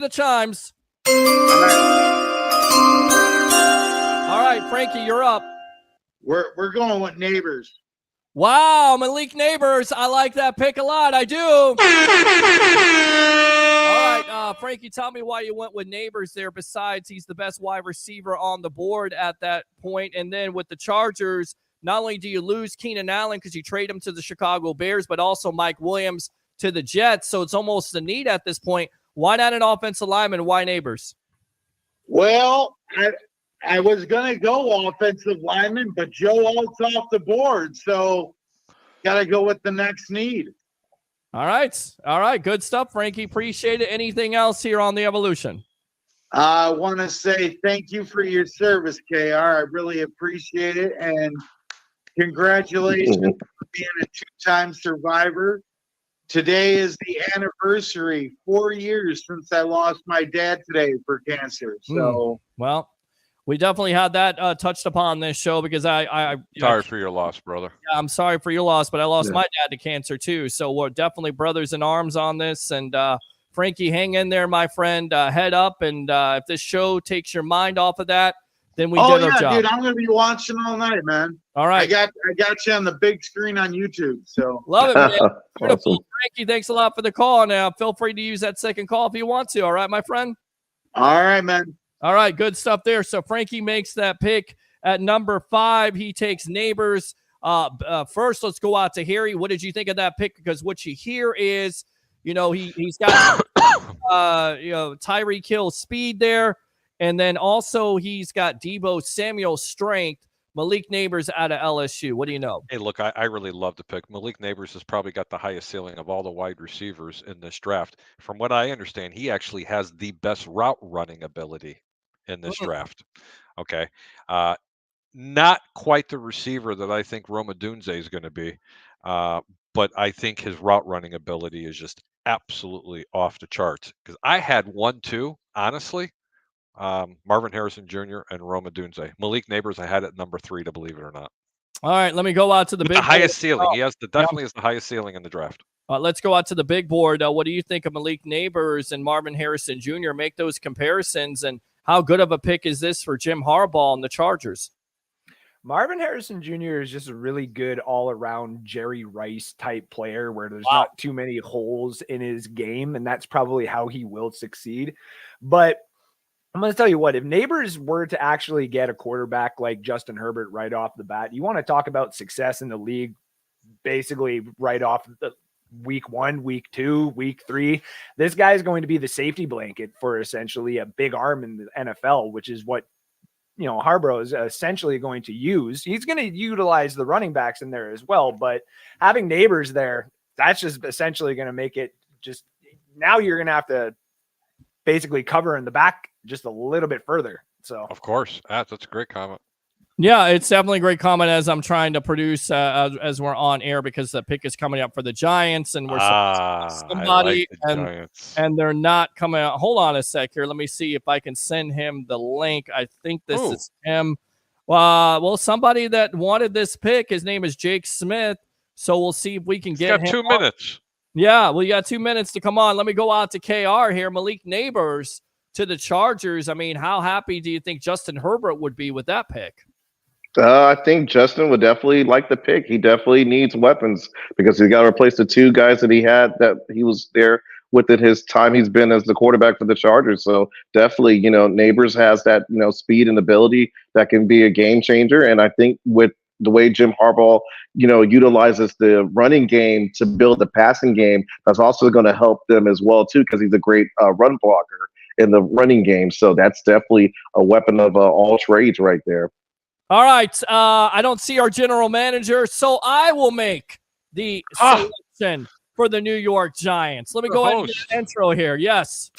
the chimes. All right, Frankie, you're up. We're going with Neighbors. Wow, Malik Neighbors. I like that pick a lot. I do. All right, Frankie, tell me why you went with Neighbors there. Besides, he's the best wide receiver on the board at that point. And then with the Chargers, not only do you lose Keenan Allen because you trade him to the Chicago Bears, but also Mike Williams to the Jets. So it's almost a need at this point. Why not an offensive lineman? Why Neighbors? Well, I was going to go offensive lineman, but Joe Alt's off the board, so got to go with the next need. All right. Good stuff, Frankie. Appreciate it. Anything else here on the Evolution? I want to say thank you for your service, KR. I really appreciate it, and congratulations for being a two-time survivor. Today is the anniversary, 4 years since I lost my dad today for cancer. So, well, we definitely had that touched upon this show because I sorry for your loss, brother. Yeah, I'm sorry for your loss, but I lost my dad to cancer too. So we're definitely brothers in arms on this. And Frankie, hang in there, my friend. Head up, and if this show takes your mind off of that, then we did our job. Dude, I'm gonna be watching all night, man. All right, I got you on the big screen on YouTube. So love it, man. Beautiful, Awesome. Frankie. Thanks a lot for the call. Now, feel free to use that second call if you want to. All right, my friend. all right, man. All right, good stuff there. So Frankie makes that pick at number 5. He takes Neighbors. First, let's go out to Harry. What did you think of that pick? Because what you hear is, he's got Tyreek Hill speed there, and then also he's got Deebo Samuel strength. Malik Neighbors out of LSU. What do you know? Hey, look, I really love the pick. Malik Neighbors has probably got the highest ceiling of all the wide receivers in this draft. From what I understand, he actually has the best route running ability in this draft. Okay. Not quite the receiver that I think Roma Dunze is going to be, but I think his route running ability is just absolutely off the charts. Because I had 1, 2, honestly. Marvin Harrison Jr. and Roma Dunze. Malik Neighbors, I had at number 3, to believe it or not. All right, let me go out to the With big the highest board. ceiling. He has definitely has the highest ceiling in the draft. Let's go out to the big board. What do you think of Malik Neighbors and Marvin Harrison Jr.? Make those comparisons, and how good of a pick is this for Jim Harbaugh and the Chargers? Marvin Harrison Jr. is just a really good all-around Jerry Rice type player where there's not too many holes in his game, and that's probably how he will succeed. But I'm going to tell you what, if Neighbors were to actually get a quarterback like Justin Herbert right off the bat, you want to talk about success in the league basically right off the week 1, week 2, week 3. This guy is going to be the safety blanket for essentially a big arm in the NFL, which is what Harbaugh is essentially going to use. He's going to utilize the running backs in there as well, but having Neighbors there, that's just essentially going to make it just now you're going to have to basically cover in the back just a little bit further. So Of course. That's a great comment. Yeah, it's definitely a great comment as I'm trying to produce as we're on air because the pick is coming up for the Giants and we're somebody and they're not coming out. Hold on a sec here. Let me see if I can send him the link. I think this is him. Well, somebody that wanted this pick, his name is Jake Smith. So we'll see if we can get him 2 minutes. Yeah, well, you got 2 minutes to come on. Let me go out to KR here. Malik Neighbors to the Chargers. I mean, how happy do you think Justin Herbert would be with that pick? I think Justin would definitely like the pick. He definitely needs weapons because he's got to replace the 2 guys that he had that he was there with at his time he's been as the quarterback for the Chargers. So definitely, Neighbors has that, speed and ability that can be a game changer. And I think with the way Jim Harbaugh, utilizes the running game to build the passing game, that's also going to help them as well, too, because he's a great run blocker in the running game. So that's definitely a weapon of all trades right there. All right. I don't see our general manager, so I will make the selection for the New York Giants. Let me go ahead and get an intro here. Yes.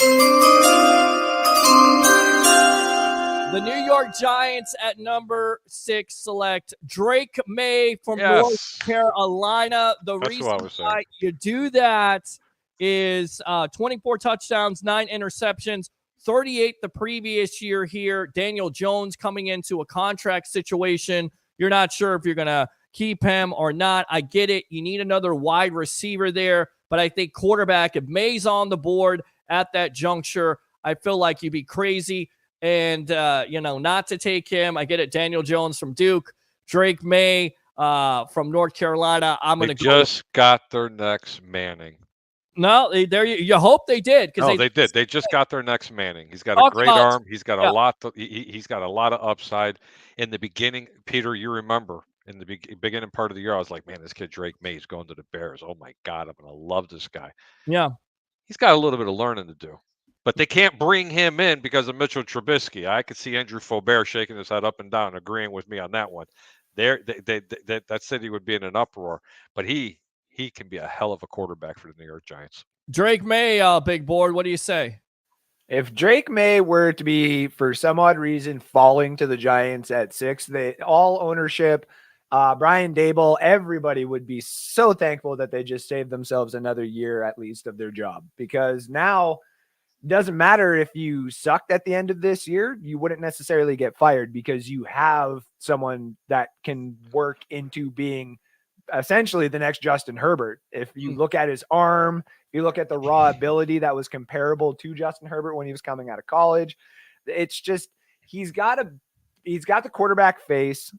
The New York Giants at number 6 select Drake May from North Carolina. The reason why you do that is 24 touchdowns, 9 interceptions, 38 the previous year here. Daniel Jones coming into a contract situation. You're not sure if you're going to keep him or not. I get it. You need another wide receiver there, but I think quarterback, if May's on the board at that juncture, I feel like you'd be crazy and not to take him. I get it. Daniel Jones from Duke, Drake May from North Carolina. I'm going to just got their next Manning. No, you hope they did. No, they did. They just got their next Manning. He's got a great arm. He's got a lot. He's got a lot of upside. In the beginning, Peter, you remember in the beginning part of the year, I was like, man, this kid Drake May is going to the Bears. Oh my God, I'm going to love this guy. Yeah, he's got a little bit of learning to do, but they can't bring him in because of Mitchell Trubisky. I could see Andrew Faubert shaking his head up and down, agreeing with me on that one. That city would be in an uproar, but he can be a hell of a quarterback for the New York Giants. Drake May, big board. What do you say? If Drake May were to be, for some odd reason, falling to the Giants at 6, all ownership, Brian Daboll, everybody would be so thankful that they just saved themselves another year at least of their job, because now it doesn't matter if you sucked at the end of this year, you wouldn't necessarily get fired because you have someone that can work into being essentially the next Justin Herbert. If you look at his arm, if you look at the raw ability that was comparable to Justin Herbert when he was coming out of college, it's just, he's got the quarterback face.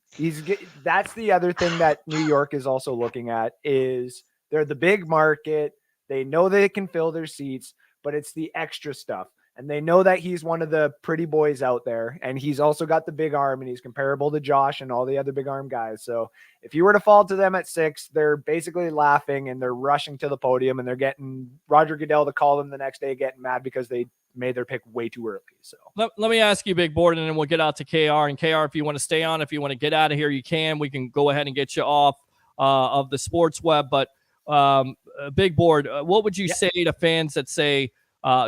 That's the other thing that New York is also looking at, is they're the big market. They know they can fill their seats, but it's the extra stuff. And they know that he's one of the pretty boys out there. And he's also got the big arm, and he's comparable to Josh and all the other big arm guys. So if you were to fall to them at 6, they're basically laughing and they're rushing to the podium, and they're getting Roger Goodell to call them the next day, getting mad because they made their pick way too early. So let me ask you, big board, and then we'll get out to KR. And KR, if you want to stay on, if you want to get out of here, you can. We can go ahead and get you off of the sports web. But big board, what would you say to fans that say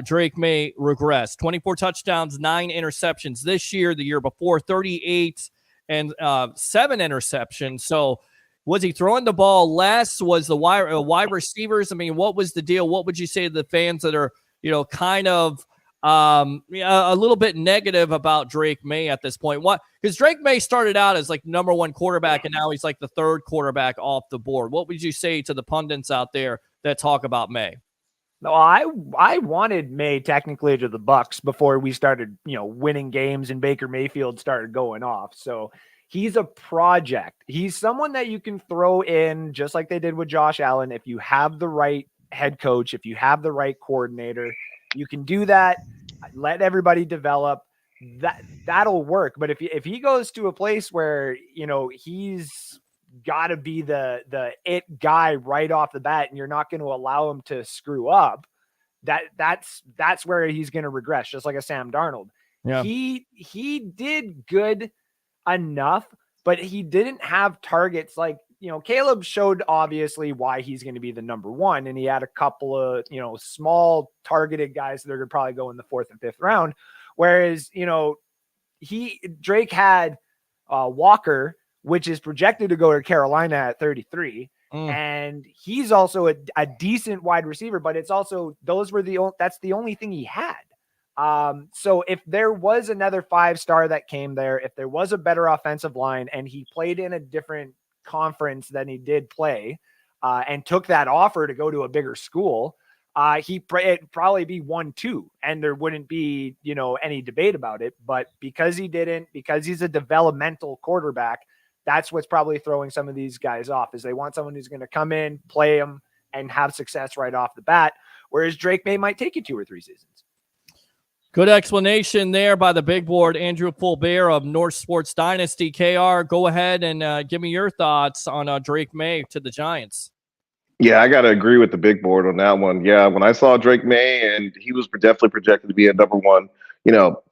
Drake May regress? 24 touchdowns, 9 interceptions this year. The year before, 38 and 7 interceptions. So was he throwing the ball less? Was the wide receivers? I mean, what was the deal? What would you say to the fans that are, kind of a little bit negative about Drake May at this point? What? Because Drake May started out as like number 1 quarterback, and now he's like the 3rd quarterback off the board. What would you say to the pundits out there that talk about May? No, I wanted May technically to the Bucs before we started, winning games and Baker Mayfield started going off. So he's a project. He's someone that you can throw in just like they did with Josh Allen. If you have the right head coach, if you have the right coordinator, you can do that. Let everybody develop. That'll work. But if he goes to a place where, he's got to be the it guy right off the bat, and you're not going to allow him to screw up, that's where he's going to regress, just like a Sam Darnold. Yeah. He did good enough, but he didn't have targets like, Caleb showed obviously why he's going to be the number 1, and he had a couple of, small targeted guys that are going to probably go in the 4th and 5th round. Whereas, Drake had Walker, which is projected to go to Carolina at 33. And he's also a decent wide receiver, but it's also, that's the only thing he had. So if there was another 5-star that came there, if there was a better offensive line and he played in a different conference than he did play, and took that offer to go to a bigger school, it'd probably be 1-2, and there wouldn't be, any debate about it. But because he's a developmental quarterback, that's what's probably throwing some of these guys off, is they want someone who's going to come in, play them, and have success right off the bat. Whereas Drake May might take you 2 or 3 seasons. Good explanation there by the big board, Andrew Fulbert of North Sports Dynasty. KR, go ahead and give me your thoughts on Drake May to the Giants. Yeah, I got to agree with the big board on that one. Yeah, when I saw Drake May, and he was definitely projected to be a number 1,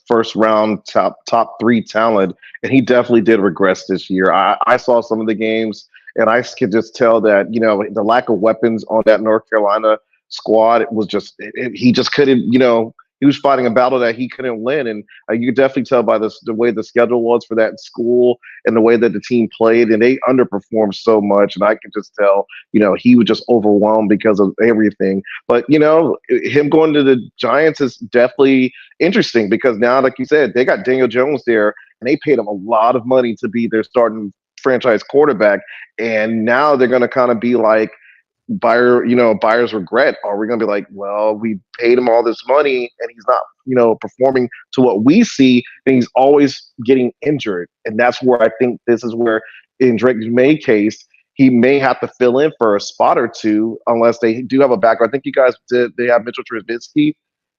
first round top 3 talent, and he definitely did regress this year. I saw some of the games, and I could just tell that the lack of weapons on that North Carolina squad, it was just he just couldn't. He was fighting a battle that he couldn't win, and you could definitely tell by the way the schedule was for that school and the way that the team played, and they underperformed so much. And I could just tell, he was just overwhelmed because of everything. But him going to the Giants is definitely interesting, because now, like you said, they got Daniel Jones there, and they paid him a lot of money to be their starting franchise quarterback, and now they're going to kind of be like, buyer's regret? Are we going to be like, well, we paid him all this money and he's not, performing to what we see, and he's always getting injured. And that's where I think this is where, in Drake Maye case, he may have to fill in for a spot or two unless they do have a backup. I think you guys they have Mitchell Trubisky.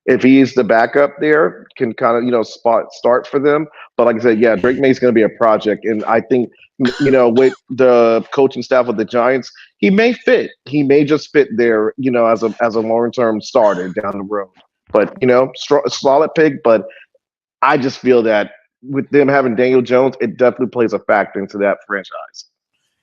If he's the backup there, can kind of, start for them. But like I said, yeah, Drake Maye's going to be a project. And I think, with the coaching staff of the Giants, he may fit. He may just fit there, as a long-term starter down the road. But, solid pick. But I just feel that with them having Daniel Jones, it definitely plays a factor into that franchise.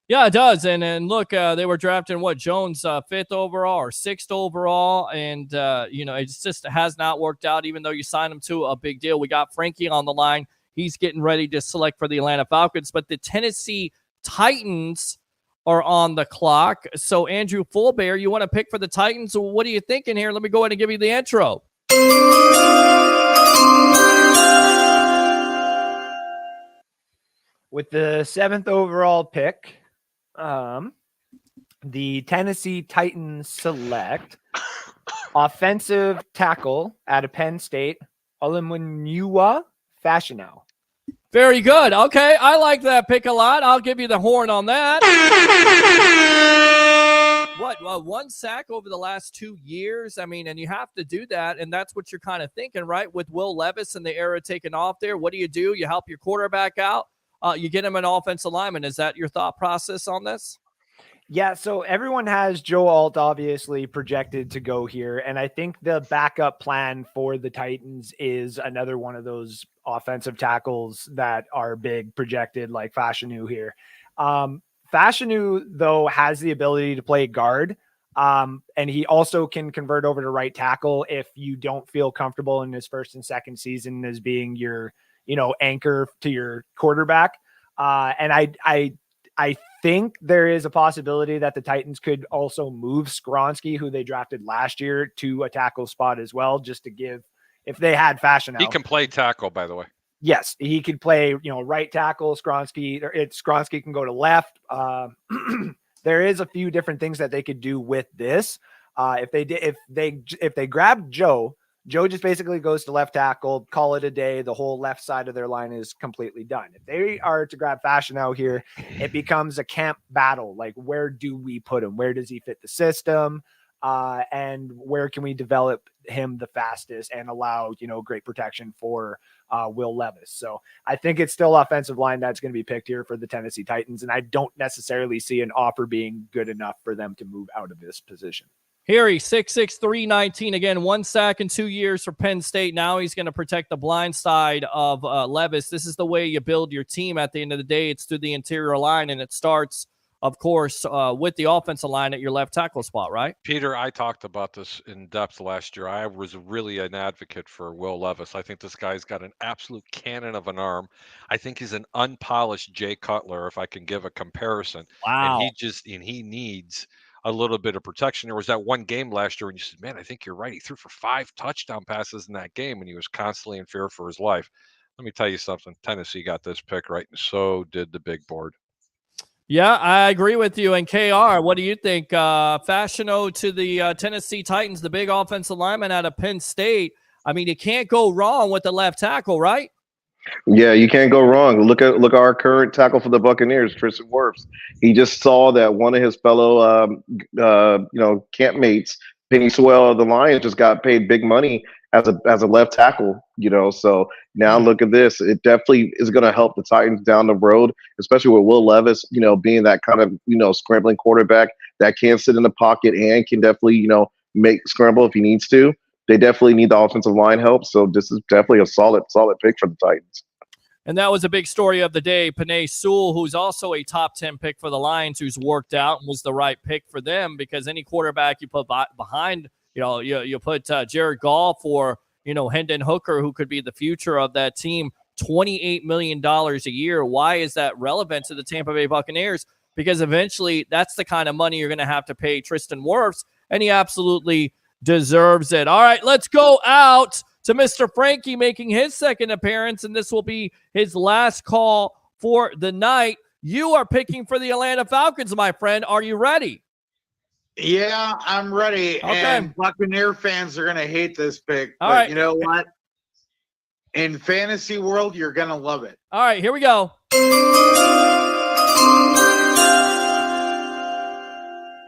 Yeah, it does. And look, they were drafting Jones 5th overall or 6th overall. And, it just has not worked out, even though you signed him to a big deal. We got Frankie on the line. He's getting ready to select for the Atlanta Falcons. But the Tennessee Titans are on the clock. So, Andrew Fulbear, you want to pick for the Titans? What are you thinking here? Let me go ahead and give you the intro. With the 7th overall pick, the Tennessee Titans select offensive tackle out of Penn State, Olumuyiwa Fashanu. Very good. Okay, I like that pick a lot. I'll give you the horn on that. One sack over the last 2 years? I mean, and you have to do that, and that's what you're kind of thinking, right? With Will Levis and the era taking off there, what do? You help your quarterback out. You get him an offensive lineman. Is that your thought process on this? Yeah, so everyone has Joe Alt obviously projected to go here, and I think the backup plan for the Titans is another one of those offensive tackles that are big projected, like Fashanu here. Fashanu, though, has the ability to play guard, and he also can convert over to right tackle if you don't feel comfortable in his first and second season as being your anchor to your quarterback. And I think there is a possibility that the Titans could also move Skoronski, who they drafted last year, to a tackle spot as well, just to give, if they had Fashanu. He can play tackle, by the way. Yes, he could play, right tackle. Skoronski can go to left. There is a few different things that they could do with this. If they grab Joe just basically goes to left tackle, call it a day. The whole left side of their line is completely done. If they are to grab Fashanu here, it becomes a camp battle. Like, where do we put him? Where does he fit the system? And where can we develop him the fastest and allow, great protection for Will Levis? So I think it's still offensive line that's going to be picked here for the Tennessee Titans. And I don't necessarily see an offer being good enough for them to move out of this position. Harry, 6'6", 319. Again, 1 sack in 2 years for Penn State. Now he's going to protect the blind side of Levis. This is the way you build your team at the end of the day. It's through the interior line, and it starts, of course, with the offensive line at your left tackle spot, right? Peter, I talked about this in depth last year. I was really an advocate for Will Levis. I think this guy's got an absolute cannon of an arm. I think he's an unpolished Jay Cutler, if I can give a comparison. Wow. And he needs a little bit of protection. There was that one game last year when you said, man, I think you're right. He threw for 5 touchdown passes in that game, and he was constantly in fear for his life. Let me tell you something. Tennessee got this pick right, and so did the big board. Yeah, I agree with you. And KR, what do you think? Fashanu to the Tennessee Titans, the big offensive lineman out of Penn State. I mean, you can't go wrong with the left tackle, right? Yeah, you can't go wrong. Look at our current tackle for the Buccaneers, Tristan Wirfs. He just saw that one of his fellow, campmates, Penny Sewell of the Lions, just got paid big money as a left tackle. So now look at this. It definitely is going to help the Titans down the road, especially with Will Levis, being that kind of scrambling quarterback that can sit in the pocket and can definitely make scramble if he needs to. They definitely need the offensive line help. So this is definitely a solid pick for the Titans. And that was a big story of the day. Penei Sewell, who's also a top 10 pick for the Lions, who's worked out and was the right pick for them, because any quarterback you put behind, you put Jared Goff or, Hendon Hooker, who could be the future of that team, $28 million a year. Why is that relevant to the Tampa Bay Buccaneers? Because eventually that's the kind of money you're going to have to pay Tristan Wirfs, and he absolutely deserves it. All right, let's go out to Mr. Frankie making his second appearance, and this will be his last call for the night. You are picking for the Atlanta Falcons, my friend. Are you ready? Yeah, I'm ready. Okay. And Buccaneer fans are going to hate this pick. All but right. You know what? In fantasy world, you're going to love it. All right, here we go.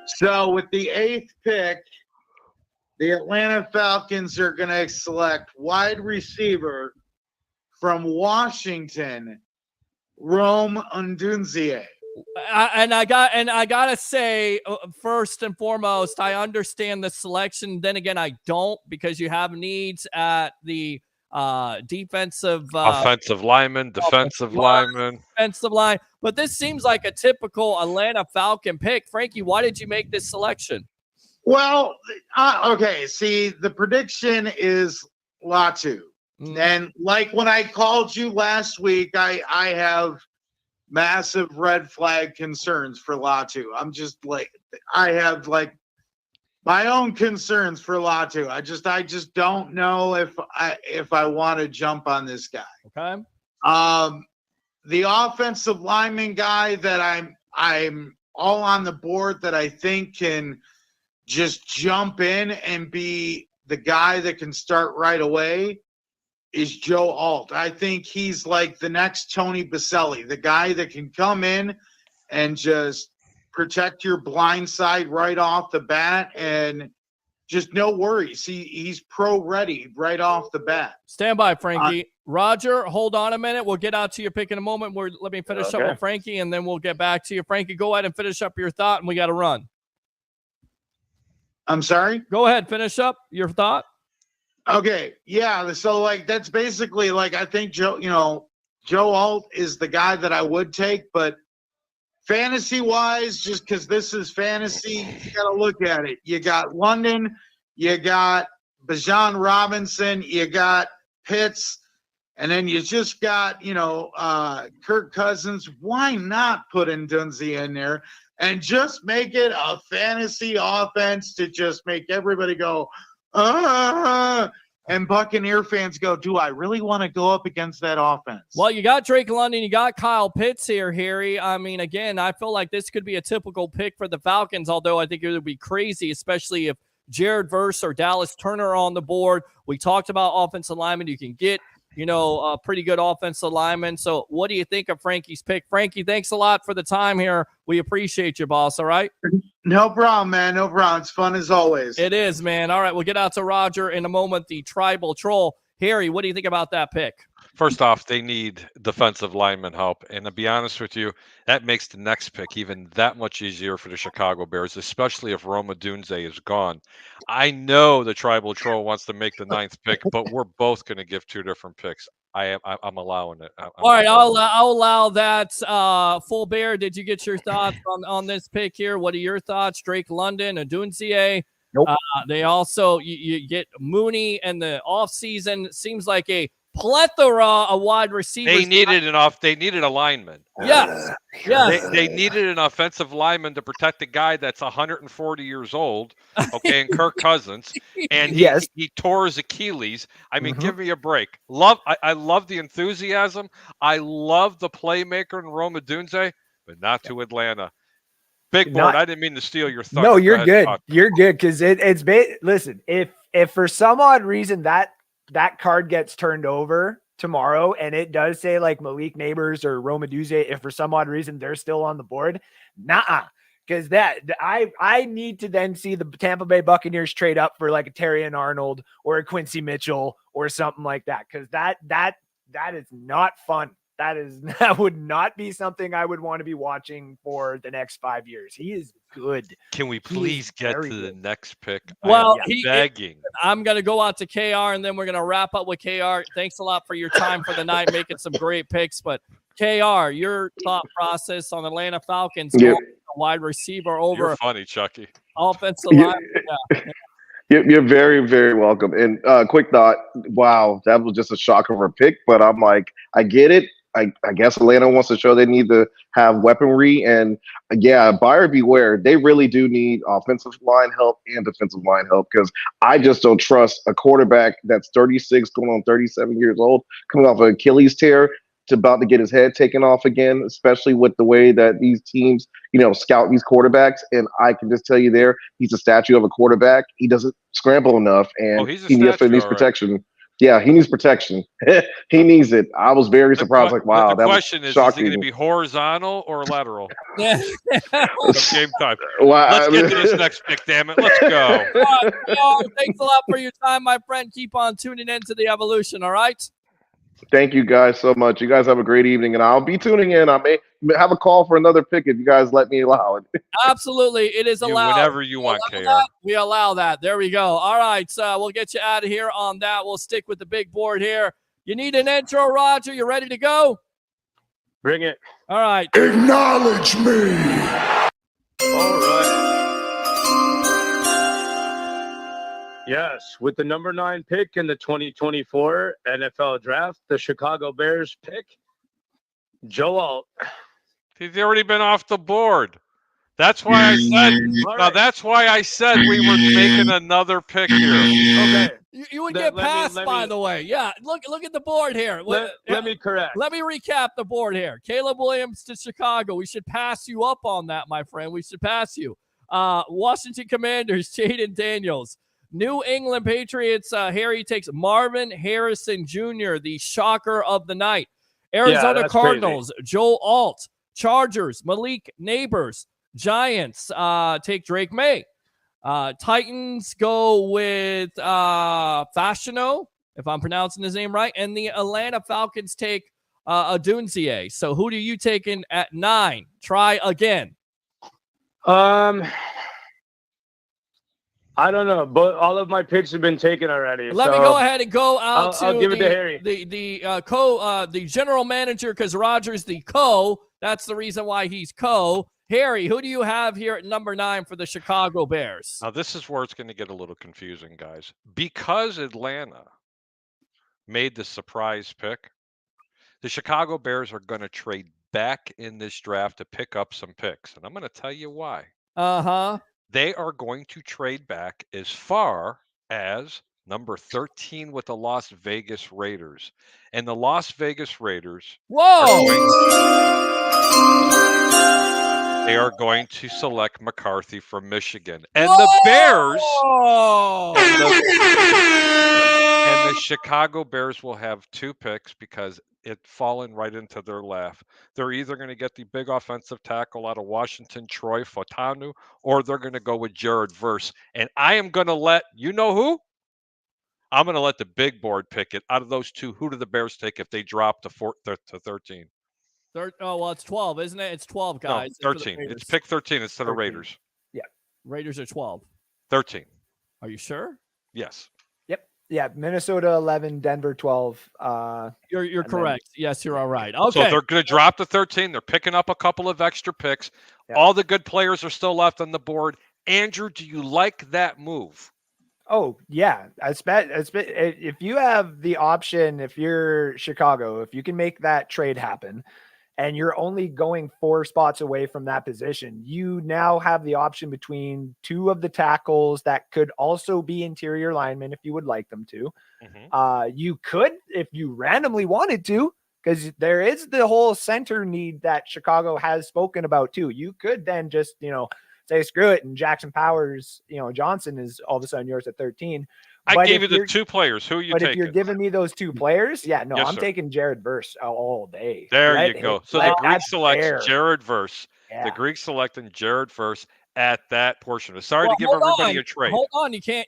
So with the 8th pick, the Atlanta Falcons are going to select wide receiver from Washington, Rome Odunze. I gotta say, first and foremost, I understand the selection. Then again, I don't, because you have needs at the offensive lineman, defensive line. But this seems like a typical Atlanta Falcon pick. Frankie, why did you make this selection? Well, okay. See, the prediction is Latu. And like when I called you last week, I have massive red flag concerns for Latu. I'm just like, I have like my own concerns for Latu. I just don't know if I want to jump on this guy. Okay. The offensive lineman guy that I'm all on the board that I think can just jump in and be the guy that can start right away is Joe Alt. I think he's like the next Tony Baselli, the guy that can come in and just protect your blind side right off the bat and just no worries. He's pro ready right off the bat. Stand by, Frankie. Roger, hold on a minute. We'll get out to your pick in a moment. Let me finish up with Frankie, and then we'll get back to you. Frankie, go ahead and finish up your thought, and we got to run. I'm sorry? Go ahead, finish up your thought. Okay, yeah. So like that's basically like I think Joe Alt is the guy that I would take, but fantasy wise, just because this is fantasy, you got to look at it. You got London, you got Bijan Robinson, you got Pitts, and then you just got Kirk Cousins. Why not put Odunze in there and just make it a fantasy offense to just make everybody go, and Buccaneer fans go, do I really want to go up against that offense? Well, you got Drake London, you got Kyle Pitts here, Harry. I mean, again, I feel like this could be a typical pick for the Falcons, although I think it would be crazy, especially if Jared Verse or Dallas Turner are on the board. We talked about offensive linemen. You can get, a pretty good offensive lineman. So what do you think of Frankie's pick? Frankie, thanks a lot for the time here. We appreciate you, boss. All right? No problem, man. No problem. It's fun as always. It is, man. All right, we'll get out to Roger in a moment, the Tribal Troll. Harry, what do you think about that pick? First off, they need defensive lineman help. And to be honest with you, that makes the next pick even that much easier for the Chicago Bears, especially if Rome Odunze is gone. I know the Tribal Troll wants to make the 9th pick, but we're both going to give 2 different picks. I'm allowing it. All right, I'll allow that. Full Bear, did you get your thoughts on this pick here? What are your thoughts? Drake London, Odunze. Nope. They also, you get Mooney in the offseason. Seems like a plethora of wide receivers. They needed a lineman. Yes. They needed an offensive lineman to protect the guy that's 140 years old, okay, and Kirk Cousins, and he tore his Achilles. I mean, give me a break. I love the enthusiasm. I love the playmaker in Rome Odunze, but not to Atlanta. Big board. I didn't mean to steal your thought. No, you're good. You're good because listen, if for some odd reason that card gets turned over tomorrow and it does say like Malik Neighbors or Rome Odunze, if for some odd reason they're still on the board, because I need to then see the Tampa Bay Buccaneers trade up for like a Terrion Arnold or a Quincy Mitchell or something like that, because that is not fun. That would not be something I would want to be watching for the next 5 years. He is good. Can we please get to the next pick? Well, begging. I'm going to go out to KR, and then we're going to wrap up with KR. Thanks a lot for your time for the night, making some great picks. But KR, your thought process on Atlanta Falcons going a wide receiver over. You're funny, Chucky. Offensive line. You're very, very welcome. And quick thought, wow, that was just a shocker of a pick. But I'm like, I get it. I guess Atlanta wants to show they need to have weaponry. And buyer beware. They really do need offensive line help and defensive line help, because I just don't trust a quarterback that's 36 going on 37 years old coming off an Achilles tear. about to get his head taken off again, especially with the way that these teams, scout these quarterbacks. And I can just tell you he's a statue of a quarterback. He doesn't scramble enough, and he needs protection. Yeah, he needs protection. He needs it. I was very surprised. Wow, the question is he going to be horizontal or lateral? Game time. Let's get to this next pick, damn it. Let's go. Thanks a lot for your time, my friend. Keep on tuning in to the Evolution, all right? Thank you guys so much. You guys have a great evening, and I'll be tuning in. I may have a call for another pick if you guys let me allow it. Absolutely. It is allowed. Whenever you want, KR. We allow that. There we go. All right. We'll get you out of here on that. We'll stick with the big board here. You need an intro, Roger? You ready to go? Bring it. All right. Acknowledge me. All right. Yes, with the number 9 pick in the 2024 NFL Draft, the Chicago Bears pick Joe Alt. He's already been off the board. That's why I said. Right. That's why I said we were making another pick here. Okay, you would get passed, by the way. Yeah, look at the board here. Let me correct. Let me recap the board here. Caleb Williams to Chicago. We should pass you up on that, my friend. We should pass you. Washington Commanders, Jaden Daniels. New England Patriots, Harry takes Marvin Harrison Jr., the shocker of the night. Arizona Cardinals, crazy. Joe Alt. Chargers, Malik Neighbors. Giants take Drake May. Titans go with Fashiono, if I'm pronouncing his name right. And the Atlanta Falcons take Adunzie. So who do you take in at 9? Try again. I don't know, but all of my picks have been taken already. Let me go ahead and go out I'll give it to Harry. The general manager, because Roger's the That's the reason why he's Harry, who do you have here at number 9 for the Chicago Bears? Now, this is where it's going to get a little confusing, guys. Because Atlanta made the surprise pick, the Chicago Bears are going to trade back in this draft to pick up some picks. And I'm going to tell you why. Uh-huh. They are going to trade back as far as number 13 with the Las Vegas Raiders. And the Las Vegas Raiders they are going to select McCarthy from Michigan. And the Bears and the Chicago Bears will have 2 picks because it's fallen right into their lap. They're either going to get the big offensive tackle out of Washington, Troy Fautanu, or they're going to go with Jared Verse. And I am going to let, you know who? I'm going to let the big board pick it. Out of those 2, who do the Bears take if they drop to 13? It's 12, isn't it? It's 12, guys. No, 13. It's pick 13 instead of Raiders. Yeah. Raiders are 12. 13. Are you sure? Yes. Yeah, Minnesota 11, Denver 12. You're correct. Yes, you're all right. Okay. So they're going to drop to 13. They're picking up a couple of extra picks. Yeah. All the good players are still left on the board. Andrew, do you like that move? Oh, yeah. If you have the option, if you're Chicago, if you can make that trade happen, and you're only going 4 spots away from that position, you now have the option between 2 of the tackles that could also be interior linemen if you would like them to. Mm-hmm. You could, if you randomly wanted to, because there is the whole center need that Chicago has spoken about too. You could then just, say screw it, and Jackson Powers, Johnson is all of a sudden yours at 13. I gave you the 2 players. Who are you taking? But if you're giving me those 2 players, I'm taking Jared Verse all day. There you go. So the Greek selects Jared Verse. Yeah. The Greek selecting Jared Verse at that portion. Sorry to give everybody a trade. Hold on, you can't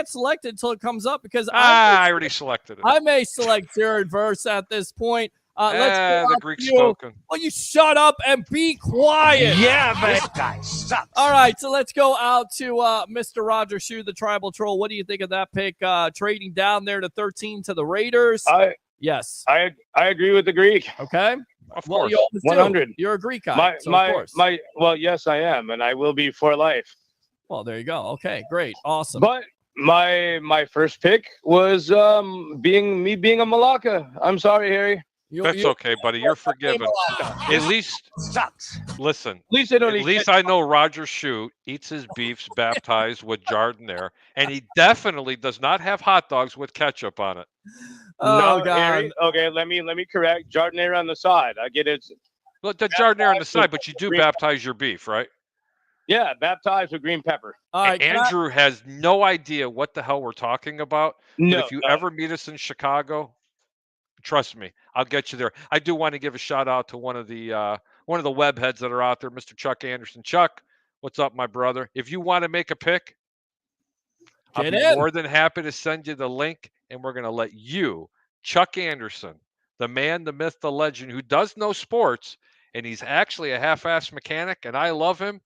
select it until it comes up because I already selected it. I may select Jared Verse at this point. The Greek spoken. Well, you shut up and be quiet. Yeah, this guy sucks. All right, so let's go out to Mr. Roger Shu, the Tribal Troll. What do you think of that pick? Trading down there to 13 to the Raiders. Yes, I agree with the Greek. Okay, of course, 100. You're a Greek guy. Of course. Well, yes, I am, and I will be for life. Well, there you go. Okay, great, awesome. But my first pick was being a Malacca. I'm sorry, Harry. That's okay, buddy. You're forgiven. At least, listen. At least they don't. At least I know Roger Shute eats his beefs baptized with Jardinere, and he definitely does not have hot dogs with ketchup on it. Oh, No, God. Harry, okay, let me correct. Jardinere on the side. I get it. Well, the Jardinere on the side, but you do baptize your beef, right? Yeah, baptized with green pepper. All right, Andrew has no idea what the hell we're talking about. No, but if you ever meet us in Chicago, trust me, I'll get you there. I do want to give a shout out to one of the web heads that are out there, Mr. Chuck Anderson. Chuck, what's up, my brother? If you want to make a pick, I'll be more than happy to send you the link, and we're going to let you, Chuck Anderson, the man, the myth, the legend, who does know sports, and he's actually a half-assed mechanic, and I love him.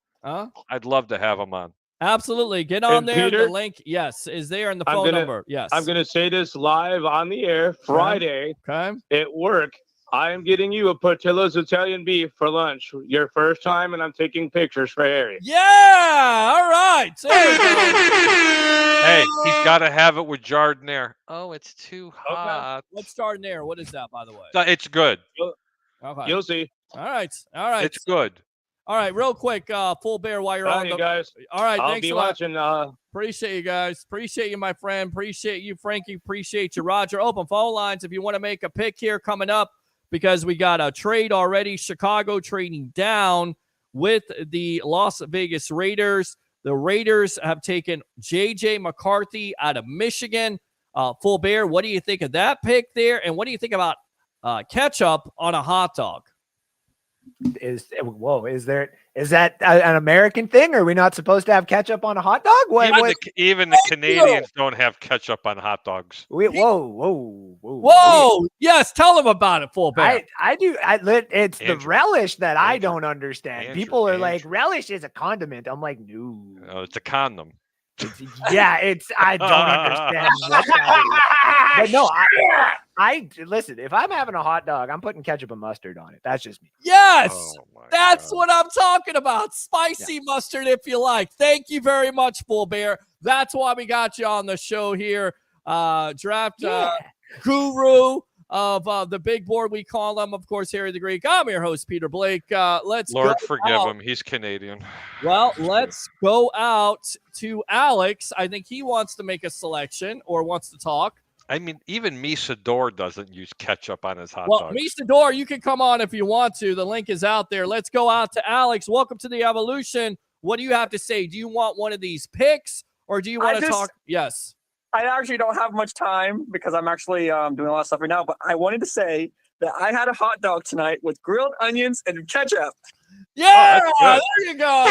I'd love to have him on. Absolutely. Get on And there. Peter, the link, yes, is there in the phone number. Yes. I'm going to say this live on the air Friday at work. I am getting you a Portillo's Italian beef for lunch. Your first time, and I'm taking pictures for Harry. Yeah. All right. Hey, he's got to have it with Jardinere. Oh, it's too hot. What's Jardinere? What is that, by the way? It's good. Okay. You'll see. All right. All right. It's good. All right, real quick, Full Bear, while you're on you guys. All right, I'll thanks be a lot. watching. Appreciate you guys. Appreciate you, my friend. Appreciate you, Frankie. Appreciate you, Roger. Open phone lines if you want to make a pick here coming up, because we got a trade already. Chicago trading down with the Las Vegas Raiders. The Raiders have taken J.J. McCarthy out of Michigan. Full Bear, what do you think of that pick there? And what do you think about ketchup on a hot dog? Is that an American thing? Are we not supposed to have ketchup on a hot dog? Even the Canadians don't have ketchup on hot dogs. Whoa! Yes, tell them about it, Full Bear. I do. It's Andrew, the relish that I don't understand. People are like, relish is a condiment. I'm like, no. Oh, it's a condom. I don't understand what that is. But no, I listen, if I'm having a hot dog, I'm putting ketchup and mustard on it. That's just me. Yes, that's what I'm talking about. Spicy mustard, if you like. Thank you very much, Full Bear. That's why we got you on the show here. Draft guru of the big board, we call him, of course, Harry the Greek. I'm your host, Peter Blake. Let's Lord forgive him. He's Canadian. Well, let's go out to Alex. I think he wants to make a selection or wants to talk. I mean, even Misador doesn't use ketchup on his hot dogs. Well, Misador, you can come on if you want to. The link is out there. Let's go out to Alex. Welcome to the Evolution. What do you have to say? Do you want one of these picks, or do you want to talk? Yes. I actually don't have much time because I'm actually doing a lot of stuff right now, but I wanted to say that I had a hot dog tonight with grilled onions and ketchup. Yeah, there you go.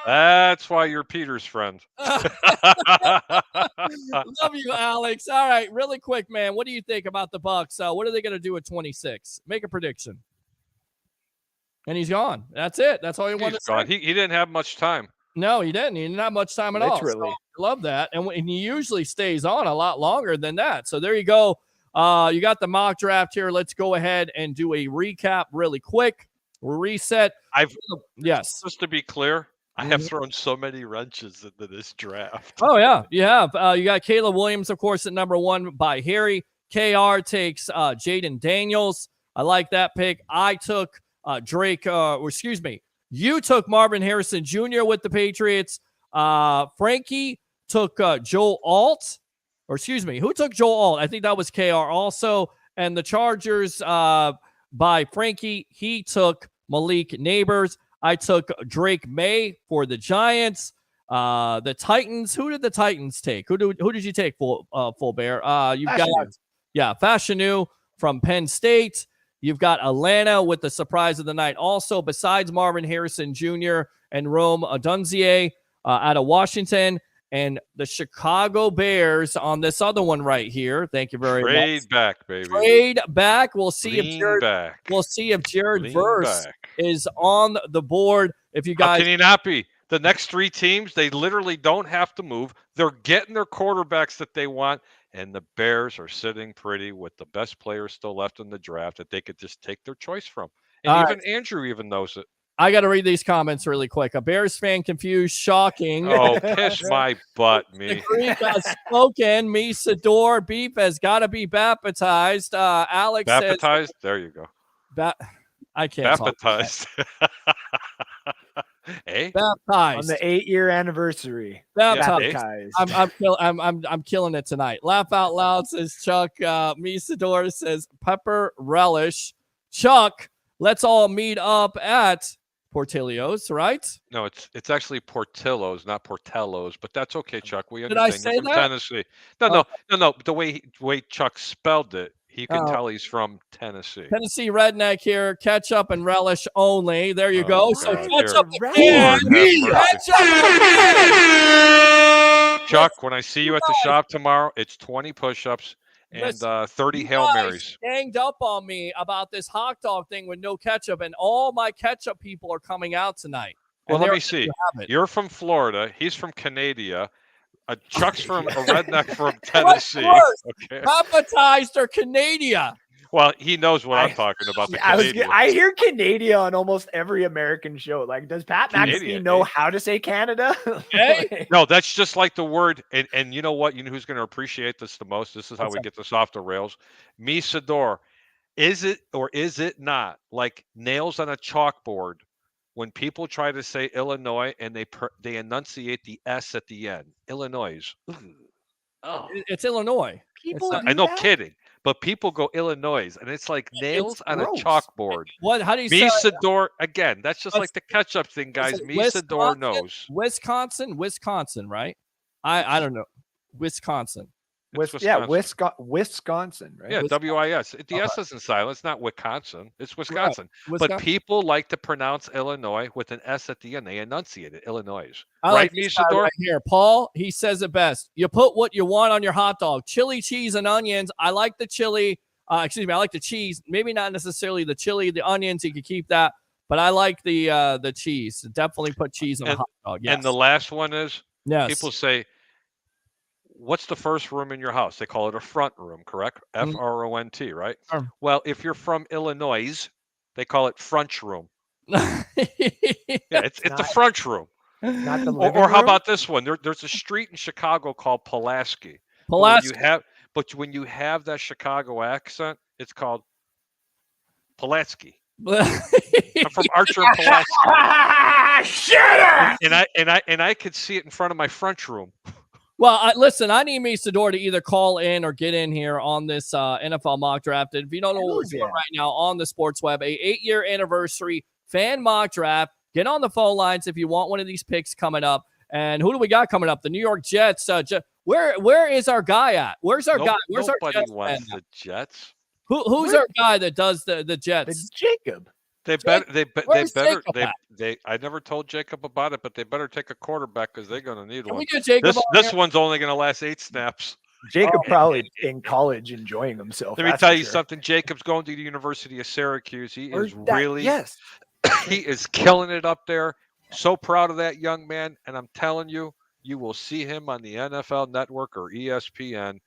That's why you're Peter's friend. Love you, Alex. All right, really quick, man. What do you think about the Bucks? What are they going to do at 26? Make a prediction. And he's gone. That's it. That's all you want to say. He didn't have much time. No, he didn't. He didn't have much time at all. So, love that. And he usually stays on a lot longer than that. So there you go. You got the mock draft here. Let's go ahead and do a recap really quick. We'll reset. Yes. Just to be clear, I have thrown so many wrenches into this draft. Oh, yeah, you have. You got Caleb Williams, of course, at number 1 by Harry. KR takes Jaden Daniels. I like that pick. I took you took Marvin Harrison Jr. with the Patriots. Frankie took Joel Alt. Or excuse me, who took Joel Alt? I think that was KR also. And the Chargers by Frankie, he took Malik Neighbors. I took Drake May for the Giants. The Titans, who did the Titans take? Who did you take, Full Bear? You've got Fashanu from Penn State. You've got Atlanta with the surprise of the night also, besides Marvin Harrison Jr. and Rome Odunze out of Washington. And the Chicago Bears on this other one right here. Thank you very much. Trade back, baby. Trade back. We'll see if Jared Verse is on the board. If you guys, how can he not be? The next 3 teams, they literally don't have to move. They're getting their quarterbacks that they want, and the Bears are sitting pretty with the best players still left in the draft that they could just take their choice from. And Andrew even knows it. I got to read these comments really quick. A Bears fan confused, shocking. Oh, kiss my butt, me. The Greek has spoken. Me, Sador, beef has got to be baptized. Alex Baptized? says, There you go. I can't Baptized. Hey? Baptized. On the 8-year anniversary. Baptized. I'm killing it tonight. Laugh out loud, says Chuck. Misador says pepper relish. Chuck, let's all meet up at Portillo's, right? No, it's actually Portillo's, not Portello's, but that's okay, Chuck. We Did I understand. say You're from that? Tennessee. No. The way Chuck spelled it, you can tell he's from Tennessee. Tennessee redneck here. Ketchup and relish only. There you go. So God. ketchup Here. again. Lord have mercy. Ketchup. Chuck, when I see you at the shop tomorrow, it's 20 push-ups and Listen, 30 Hail Marys. Ganged up on me about this hot dog thing with no ketchup, and all my ketchup people are coming out tonight. Well, let me see. You're from Florida. He's from Canada. Chuck's from a redneck from Tennessee. Okay. Baptized or Canada? Well, he knows what I'm talking about. I hear Canada on almost every American show. Like, does Pat McAfee know how to say Canada? Hey? No, that's just like the word. And you know what? You know who's going to appreciate this the most? This is how we get this off the rails. Misador. Is it or is it not like nails on a chalkboard when people try to say Illinois and they enunciate the S at the end? Illinois. Oh, it's Illinois. I know, kidding. But people go Illinois, and it's like nails on a chalkboard. What? How do you say Misador again? That's just like the ketchup thing, guys. Misador knows. Wisconsin, right? I don't know. Wisconsin. Wisconsin, right? Yeah, W-I-S. The S isn't silent. It's not Wisconsin. It's Wisconsin. Right. But people like to pronounce Illinois with an S at the end. They enunciate it. Illinois. Right, Misador? Right here. Paul, he says it best. You put what you want on your hot dog. Chili, cheese, and onions. I like the chili. I like the cheese. Maybe not necessarily the chili. The onions, you could keep that. But I like the cheese. Definitely put cheese on a hot dog. Yes. And the last one is, yes. People say, what's the first room in your house? They call it a front room, correct? F-R-O-N-T, right? Well, if you're from Illinois, they call it French room. Yeah, it's a French room. Not the or how about this one? There's a street in Chicago called Pulaski. Pulaski. But when you have that Chicago accent, it's called Pulaski. I'm from Archer and Pulaski. Shut up! And I could see it in front of my French room. Well, listen, I need Misador to either call in or get in here on this NFL mock draft. And if you don't know what we're doing right now on the Sports Web, a 8-year anniversary fan mock draft. Get on the phone lines if you want one of these picks coming up. And who do we got coming up? The New York Jets. Where is our guy at? Where's our guy? Where's nobody our Jets wants the Jets. Who's our guy that does the Jets? It's Jacob. They better. I never told Jacob about it, but they better take a quarterback because they're going to need one. We get Jacob this one's only going to last 8 snaps. Jacob probably in college enjoying himself. Let me tell you something. Jacob's going to the University of Syracuse. He is he is killing it up there. So proud of that young man. And I'm telling you, you will see him on the NFL Network or ESPN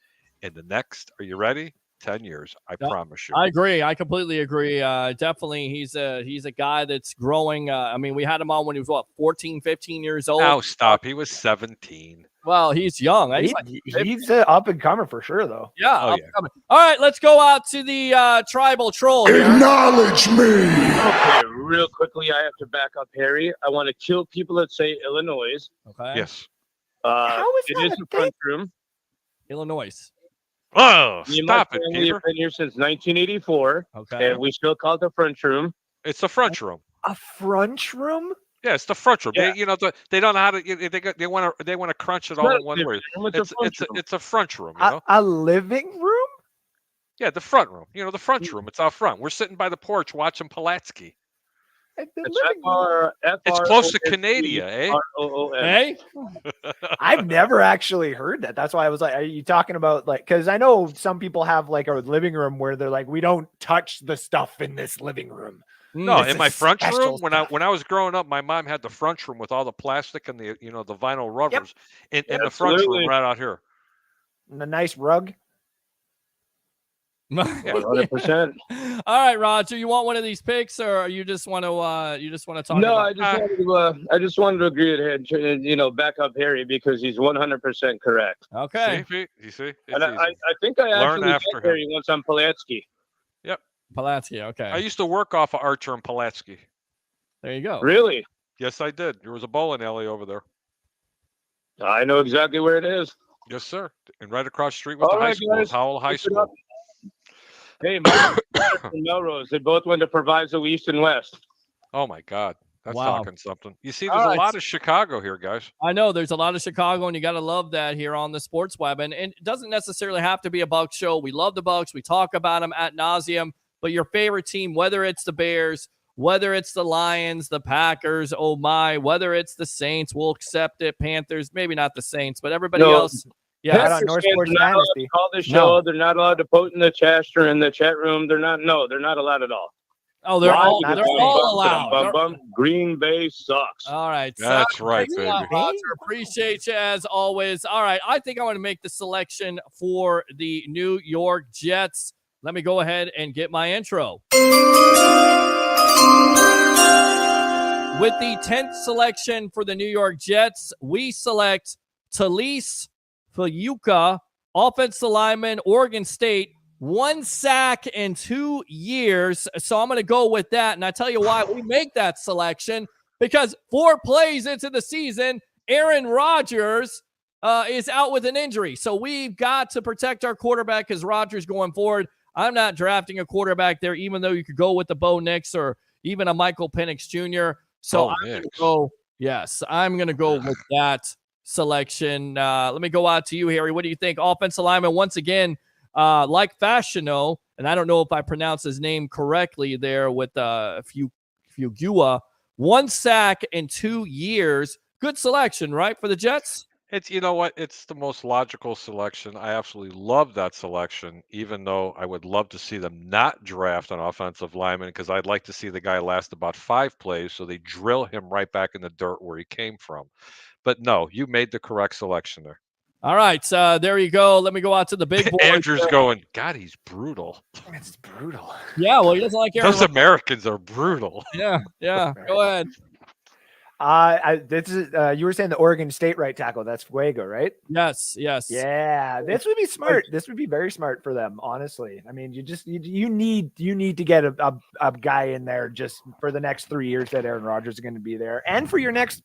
in the next. Are you ready? 10 years. I promise you. I agree. I completely agree. Definitely. He's a guy that's growing. I mean, we had him on when he was 14, 15 years old. Oh, stop. He was 17. Well, he's young. He's an up and comer for sure, though. Yeah. All right, let's go out to the tribal troll here. Acknowledge me. Okay, real quickly, I have to back up Harry. I want to kill people that say Illinois. Okay. Yes. How is it is a front room. Illinois. Oh, stop it, Peter. We've been here since 1984. Okay. And we still call it the French room. It's the French room. A French room? Yeah, it's the French room. Yeah. They don't know how to. They want to crunch it all in one way. It's a French room. You know? A living room? Yeah, the front room. You know, the French room. It's out front. We're sitting by the porch watching Pulaski. It's close to Canada, eh? Hey, I've never actually heard that. That's why I was like, are you talking about like, because I know some people have like a living room where they're like, we don't touch the stuff in this living room. No, in my French room, when I was growing up, my mom had the French room with all the plastic and the the vinyl rubbers in the French room right out here. And a nice rug. 100%. All right, Roger, you want one of these picks, or you just want to talk? No, about I just wanted to agree with him. Back up Harry because he's 100% correct. Okay. You see? And I think I Learn actually after met Harry once on Pulaski. Yep. Pulaski. Okay. I used to work off of Archer and Pulaski. There you go. Really? Yes, I did. There was a bowling alley over there. I know exactly where it is. Yes, sir. And right across the street was the high school, guys, Howell High School. Hey, Mike and Melrose, they both went to Proviso East and West. Oh, my God. That's Wow. talking something. You see, there's a lot of Chicago here, guys. I know there's a lot of Chicago, and you got to love that here on the Sports Web. And it doesn't necessarily have to be a Bucs show. We love the Bucs. We talk about them ad nauseum. But your favorite team, whether it's the Bears, whether it's the Lions, the Packers, oh my, whether it's the Saints, we'll accept it. Panthers, maybe not the Saints, but everybody else. Yeah, Not on North Sports Dynasty. Call the show. They're not allowed to vote in the chat or in the chat room. They're not allowed at all. Oh, they're all allowed. Green Bay sucks. All right. That's right, baby. Roger, appreciate you as always. All right. I think I want to make the selection for the New York Jets. Let me go ahead and get my intro. With the 10th selection for the New York Jets, we select Talise Fayuka, offensive lineman, Oregon State. 1 sack in 2 years. So I'm going to go with that. And I tell you why we make that selection, because 4 plays into the season, Aaron Rodgers is out with an injury. So we've got to protect our quarterback because Rodgers going forward. I'm not drafting a quarterback there, even though you could go with the Bo Nix or even a Michael Penix Jr. So I'm going to go. Yes, I'm going to go with that selection. Let me go out to you, Harry. What do you think? Offensive lineman, once again, like Fashiono, and I don't know if I pronounce his name correctly there with Fugua. 1 sack in 2 years. Good selection, right, for the Jets? It's, you know what? It's the most logical selection. I absolutely love that selection, even though I would love to see them not draft an offensive lineman because I'd like to see the guy last about 5 plays so they drill him right back in the dirt where he came from. But no, you made the correct selection there. All right, there you go. Let me go out to the big boy. Andrew's going, God, he's brutal. It's brutal. Yeah, well, he doesn't like Aaron Those Americans are brutal. Yeah. Go ahead. This is you were saying the Oregon State right tackle. That's Fuego, right? Yes. Yeah, this would be smart. This would be very smart for them, honestly. I mean, you need to get a guy in there just for the next 3 years that Aaron Rodgers is going to be there, and for your next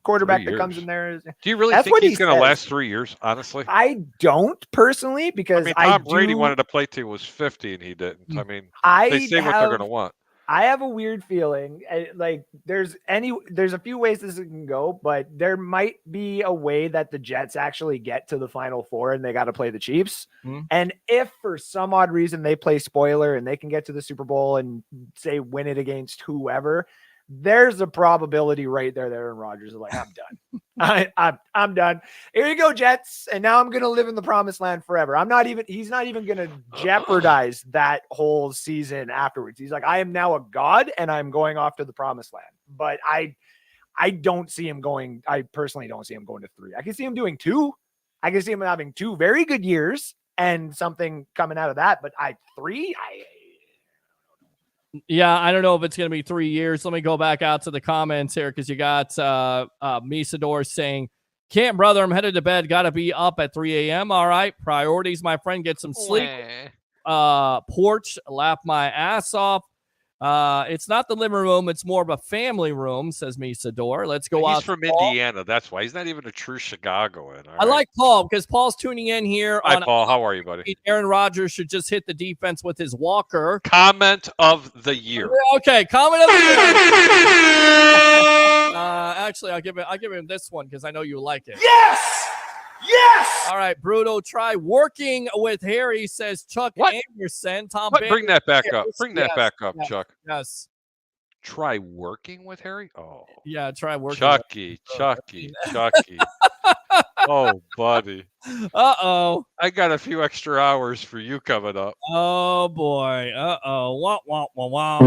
quarterback that comes in there. Do you really think he's going to last 3 years? Honestly, I don't personally, because Tom Brady wanted to play till he was 50 and he didn't. I mean, they say what they're going to want. I have a weird feeling like there's a few ways this can go, but there might be a way that the Jets actually get to the Final Four and they got to play the Chiefs. Mm-hmm. And if for some odd reason they play spoiler and they can get to the Super Bowl and say win it against whoever, there's a probability right there that Aaron Rodgers is like, I'm done. I'm done. Here you go, Jets. And now I'm going to live in the promised land forever. He's not even going to jeopardize that whole season afterwards. He's like, I am now a god and I'm going off to the promised land. But I don't see him going. I personally don't see him going to 3. I can see him doing 2. I can see him having 2 very good years and something coming out of that. But 3, yeah, I don't know if it's going to be 3 years. Let me go back out to the comments here because you got Misador saying, can't, brother, I'm headed to bed. Got to be up at 3 a.m. All right. Priorities, my friend. Get some sleep. Porch, laugh my ass off. It's not the living room. It's more of a family room, says Misador. Let's go out. He's from Indiana. That's why. He's not even a true Chicagoan. I like Paul because Paul's tuning in here. Hi, Paul. How are you, buddy? Aaron Rodgers should just hit the defense with his walker. Comment of the year. Okay, comment of the year. Actually, I'll give him this one because I know you like it. Yes! All right, Bruto, try working with Harry, says Chuck Anderson. Tom, bring that back up. Bring that back up, Chuck. Yes. Try working with Harry? Oh. Yeah, try working. Chucky. Oh, buddy. Uh-oh. I got a few extra hours for you coming up. Oh, boy. Uh-oh. Wah.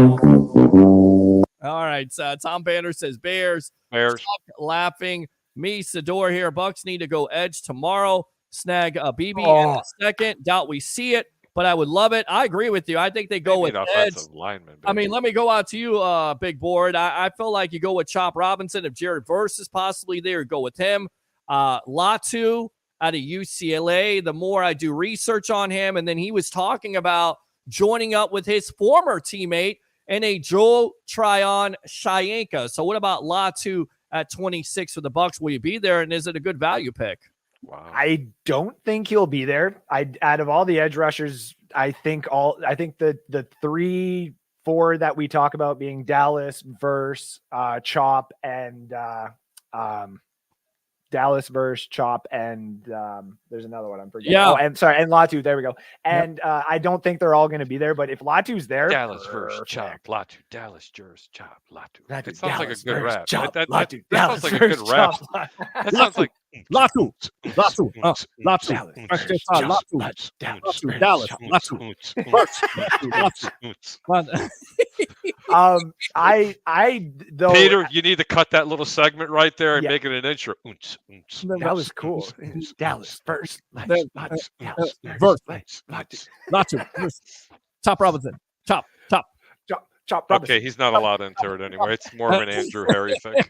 All right, Tom Banner says Bears. Chuck laughing. Me, Sador here. Bucks need to go edge tomorrow. Snag a BB in a second. Doubt we see it. but I would love it. I agree with you. I think they go with offensive lineman. I mean, let me go out to you, Big Board. I feel like you go with Chop Robinson. If Jared Verse is possibly there, go with him. Latu out of UCLA. The more I do research on him, and then he was talking about joining up with his former teammate and a Joe Tryon Shayenka. So what about Latu at 26 for the Bucs? Will you be there, and is it a good value pick? Wow. I don't think he'll be there. Out of all the edge rushers, I think the 3-4 that we talk about being Dallas, Verse, Chop, and Dallas, Verse, Chop, and there's another one I'm forgetting. Yeah. Oh, and Latu. There we go. And I don't think they're all going to be there, but if Latu's there, Dallas, Verse, Chop, Latu, Dallas, Jers, Chop, Latu. It sounds Dallas, like a good Verse, rap. Chop, That Latu, sounds like a Verse, good rap. Chop, That sounds like Latu, Latu, Dallas, though, Peter, you need to cut that little segment right there and make it an intro. That was cool. Dallas first. Latu, Chop Robinson, Chop. Chop Robinson. Okay, he's not allowed into it anymore. It's more of an Andrew Harry thing.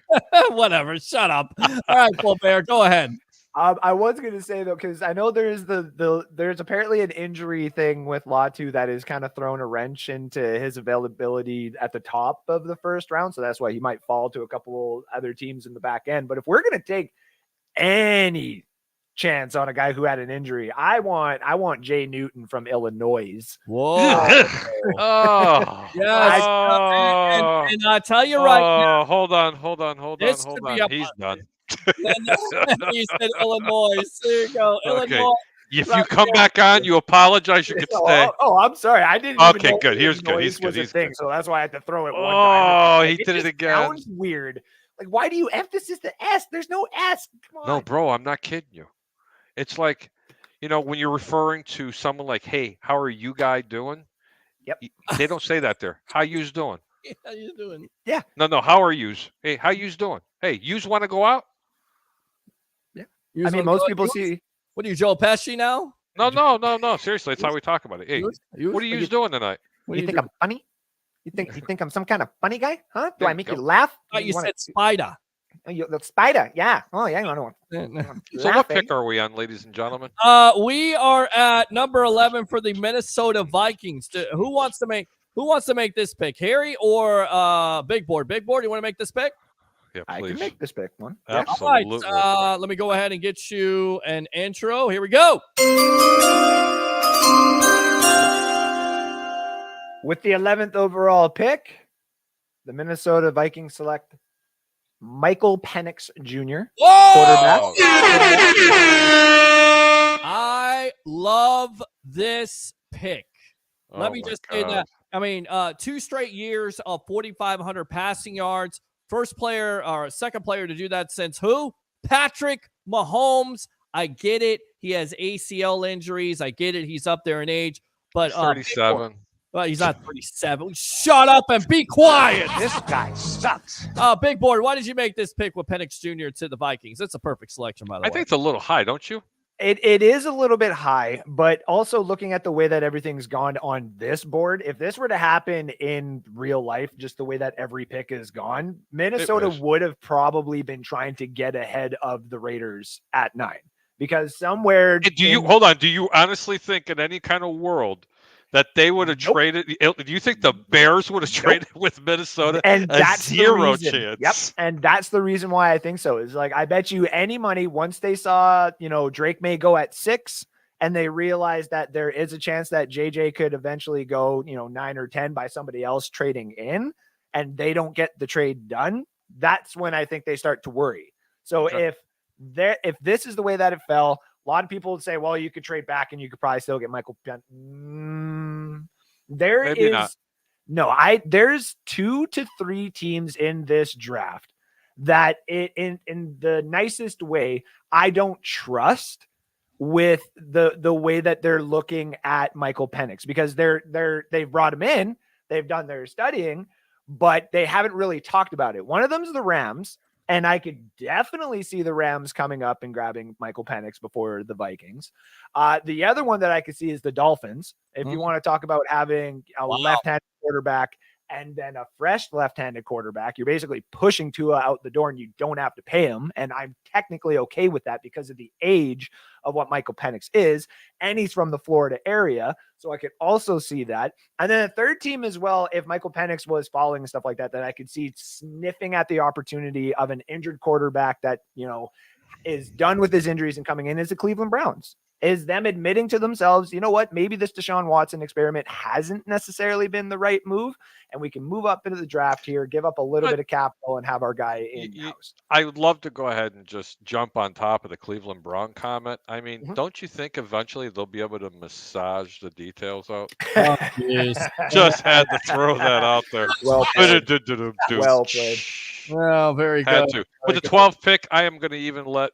Whatever. Shut up. All right, Full Bear, go ahead. I was going to say though, because I know there's there's apparently an injury thing with Latu that has kind of thrown a wrench into his availability at the top of the first round. So that's why he might fall to a couple other teams in the back end. But if we're going to take any chance on a guy who had an injury, I want Jay Newton from Illinois. Whoa. Oh. Yes. And I tell you right now. Hold on. He's done. He said Illinois. There you go. Okay. Illinois. If you come back on, you apologize. You can stay. Oh, I'm sorry. I didn't. Okay, even know good. He's good. Illinois He's good. was a He's thing, good. so that's why I had to throw it one time. Oh, he did it again. Sounds weird. Like, why do you emphasis the S? There's no S. Come on. No, bro, I'm not kidding you. It's like, when you're referring to someone like, hey, how are you guy doing? Yep. They don't say that there. How you's doing? How you doing? Yeah. No. How are yous? Hey, how you's doing? Hey, yous want to go out? Yeah. I mean, most people see. What are you, Joe Pesci now? No. Seriously, that's how we talk about it. Hey, what are yous doing tonight? You think I'm funny? You think I'm some kind of funny guy? Huh? Do I make you laugh? Oh, you said spider. The spider, yeah. Oh, yeah. I don't want. So what pick are we on, ladies and gentlemen? We are at number 11 for the Minnesota Vikings. Who wants to make this pick? Harry or Big Board? Big Board, you want to make this pick? Yeah, please. I can make this pick one. Absolutely. All right. Let me go ahead and get you an intro. Here we go. With the 11th overall pick, the Minnesota Vikings select Michael Penix Jr. quarterback. I love this pick. Let me just say that. I mean, 2 straight years of 4,500 passing yards. First player or second player to do that since who? Patrick Mahomes. I get it. He has ACL injuries. I get it. He's up there in age. But 37. Well, he's not 37. Shut up and be quiet. This guy sucks. Big Board, why did you make this pick with Penix Jr. to the Vikings? That's a perfect selection, by the way. I think it's a little high, don't you? It is a little bit high, but also looking at the way that everything's gone on this board, if this were to happen in real life, just the way that every pick is gone, Minnesota would have probably been trying to get ahead of the Raiders at 9 because somewhere. Hold on? Do you honestly think in any kind of world that they would have traded? Do you think the Bears would have traded with Minnesota? And that's zero chance. Yep. And that's the reason why I think so. Is like, I bet you any money once they saw, Drake May go at 6 and they realized that there is a chance that JJ could eventually go, 9 or 10 by somebody else trading in and they don't get the trade done. That's when I think they start to worry. So if this is the way that it fell, a lot of people would say, well, you could trade back and you could probably still get Michael Penix. There's 2 to 3 teams in this draft that in the nicest way, I don't trust with the way that they're looking at Michael Penix because they've brought him in, they've done their studying, but they haven't really talked about it. One of them is the Rams. And I could definitely see the Rams coming up and grabbing Michael Penix before the Vikings. The other one that I could see is the Dolphins. If you want to talk about having a left-handed quarterback and then a fresh left-handed quarterback, you're basically pushing Tua out the door and you don't have to pay him. And I'm technically okay with that because of the age of what Michael Penix is. And he's from the Florida area. So I could also see that. And then a third team as well, if Michael Penix was falling and stuff like that, that I could see sniffing at the opportunity of an injured quarterback that, is done with his injuries and coming in is the Cleveland Browns. Is them admitting to themselves, you know what, maybe this Deshaun Watson experiment hasn't necessarily been the right move, and we can move up into the draft here, give up a little bit of capital, and have our guy in-house. I would love to go ahead and just jump on top of the Cleveland Brown comment. I mean, don't you think eventually they'll be able to massage the details out? Oh, geez. Just had to throw that out there. Well played. Well played. Well, very good. Had to. With the 12th pick, I am going to even let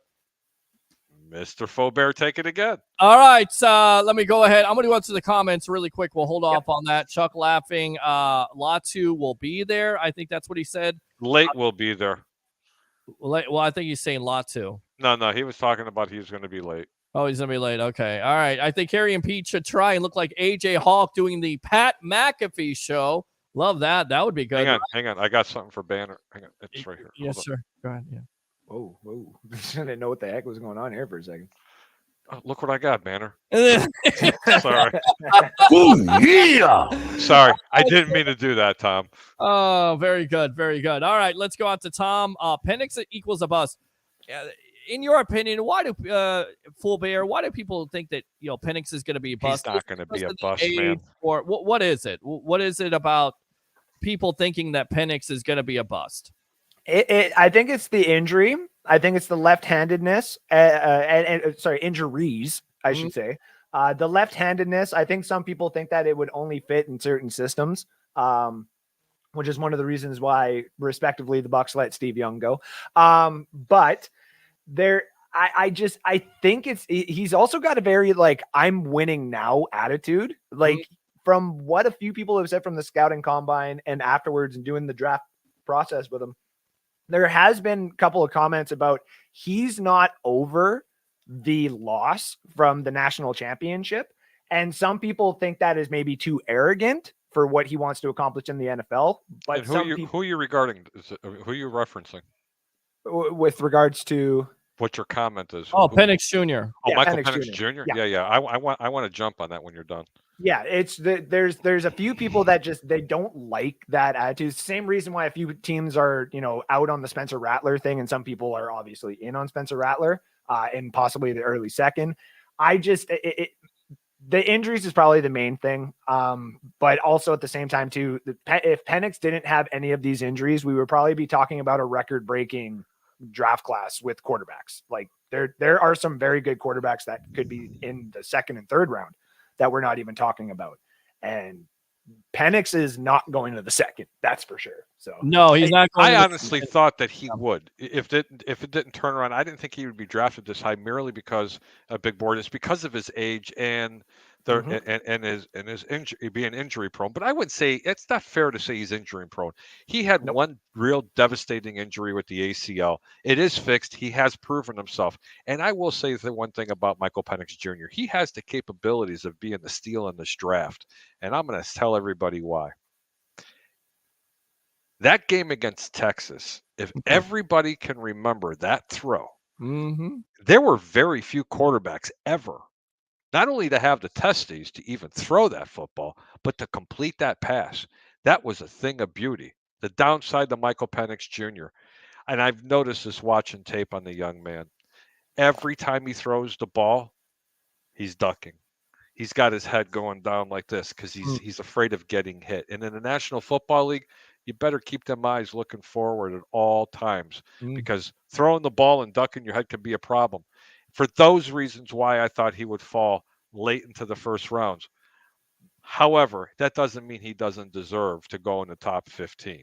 Mr. Faubert take it again. All right. Let me go ahead. I'm going to go into the comments really quick. We'll hold off on that. Chuck laughing. Latu will be there. I think that's what he said. Late will be there. Well, I think he's saying Latu. No. He was talking about he was going to be late. Oh, he's going to be late. Okay. All right. I think Harry and Pete should try and look like AJ Hawk doing the Pat McAfee show. Love that. That would be good. Hang on. I got something for Banner. Hang on. It's right here. Yes, sir. Go ahead. Yeah. Whoa. I didn't know what the heck was going on here for a second. Oh, look what I got, Banner. Sorry. Oh, yeah. Sorry. I didn't mean to do that, Tom. Oh, very good. Very good. All right. Let's go on to Tom. Penix equals a bust. In your opinion, why do Faubert, why do people think that Penix is going to be a bust? He's not going to be a bust, man. Or what is it? What is it about people thinking that Penix is going to be a bust? I think it's the injury. I think it's the left-handedness injuries, I should say. The left-handedness, I think some people think that it would only fit in certain systems, which is one of the reasons why, respectively, the Bucs let Steve Young go. But I think he's also got a very I'm winning now attitude. From what a few people have said from the scouting combine and afterwards and doing the draft process with him, there has been a couple of comments about he's not over the loss from the national championship. And some people think that is maybe too arrogant for what he wants to accomplish in the NFL. But who are you regarding? Who are you referencing? With regards to what your comment is? Oh, Penix Jr. Oh, yeah, Michael Penix Jr. Yeah. I want to jump on that when you're done. Yeah, it's there's a few people that they don't like that attitude. Same reason why a few teams are out on the Spencer Rattler thing, and some people are obviously in on Spencer Rattler and possibly the early second. The injuries is probably the main thing, but also at the same time too, if Penix didn't have any of these injuries, we would probably be talking about a record-breaking draft class with quarterbacks. There are some very good quarterbacks that could be in the second and third round that we're not even talking about. And Penix is not going to the second, that's for sure. So no, he's not going. I honestly thought that he would. If it didn't turn around, I didn't think he would be drafted this high merely because of Big Board. It's because of his age and his injury, being injury prone. But I would say it's not fair to say he's injury prone. He had one real devastating injury with the ACL. It is fixed. He has proven himself. And I will say the one thing about Michael Penix Jr. He has the capabilities of being the steal in this draft. And I'm going to tell everybody why. That game against Texas, if everybody can remember that throw, there were very few quarterbacks ever, not only to have the testes to even throw that football, but to complete that pass. That was a thing of beauty. The downside to Michael Penix Jr., and I've noticed this watching tape on the young man, every time he throws the ball, he's ducking. He's got his head going down like this because he's afraid of getting hit. And in the National Football League, you better keep them eyes looking forward at all times because throwing the ball and ducking your head can be a problem. For those reasons why I thought he would fall late into the first rounds. However, that doesn't mean he doesn't deserve to go in the top 15.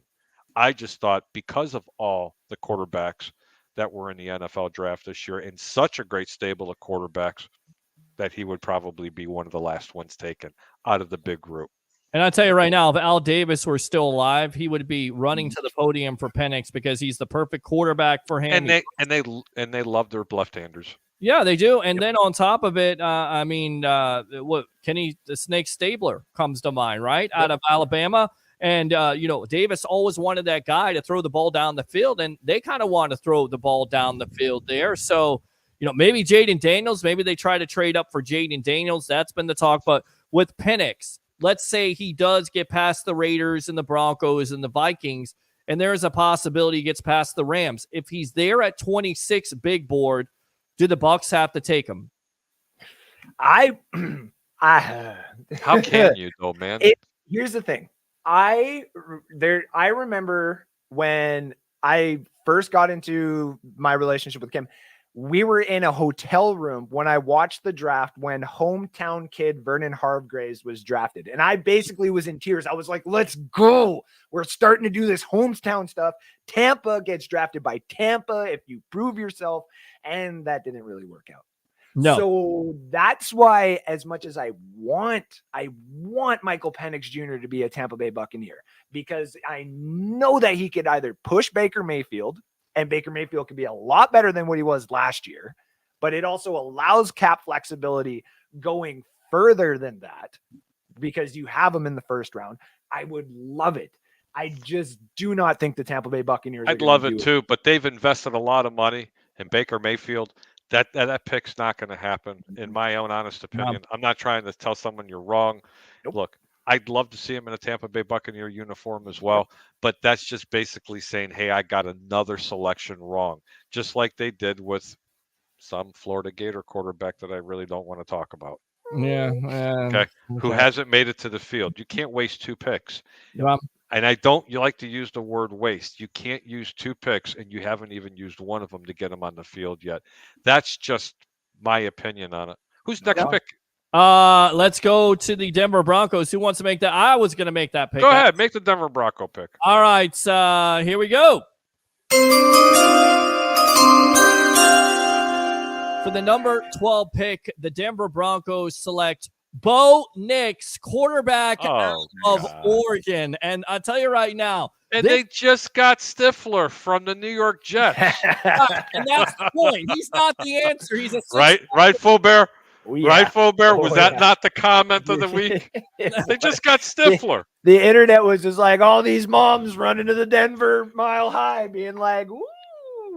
I just thought because of all the quarterbacks that were in the NFL draft this year and such a great stable of quarterbacks that he would probably be one of the last ones taken out of the big group. And I'll tell you right now, if Al Davis were still alive, he would be running to the podium for Penix because he's the perfect quarterback for him. And they love their left-handers. Yeah, they do. And then on top of it, what Kenny the Snake Stabler comes to mind, right? Out of Alabama. And, Davis always wanted that guy to throw the ball down the field, and they kind of want to throw the ball down the field there. So, maybe Jaden Daniels, maybe they try to trade up for Jaden Daniels. That's been the talk. But with Penix, let's say he does get past the Raiders and the Broncos and the Vikings, and there is a possibility he gets past the Rams. If he's there at 26 big board, do the Bucs have to take him? How can you though, man? Here's the thing. I remember when I first got into my relationship with Kim, we were in a hotel room when I watched the draft when hometown kid Vernon Hargreaves was drafted. And I basically was in tears. I was like, let's go. We're starting to do this hometown stuff. Tampa gets drafted by Tampa if you prove yourself. And that didn't really work out. No. So that's why, as much as I want Michael Penix Jr. to be a Tampa Bay Buccaneer, because I know that he could either push Baker Mayfield, and Baker Mayfield could be a lot better than what he was last year, but it also allows cap flexibility going further than that because you have him in the first round. I would love it. I just do not think the Tampa Bay Buccaneers. I'd love it too, but they've invested a lot of money in Baker Mayfield. That pick's not going to happen, in my own honest opinion. I'm not trying to tell someone you're wrong. Nope. Look, I'd love to see him in a Tampa Bay Buccaneer uniform as well, but that's just basically saying, hey, I got another selection wrong, just like they did with some Florida Gator quarterback that I really don't want to talk about. Yeah. Okay. Who hasn't made it to the field. You can't waste 2 picks. Yeah. And you like to use the word waste. You can't use 2 picks, and you haven't even used one of them to get them on the field yet. That's just my opinion on it. Who's next pick? Let's go to the Denver Broncos. Who wants to make that? I was going to make that pick. Go ahead, make the Denver Bronco pick. All right, here we go. For the number 12 pick, the Denver Broncos select Bo Nix, quarterback out of Oregon. And I'll tell you right now. And they just got Stifler from the New York Jets. And that's the point. He's not the answer. He's a right, Fullbear? Right, Fullbear? Was that not the comment of the week? They just got Stifler. The internet was just like, all these moms running to the Denver Mile High being like, woo.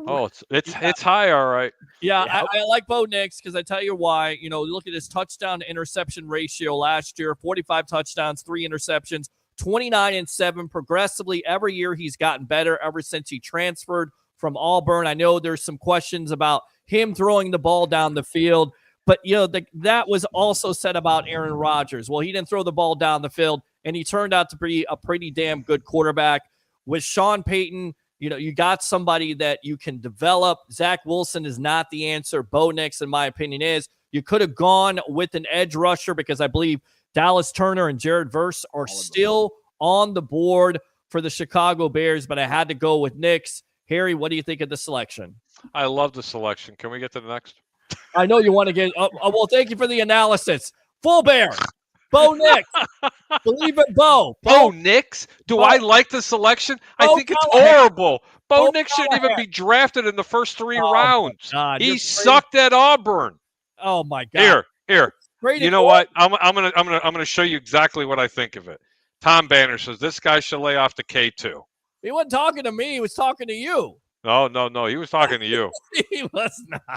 Oh, it's high, all right. Yeah, I like Bo Nix because I tell you why. Look at his touchdown to interception ratio last year: 45 touchdowns, 3 interceptions, 29-7. Progressively, every year he's gotten better ever since he transferred from Auburn. I know there's some questions about him throwing the ball down the field, but that was also said about Aaron Rodgers. Well, he didn't throw the ball down the field, and he turned out to be a pretty damn good quarterback. With Sean Payton, you got somebody that you can develop. Zach Wilson is not the answer. Bo Nix, in my opinion, is. You could have gone with an edge rusher because I believe Dallas Turner and Jared Verse are still on the board for the Chicago Bears, but I had to go with Nix. Harry, what do you think of the selection? I love the selection. Can we get to the next? I know you want to get well, thank you for the analysis. Full Bear. Bo Nix. Believe it, Bo. Bo Nix? I like the selection? I think it's horrible. Bo Nix shouldn't even be drafted in the first 3 rounds. He sucked at Auburn. Oh my God. Here. You know what? I'm gonna show you exactly what I think of it. Tom Banner says this guy should lay off the K2. He wasn't talking to me. He was talking to you. No. He was talking to you. He was not.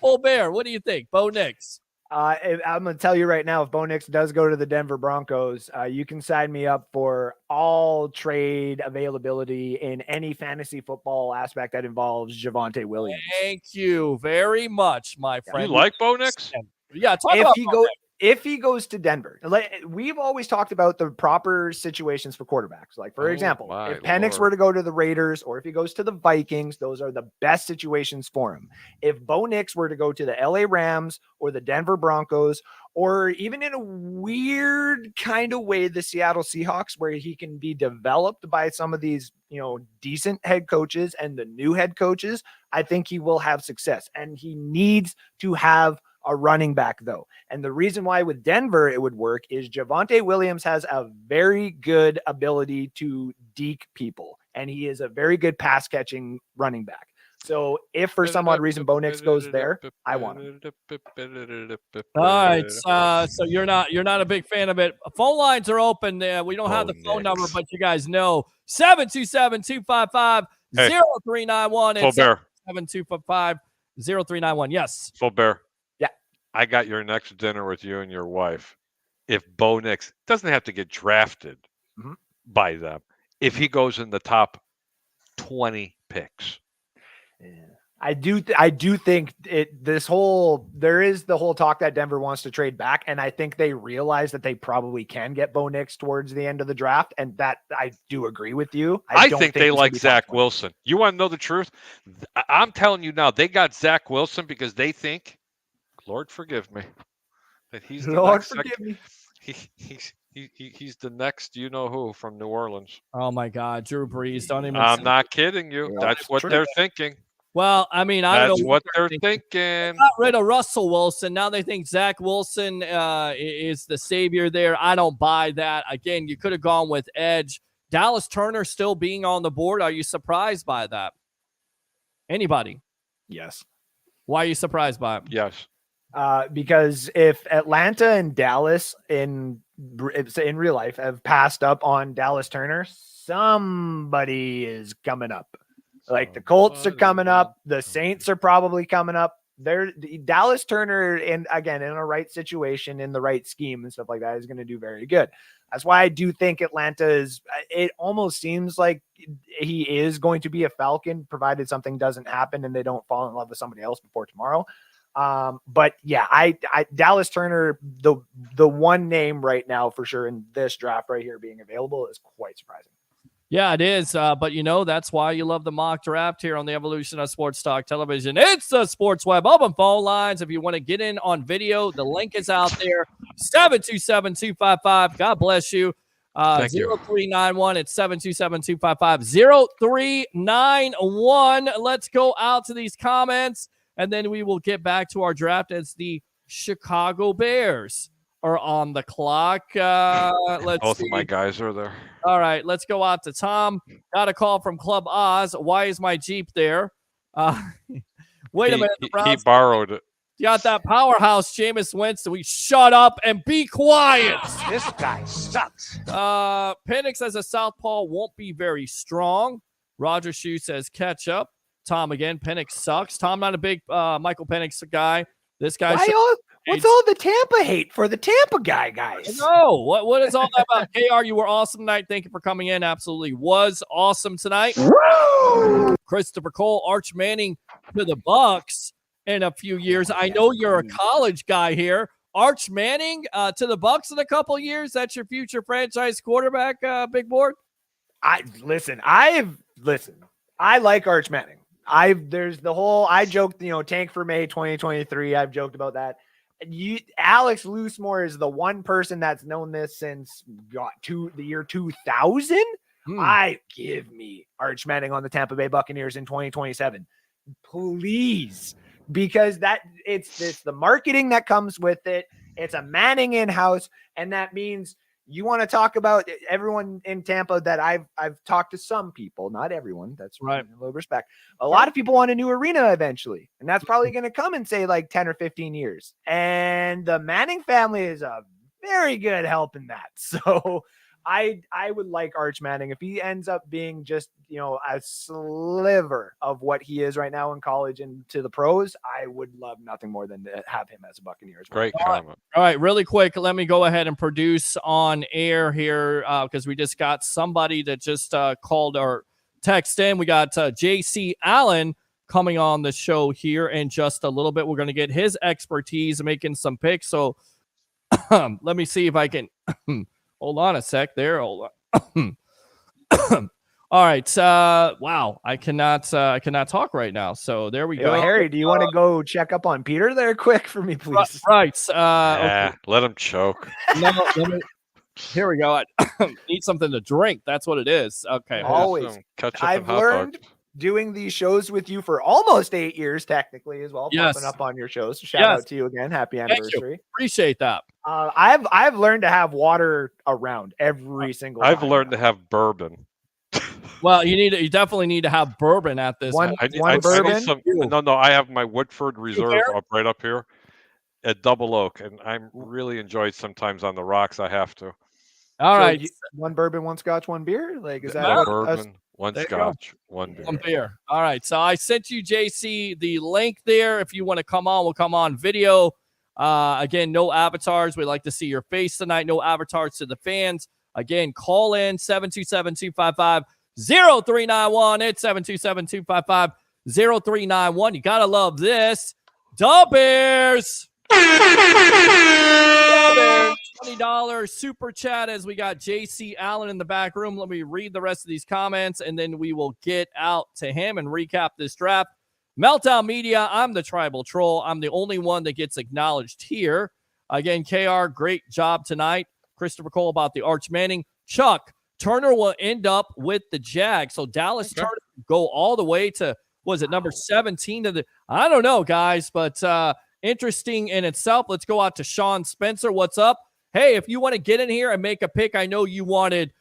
Full Bear, what do you think? Bo Nix. I'm going to tell you right now, if Bo Nix does go to the Denver Broncos, you can sign me up for all trade availability in any fantasy football aspect that involves Javonte Williams. Thank you very much, my friend. You like Bo Nix? Yeah, talk about Bo Nix. If he goes to Denver, we've always talked about the proper situations for quarterbacks. Like, for example, if Penix were to go to the Raiders or if he goes to the Vikings, those are the best situations for him. If Bo Nix were to go to the LA Rams or the Denver Broncos, or even in a weird kind of way, the Seattle Seahawks, where he can be developed by some of these, decent head coaches and the new head coaches, I think he will have success. And he needs to have a running back, though. And the reason why with Denver it would work is Javonte Williams has a very good ability to deke people, and he is a very good pass catching running back. So if for some odd reason Bo Nix goes there, I want him. All right. So you're not a big fan of it. Phone lines are open. We don't have the phone number, but you guys know 727-255-0391 and 727-255-0391. Yes. Full Bear. Yeah. I got your next dinner with you and your wife. If Bo Nix doesn't have to get drafted by them, if he goes in the top 20 picks. Yeah. I do think there is the whole talk that Denver wants to trade back, and I think they realize that they probably can get Bo Nix towards the end of the draft, and that I do agree with you. I think they like Zach Wilson. You want to know the truth? I'm telling you now, they got Zach Wilson because they think, Lord forgive me, that he's the Lord next forgive me. He's the next you know who from New Orleans. Oh my God, Drew Brees! Don't even. I'm not kidding you. That's what they're thinking. Well, I mean, I don't know. That's what they're thinking. Got rid of Russell Wilson. Now they think Zach Wilson is the savior there. I don't buy that. Again, you could have gone with edge. Dallas Turner still being on the board. Are you surprised by that? Anybody? Yes. Why are you surprised by it? Yes. Because if Atlanta and Dallas in real life have passed up on Dallas Turner, somebody is coming up. Like the Colts are coming up, the Saints are probably coming up. Dallas Turner, and again, in a right situation, in the right scheme and stuff like that, is going to do very good. That's why I do think Atlanta is. It almost seems like he is going to be a Falcon, provided something doesn't happen and they don't fall in love with somebody else before tomorrow. But yeah, I Dallas Turner, the one name right now for sure in this draft right here being available is quite surprising. Yeah, it is. But that's why you love the mock draft here on the Evolution of Sports Talk Television. It's the Sports Web. Open phone lines. If you want to get in on video, the link is out there. 727-255. God bless you. 0391. It's 727-255-0391. Let's go out to these comments, and then we will get back to our draft as the Chicago Bears are on the clock. Both of my guys are there. All right, let's go out to Tom. Got a call from Club Oz. Why is my Jeep there? Wait a minute. He borrowed it. You got that powerhouse, Jameis Winston. We shut up and be quiet. This guy sucks. Penix as a southpaw won't be very strong. Roger Shue says catch up. Tom again. Penix sucks. Tom not a big Michael Penix guy. This guy. What's all the Tampa hate for the Tampa guy, guys? No, what is all that about? KR, you were awesome tonight. Thank you for coming in. Absolutely was awesome tonight. Woo! Christopher Cole, Arch Manning to the Bucks in a few years. I know you're a college guy here. Arch Manning to the Bucks in a couple years. That's your future franchise quarterback, Big Board. I like Arch Manning. I joked, tank for May 2023. I've joked about that. Alex Loosemore is the one person that's known this since the year 2000. I give me Arch Manning on the Tampa Bay Buccaneers in 2027, please, because it's the marketing that comes with it. It's a Manning in-house, and that means you want to talk about everyone in Tampa that I've talked to some people, not everyone. That's right. A little respect. A lot of people want a new arena eventually, and that's probably going to come in say like 10 or 15 years. And the Manning family is a very good help in that. So I would like Arch Manning if he ends up being just, a sliver of what he is right now in college and to the pros. I would love nothing more than to have him as a Buccaneer as well. Great comment. All right, really quick, let me go ahead and produce on air here because we just got somebody that just called or text in. We got JC Allen coming on the show here in just a little bit. We're going to get his expertise making some picks. So let me see if I can hold on a sec there. Hold on. All right. Wow. I cannot talk right now. So there we go. Harry, do you want to go check up on Peter there quick for me, please? Right. Okay. Let him choke. No, here we go. I need something to drink. That's what it is. Okay. Always. Ketchup I've and hot learned dogs. doing these shows with you for almost 8 years, technically, as well. Yes. Popping up on your shows. So shout out to you again. Happy anniversary. Appreciate that. I've learned to have water around every single time. I've learned to have bourbon. Well, you definitely need to have bourbon at this. One I bourbon? No, I have my Woodford Reserve right up here at Double Oak, and I'm really enjoyed sometimes on the rocks. I have to. All right. One bourbon, one scotch, one beer? Like, is that one bourbon, one scotch, one beer. One beer. All right. So I sent you, JC, the link there. If you want to come on, we'll come on video. Again, no avatars. We'd like to see your face tonight. No avatars to the fans. Again, call in 727-255-0391. It's 727-255-0391. You got to love this. Da Bears. $20 super chat as we got JC Allen in the back room. Let me read the rest of these comments, and then we will get out to him and recap this draft. Meltdown Media, I'm the tribal troll. I'm the only one that gets acknowledged here. Again, KR, great job tonight. Christopher Cole about the Arch Manning. Chuck, Turner will end up with the Jags. So Dallas Turner go all the way to, was it number 17 to the, I don't know, guys, but interesting in itself. Let's go out to Sean Spencer. What's up? Hey, if you want to get in here and make a pick, I know you wanted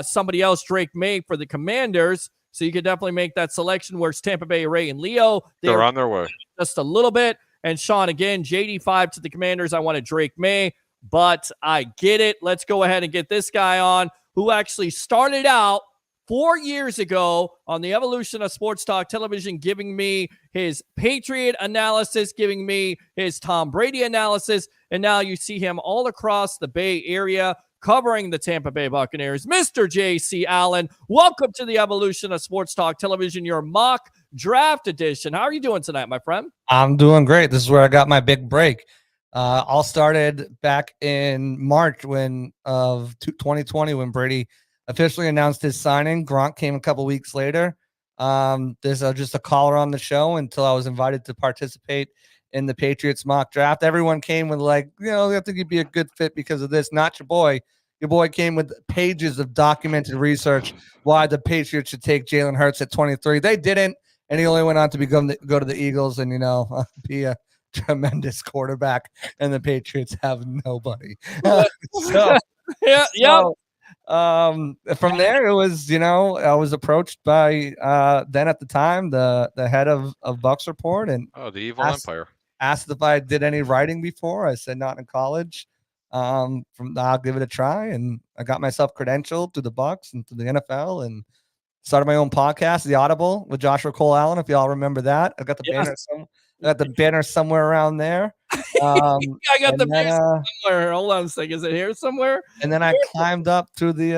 somebody else, Drake May, for the Commanders. So you could definitely make that selection. Where's Tampa Bay, Ray and Leo? They're on their way. Just a little bit. And Sean, again, JD5 to the Commanders. I wanted Drake May, but I get it. Let's go ahead and get this guy on, who actually started out 4 years ago on the Evolution of Sports Talk Television, giving me his Patriot analysis, giving me his Tom Brady analysis, and now you see him all across the Bay Area covering the Tampa Bay Buccaneers. Mr. JC Allen, welcome to the Evolution of Sports Talk Television, your mock draft edition. How are you doing tonight, my friend? I'm doing great. This is where I got my big break. All started back in March of 2020 when Brady officially announced his signing. Gronk came a couple weeks later. There's just a caller on the show until I was invited to participate in the Patriots mock draft. Everyone came with I think you'd be a good fit because of this. Not your boy. Your boy came with pages of documented research why the Patriots should take Jalen Hurts at 23. They didn't, and he only went on to go to the Eagles and be a tremendous quarterback. And the Patriots have nobody. From there it was I was approached by then at the time the head of Bucs Report and the Evil Empire asked if I did any writing before. I said not in college. I'll give it a try, and I got myself credentialed to the Bucs and to the NFL and started my own podcast, The Audible, with Joshua Cole Allen, if y'all remember that. I got the banner somewhere around there. I got the banner somewhere. Hold on a second. Is it here somewhere? And then I climbed up through the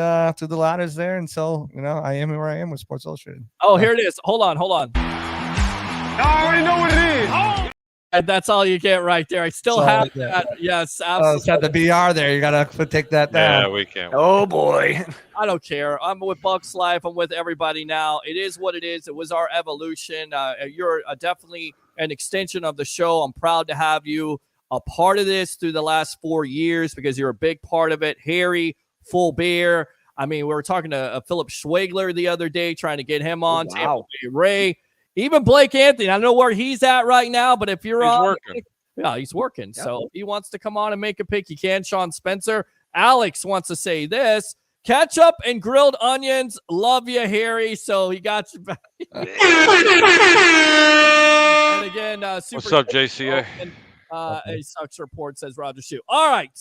ladders there until I am where I am with Sports Illustrated. Oh, here it is. Hold on. I already know what it is. Oh. And that's all you get right there. I still have that. Yes, absolutely. It's got the BR there. You got to take that down. Yeah, we can't. Oh, boy. I don't care. I'm with Bucs Life. I'm with everybody now. It is what it is. It was our evolution. You're definitely an extension of the show. I'm proud to have you a part of this through the last 4 years because you're a big part of it. Harry, Full Bear. I mean, we were talking to Philip Schwegler the other day, trying to get him on. Oh, wow. Ray. Even Blake Anthony, I don't know where he's at right now, but if you're working. Yeah, he's working. Yep. So if he wants to come on and make a pick, he can. Sean Spencer. Alex wants to say this. Ketchup and grilled onions. Love you, Harry. So he got you back. And again, what's up, JCA? A sucks report, says Roger Shue. All right.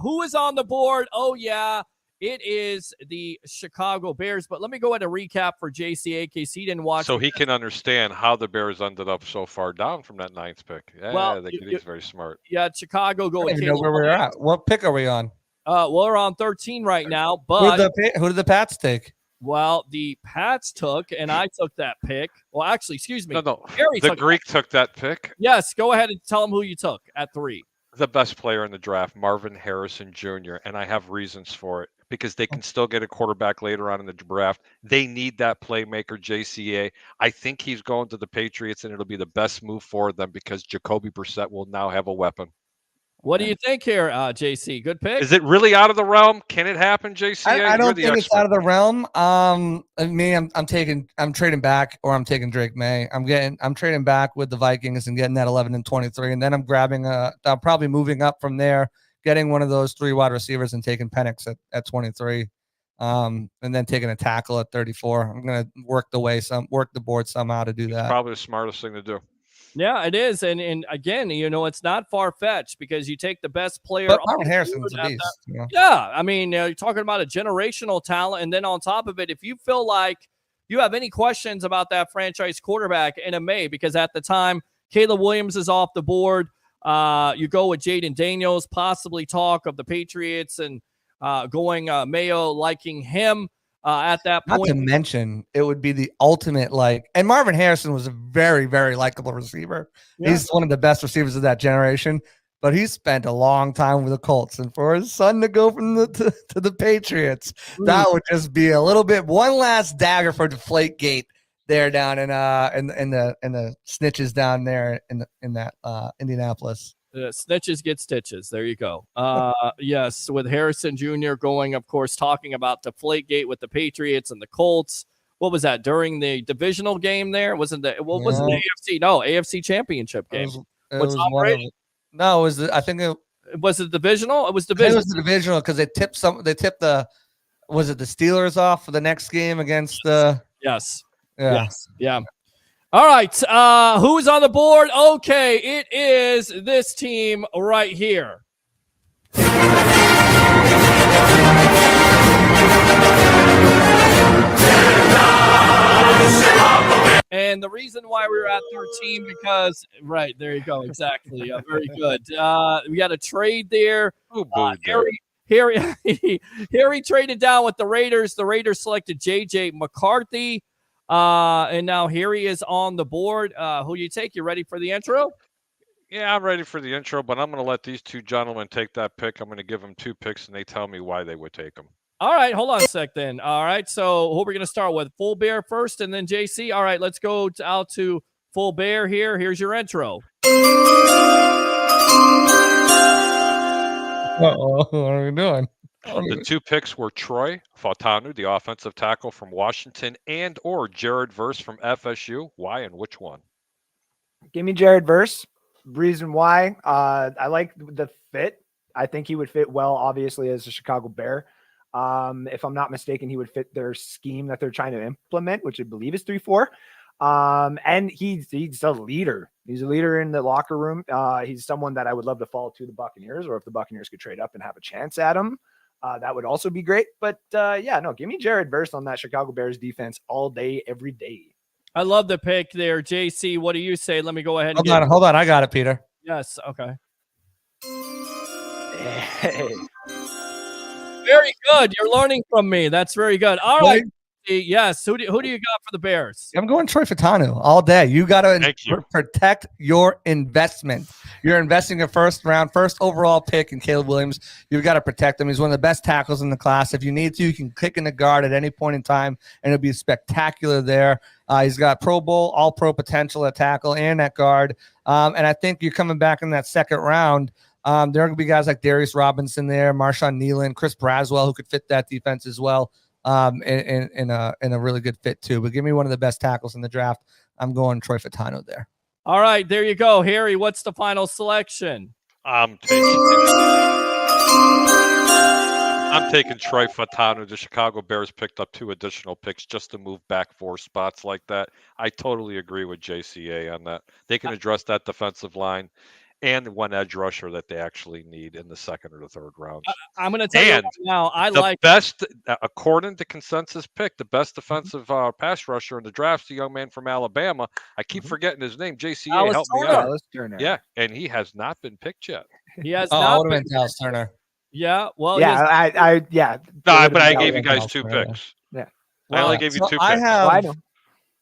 Who is on the board? Oh, yeah. It is the Chicago Bears, but let me go ahead and recap for JCA in case he didn't watch. So he can understand how the Bears ended up so far down from that 9th pick. Yeah, well, he's very smart. Yeah, Chicago go. I don't even know where we're at. What pick are we on? We're on 13 right now, but who did the Pats take? Well, the Pats took, and I took that pick. Well, actually, excuse me. No. The Greek took that pick. Yes, go ahead and tell him who you took at 3. The best player in the draft, Marvin Harrison Jr., and I have reasons for it. Because they can still get a quarterback later on in the draft. They need that playmaker, JCA. I think he's going to the Patriots, and it'll be the best move for them because Jacoby Brissett will now have a weapon. What do you think here, JC? Good pick. Is it really out of the realm? Can it happen, JC? I don't think it's out of the realm. I'm trading back, or I'm taking Drake May. I'm trading back with the Vikings and getting that 11 and 23, and then I'm grabbing I'm probably moving up from there, getting one of those 3 wide receivers and taking Penix at 23, and then taking a tackle at 34. I'm gonna work the board somehow to do that. Probably the smartest thing to do. Yeah, it is, and again, it's not far fetched because you take the best player. But Marvin Harrison's a beast. Yeah, I mean, you're talking about a generational talent, and then on top of it, if you feel like you have any questions about that franchise quarterback in a May, because at the time Caleb Williams is off the board, you go with Jaden Daniels, possibly talk of the Patriots and going Mayo liking him. At that point, not to mention, it would be the ultimate and Marvin Harrison was a very, very likable receiver. Yeah. He's one of the best receivers of that generation, but he spent a long time with the Colts, and for his son to go from to the Patriots, that would just be a little bit one last dagger for Deflategate there down in the snitches down there in that Indianapolis. Snitches get stitches. There you go. Yes, with Harrison Jr. going, of course, talking about Deflategate with the Patriots and the Colts. What was that during the divisional game there? Wasn't the AFC? No, AFC Championship game. It was I think it was the divisional. It was divisional. It was the divisional because they tipped the was it the Steelers off for the next game against the Yes. Yeah. All right, who's on the board? Okay, it is this team right here. And the reason why we were at 13 because, right, there you go, exactly, very good. We got a trade there. Harry traded down with the Raiders. The Raiders selected J.J. McCarthy. And now Harry is on the board. Who you take? You ready for the intro? Yeah, I'm ready for the intro, but I'm going to let these 2 gentlemen take that pick. I'm going to give them 2 picks, and they tell me why they would take them. All right, hold on a sec then. All right, so who are we going to start with? Full Bear first, and then JC. All right, let's go out to Full Bear here. Here's your intro. Uh-oh, what are we doing? The 2 picks were Troy Fautanu, the offensive tackle from Washington, and or Jared Verse from FSU. Why and which one? Give me Jared Verse. Reason why, I like the fit. I think he would fit well, obviously, as a Chicago Bear. If I'm not mistaken, he would fit their scheme that they're trying to implement, which I believe is 3-4. And he's a leader. He's a leader in the locker room. He's someone that I would love to follow to the Buccaneers, or if the Buccaneers could trade up and have a chance at him. That would also be great. But give me Jared Verse on that Chicago Bears defense all day, every day. I love the pick there, JC. What do you say? Let me go ahead. Hold on. I got it, Peter. Yes. Okay. Hey. Very good. You're learning from me. That's very good. All right. Yes. Who do you got for the Bears? I'm going Troy Fautanu all day. You got to protect your investment. You're investing a first overall pick in Caleb Williams. You've got to protect him. He's one of the best tackles in the class. If you need to, you can kick in the guard at any point in time, and it'll be spectacular there. He's got Pro Bowl, all-pro potential at tackle and at guard. And I think you're coming back in that second round. There are going to be guys like Darius Robinson there, Marshawn Nealon, Chris Braswell, who could fit that defense as well. In a really good fit too. But give me one of the best tackles in the draft. I'm going Troy Fautanu there. All right, there you go, Harry. What's the final selection? I'm taking Troy Fautanu. The Chicago Bears picked up 2 additional picks just to move back 4 spots like that. I totally agree with JCA on that. They can address that defensive line and one edge rusher that they actually need in the second or the third rounds. I'm going to tell you right now, the best, according to consensus pick, the best defensive pass rusher in the draft, the young man from Alabama. I keep forgetting his name. JCA, help me out. Turner. Yeah, and he has not been picked yet. He has not been Dallas Turner. Yeah, well, yeah, No, but I gave you guys 2 picks. Yeah, I only gave you 2 picks. I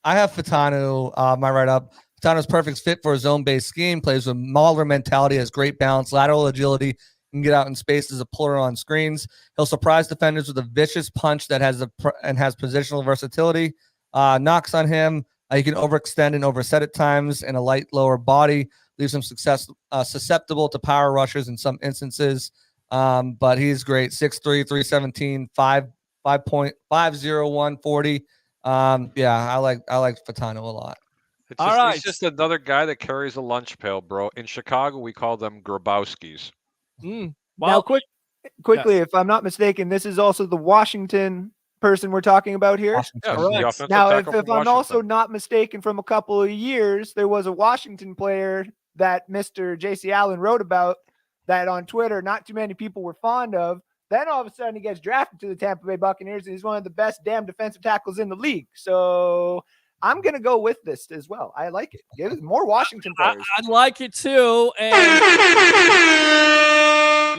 have Fautanu, my write-up. Fautanu's perfect fit for a zone-based scheme, plays with Mauler mentality, has great balance, lateral agility, can get out in space as a puller on screens. He'll surprise defenders with a vicious punch that has positional versatility. Knocks on him. He can overextend and overset at times, and a light lower body leaves him susceptible to power rushers in some instances. But he's great. 6'3", 317, 5.50, 140. I like Fautanu a lot. He's just another guy that carries a lunch pail, bro. In Chicago, we call them Grabowskis. Now, quickly, if I'm not mistaken, this is also the Washington person we're talking about here. Yes, now, if I'm also not mistaken, from a couple of years, there was a Washington player that Mr. J.C. Allen wrote about that on Twitter. Not too many people were fond of. Then all of a sudden, he gets drafted to the Tampa Bay Buccaneers, and he's one of the best damn defensive tackles in the league. So I'm going to go with this as well. I like it. Give us more Washington players. I like it too. And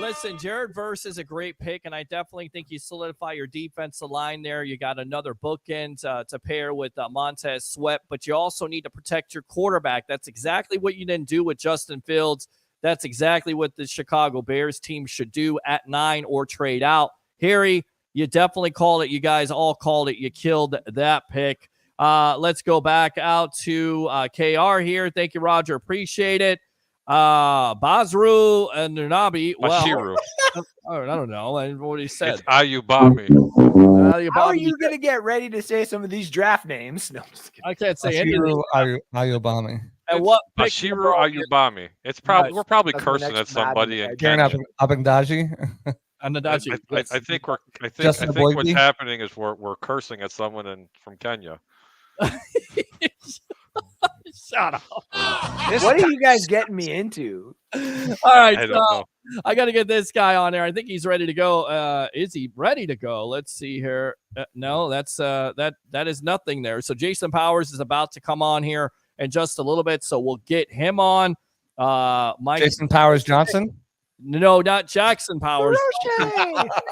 listen, Jared Verse is a great pick, and I definitely think you solidify your defensive line there. You got another bookend to pair with Montez Sweat, but you also need to protect your quarterback. That's exactly what you didn't do with Justin Fields. That's exactly what the Chicago Bears team should do at 9 or trade out. Harry, you definitely called it. You guys all called it. You killed that pick. Let's go back out to KR here. Thank you, Roger. Appreciate it. Basru and Nunabi. Bashiru. I don't know what he said. It's Ayubami. How are you going to get ready to say some of these draft names? No, I'm just kidding. I can't say anything. Ayubami. And what Bashiru Ayubami. It's probably we're probably cursing at somebody in Kenya. Abendaji. I think what's happening is we're cursing at someone from Kenya. Shut up. What are you guys getting me into? All right, I got to get this guy on there. I think he's ready to go. Is he ready to go? Let's see here. No, that's that is nothing there. So Jason Powers is about to come on here in just a little bit, so we'll get him on. Jason Powers Johnson. No, not Jackson Powers.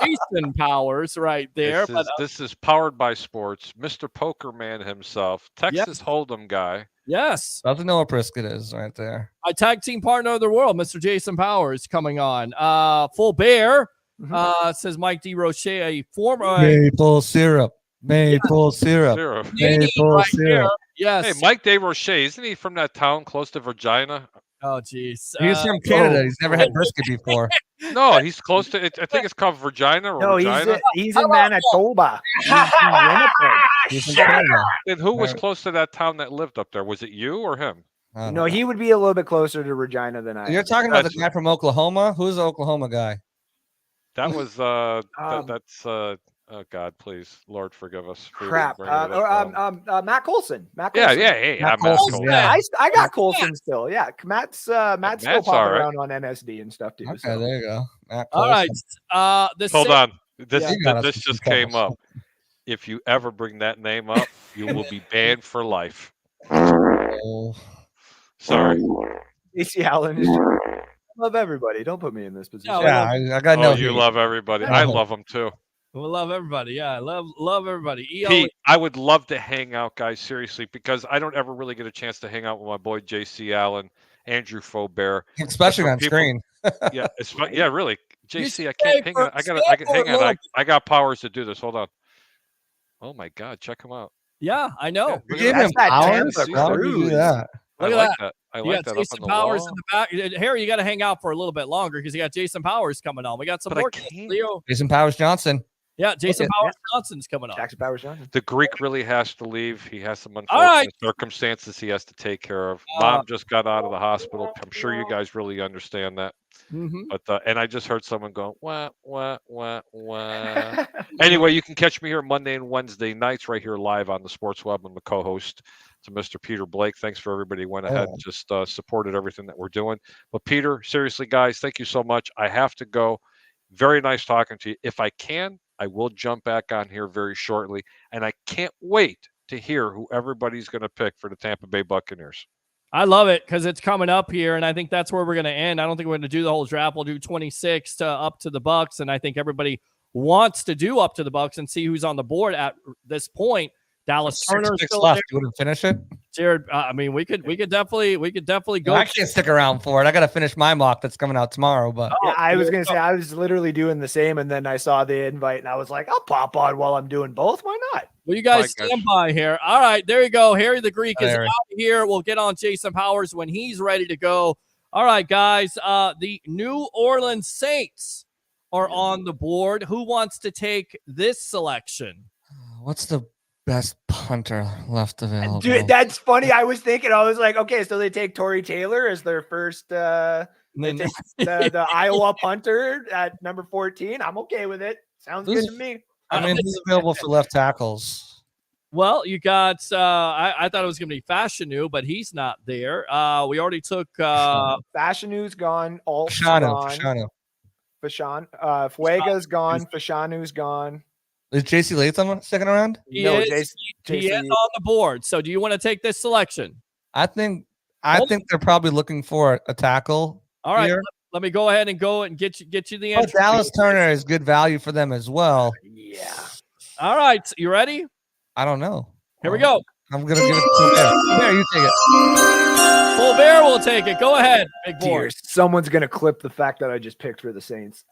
Jason Powers, right there. This is powered by sports. Mr. Poker Man himself, Texas Hold'em guy. Yes, doesn't know what brisket is right there. My tag team partner of the world, Mr. Jason Powers, coming on. Full Bear says Mike DeRoche, a former maple syrup. Maple syrup. Maple syrup. Yes. Hey, Mike DeRoche, isn't he from that town close to Virginia? Oh, geez. He's from Canada. He's never had brisket before. No, he's close to it. I think it's called Virginia or Regina. He's in Manitoba. He's in Canada. Then who was close to that town that lived up there? Was it you or him? No, he would be a little bit closer to Regina than I am. You're talking about the guy from Oklahoma? Who's the Oklahoma guy? That was oh God, please, Lord, forgive us. Crap. Matt Colson. Matt Colson. Yeah, Matt Colson. Yeah, I got Colson still. Yeah, Matt's still popping around on NSD and stuff too. Okay, so. there you go. All right. Hold on. This just came up. If you ever bring that name up, you will be banned for life. Sorry. AC Allen. I love everybody. Don't put me in this position. Yeah, I got no. You love everybody. I love them too. We love everybody. Yeah, I love everybody. Pete, I would love to hang out, guys, seriously, because I don't ever really get a chance to hang out with my boy JC Allen, Andrew Faubert. Especially on screen. Yeah, really. JC, I can't hang on. Hang on. I got powers to do this. Hold on. Oh my God, check him out. Yeah, I know. You gave him powers? Why would you do that? Look at that. I like that. Jason Powers in the back. Harry, you got to hang out for a little bit longer because you got Jason Powers coming on. We got some more. Leo. Jason Powers Johnson. Yeah, Jason Powers Johnson's coming on. Jackson Powers Johnson. The Greek really has to leave. He has some unfortunate circumstances he has to take care of. Mom just got out of the hospital. I'm sure you guys really understand that. Mm-hmm. But and I just heard someone go, wah. Anyway, you can catch me here Monday and Wednesday nights right here live on the Sports Web. I'm the co-host to Mr. Peter Blake. Thanks for everybody who went ahead and just supported everything that we're doing. But Peter, seriously, guys, thank you so much. I have to go. Very nice talking to you. If I can, I will jump back on here very shortly. And I can't wait to hear who everybody's going to pick for the Tampa Bay Buccaneers. I love it because it's coming up here, and I think that's where we're going to end. I don't think we're going to do the whole draft. We'll do 26 to up to the Bucs, and I think everybody wants to do up to the Bucs and see who's on the board at this point. Dallas Turner still left. You want to finish it, Jared? I mean, we could definitely go. I can't stick around for it. I got to finish my mock that's coming out tomorrow. But I was gonna say I was literally doing the same, and then I saw the invite, and I was like, I'll pop on while I'm doing both. Why not? Well, you guys stand by here. All right, there you go. Harry the Greek is out here. We'll get on Jason Powers when he's ready to go. All right, guys. The New Orleans Saints are on the board. Who wants to take this selection? What's the best punter left available? Dude, that's funny. I was thinking, I was like, okay, so they take Tory Taylor as their first the Iowa punter at number 14. I'm okay with it. Sounds good to me. I mean, who's available for left tackles? Well, you got I thought it was going to be Fashanu, but he's not there. We already took Fashanu's gone. Alt's gone. Fuega's gone. Fashanu's gone. Is JC Latham second round? He is on the board. So do you want to take this selection? I think they're probably looking for a tackle. All right. Let me go ahead and get you the answer. Dallas Turner is good value for them as well. Yeah. All right. You ready? I don't know. Here we go. I'm going to give it to Bear. Bear, you take it. Full Bear will take it. Go ahead, big boy. Someone's going to clip the fact that I just picked for the Saints.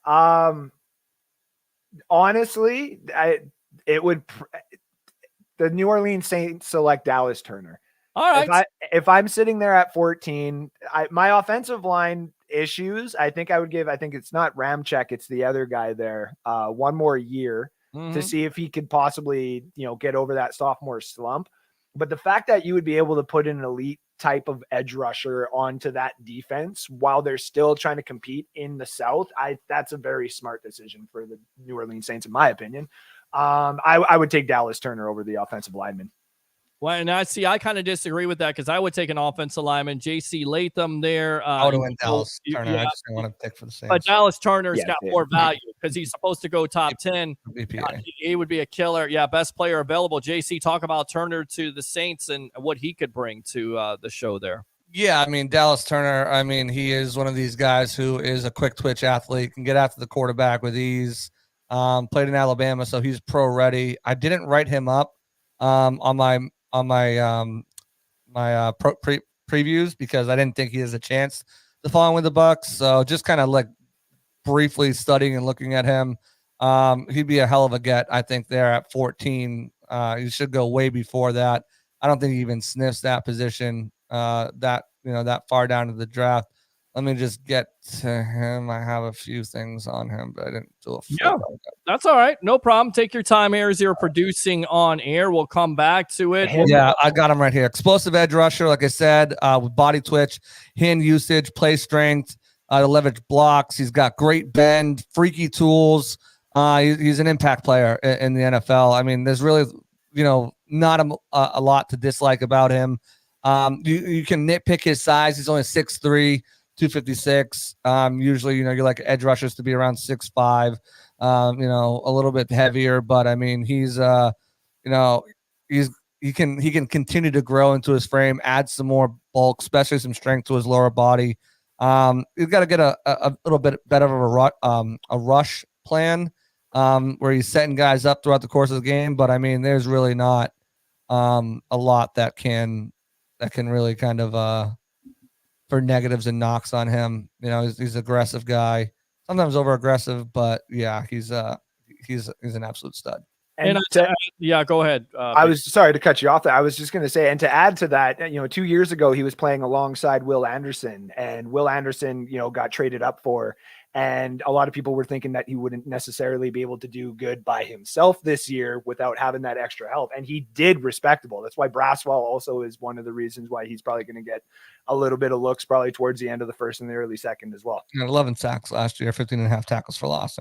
Honestly, the New Orleans Saints select Dallas Turner. All right. If I'm sitting there at 14, my offensive line issues, I think it's not Ramczyk, it's the other guy there. One more year to see if he could possibly, get over that sophomore slump. But the fact that you would be able to put an elite type of edge rusher onto that defense while they're still trying to compete in the South, that's a very smart decision for the New Orleans Saints, in my opinion. I would take Dallas Turner over the offensive lineman. Well, and I kind of disagree with that because I would take an offensive lineman, JC Latham there. I would have went Dallas Turner. I just didn't want to pick for the Saints. But Dallas Turner's got more value because he's supposed to go top 10. He would be a killer. Yeah, best player available. JC, talk about Turner to the Saints and what he could bring to the show there. Yeah, I mean, Dallas Turner, he is one of these guys who is a quick twitch athlete, can get after the quarterback with ease. Played in Alabama, so he's pro ready. I didn't write him up on my previews because I didn't think he has a chance to fall in with the Bucks. So just kind of like briefly studying and looking at him, he'd be a hell of a get. I think there at 14, he should go way before that. I don't think he even sniffs that position that far down to the draft. Let me just get to him. I have a few things on him, but I didn't do a full. Yeah, that's all right. No problem. Take your time here as you're producing on air. We'll come back to it. Yeah, I got him right here. Explosive edge rusher, like I said, with body twitch, hand usage, play strength, to leverage blocks. He's got great bend, freaky tools. He's an impact player in the NFL. I mean, there's really, not a lot to dislike about him. You can nitpick his size. He's only 6'3". 256. Usually, you like edge rushers to be around 6'5", a little bit heavier, but I mean, he can continue to grow into his frame, add some more bulk, especially some strength to his lower body. He's got to get a little bit better of a rush plan, where he's setting guys up throughout the course of the game. But I mean, there's really not a lot that can really kind of for negatives and knocks on him. He's an aggressive guy, sometimes over aggressive, but yeah, he's an absolute stud. And go ahead. I was sorry to cut you off there. I was just going to say, and to add to that, 2 years ago, he was playing alongside Will Anderson, and Will Anderson, got traded up for, and a lot of people were thinking that he wouldn't necessarily be able to do good by himself this year without having that extra help. And he did respectable. That's why Braswell also is one of the reasons why he's probably going to get a little bit of looks probably towards the end of the first and the early second as well. 11 sacks last year, 15.5 tackles for loss.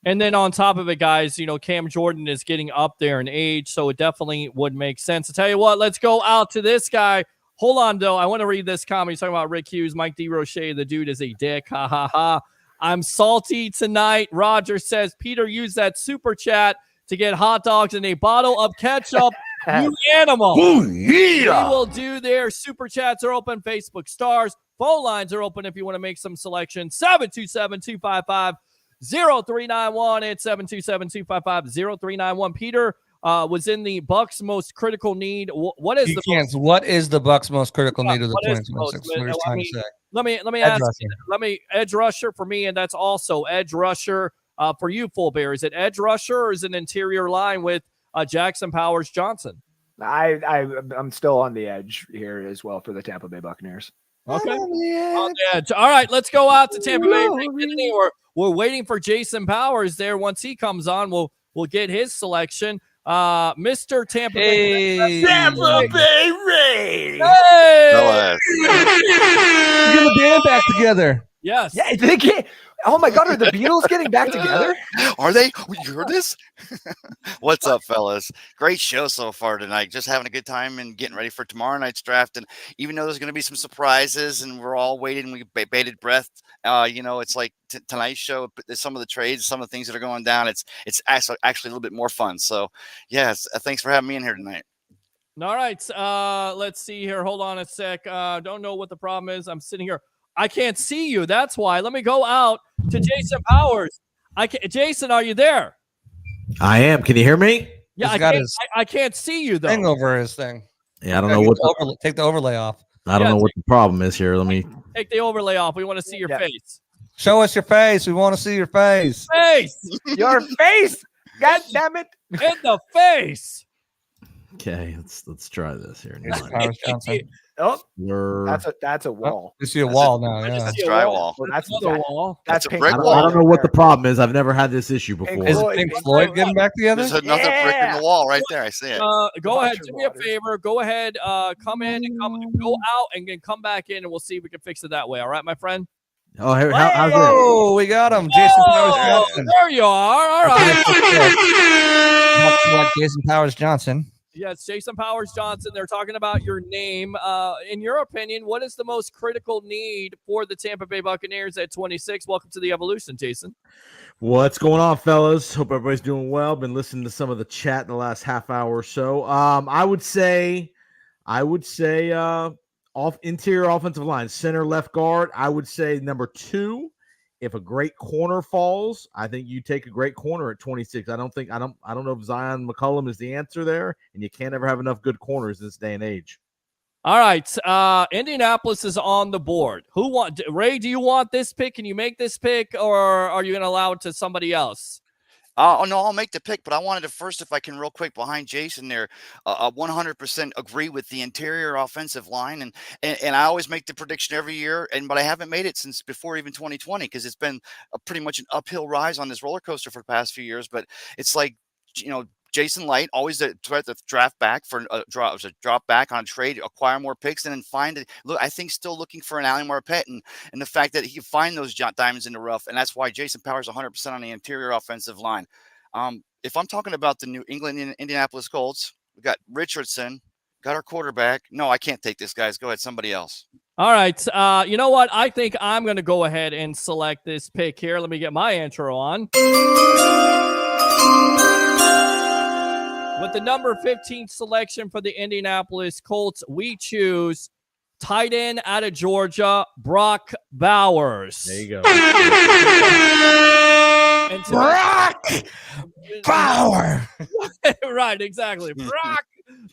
And then on top of it, guys, Cam Jordan is getting up there in age, so it definitely would make sense. I tell you what, let's go out to this guy. Hold on, though. I want to read this comment. He's talking about Rick Hughes, Mike DeRoche. The dude is a dick. Ha, ha, ha. I'm salty tonight. Roger says, Peter, use that super chat to get hot dogs and a bottle of ketchup. You animal. Ooh, yeah. We will do their super chats are open. Facebook stars. Phone lines are open if you want to make some selections. 727-255-0391. It's 727-255-0391. Peter was in the Bucks' most critical need. What is the Bucks' most critical need of the 2026? Let me ask. Edge rusher for me, and that's also edge rusher for you, Full Bear. Is it edge rusher or is it an interior line with Jackson Powers Johnson. I'm still on the edge here as well for the Tampa Bay Buccaneers. Okay. On the edge. All right, let's go out to Tampa Bay. We're waiting for Jason Powers there. Once he comes on, we'll get his selection. Mr. Tampa Bay. Tampa Bay Ray. Hey! Get the band back together. Yes. Yeah, they can't. Oh my God, are the Beatles getting back together? Are they? You heard this? What's up, fellas? Great show so far tonight. Just having a good time and getting ready for tomorrow night's draft. And even though there's going to be some surprises and we're all waiting, we bated breath. It's like tonight's show. Some of the trades, some of the things that are going down. It's actually a little bit more fun. So, yes, thanks for having me in here tonight. All right. Let's see here. Hold on a sec. Don't know what the problem is. I'm sitting here. I can't see you. That's why. Let me go out to Jason Powers. Jason, are you there? I am. Can you hear me? Yeah, I can't see you though. Thing over his thing. Yeah, I don't know what. Take the overlay off. I don't know what the problem is here. Let me take the overlay off. We want to see your face. Show us your face. We want to see your face. Your face. God damn it! In the face. Okay, let's try this here. Oh, that's a wall. You see a wall now. Yeah, that's drywall. Well, that's another wall. That's a paint. brick wall. I don't know what the problem is. I've never had this issue before. Is Pink Floyd getting back together? There's another brick in the wall right there. I see it. Go ahead. Do me a favor. Go ahead. Come in and go out and then come back in, and we'll see if we can fix it that way. All right, my friend. Oh, how's it? Oh, we got him, Jason Powers Johnson. There you are. All right. Like Jason Powers Johnson. Yes, Jason Powers Johnson. They're talking about your name. In your opinion, what is the most critical need for the Tampa Bay Buccaneers at 26? Welcome to the Evolution, Jason. What's going on, fellas? Hope everybody's doing well. Been listening to some of the chat in the last half hour or so. I would say off interior offensive line, center, left guard. I would say number 2. If a great corner falls, I think you take a great corner at 26. I don't know if Zion McCollum is the answer there, and you can't ever have enough good corners this day and age. All right, Indianapolis is on the board. Ray? Do you want this pick? Can you make this pick, or are you going to allow it to somebody else? No, I'll make the pick, but I wanted to first, if I can, real quick behind Jason there, 100% agree with the interior offensive line, and I always make the prediction every year, but I haven't made it since before even 2020 because it's been pretty much an uphill rise on this roller coaster for the past few years. But it's like, Jason Light always try to draft back for drop back on a trade, acquire more picks, and then find it. Look, I think still looking for an Ali Marpet and the fact that he can find those diamonds in the rough, and that's why Jason Powers 100% on the interior offensive line. If I'm talking about the New England Indianapolis Colts, we got Richardson, got our quarterback. No, I can't take this, guys. Go ahead, somebody else. All right. You know what? I think I'm going to go ahead and select this pick here. Let me get my intro on. With the number 15 selection for the Indianapolis Colts, we choose tight end out of Georgia, Brock Bowers. There you go. Brock Bowers. Right, exactly. Brock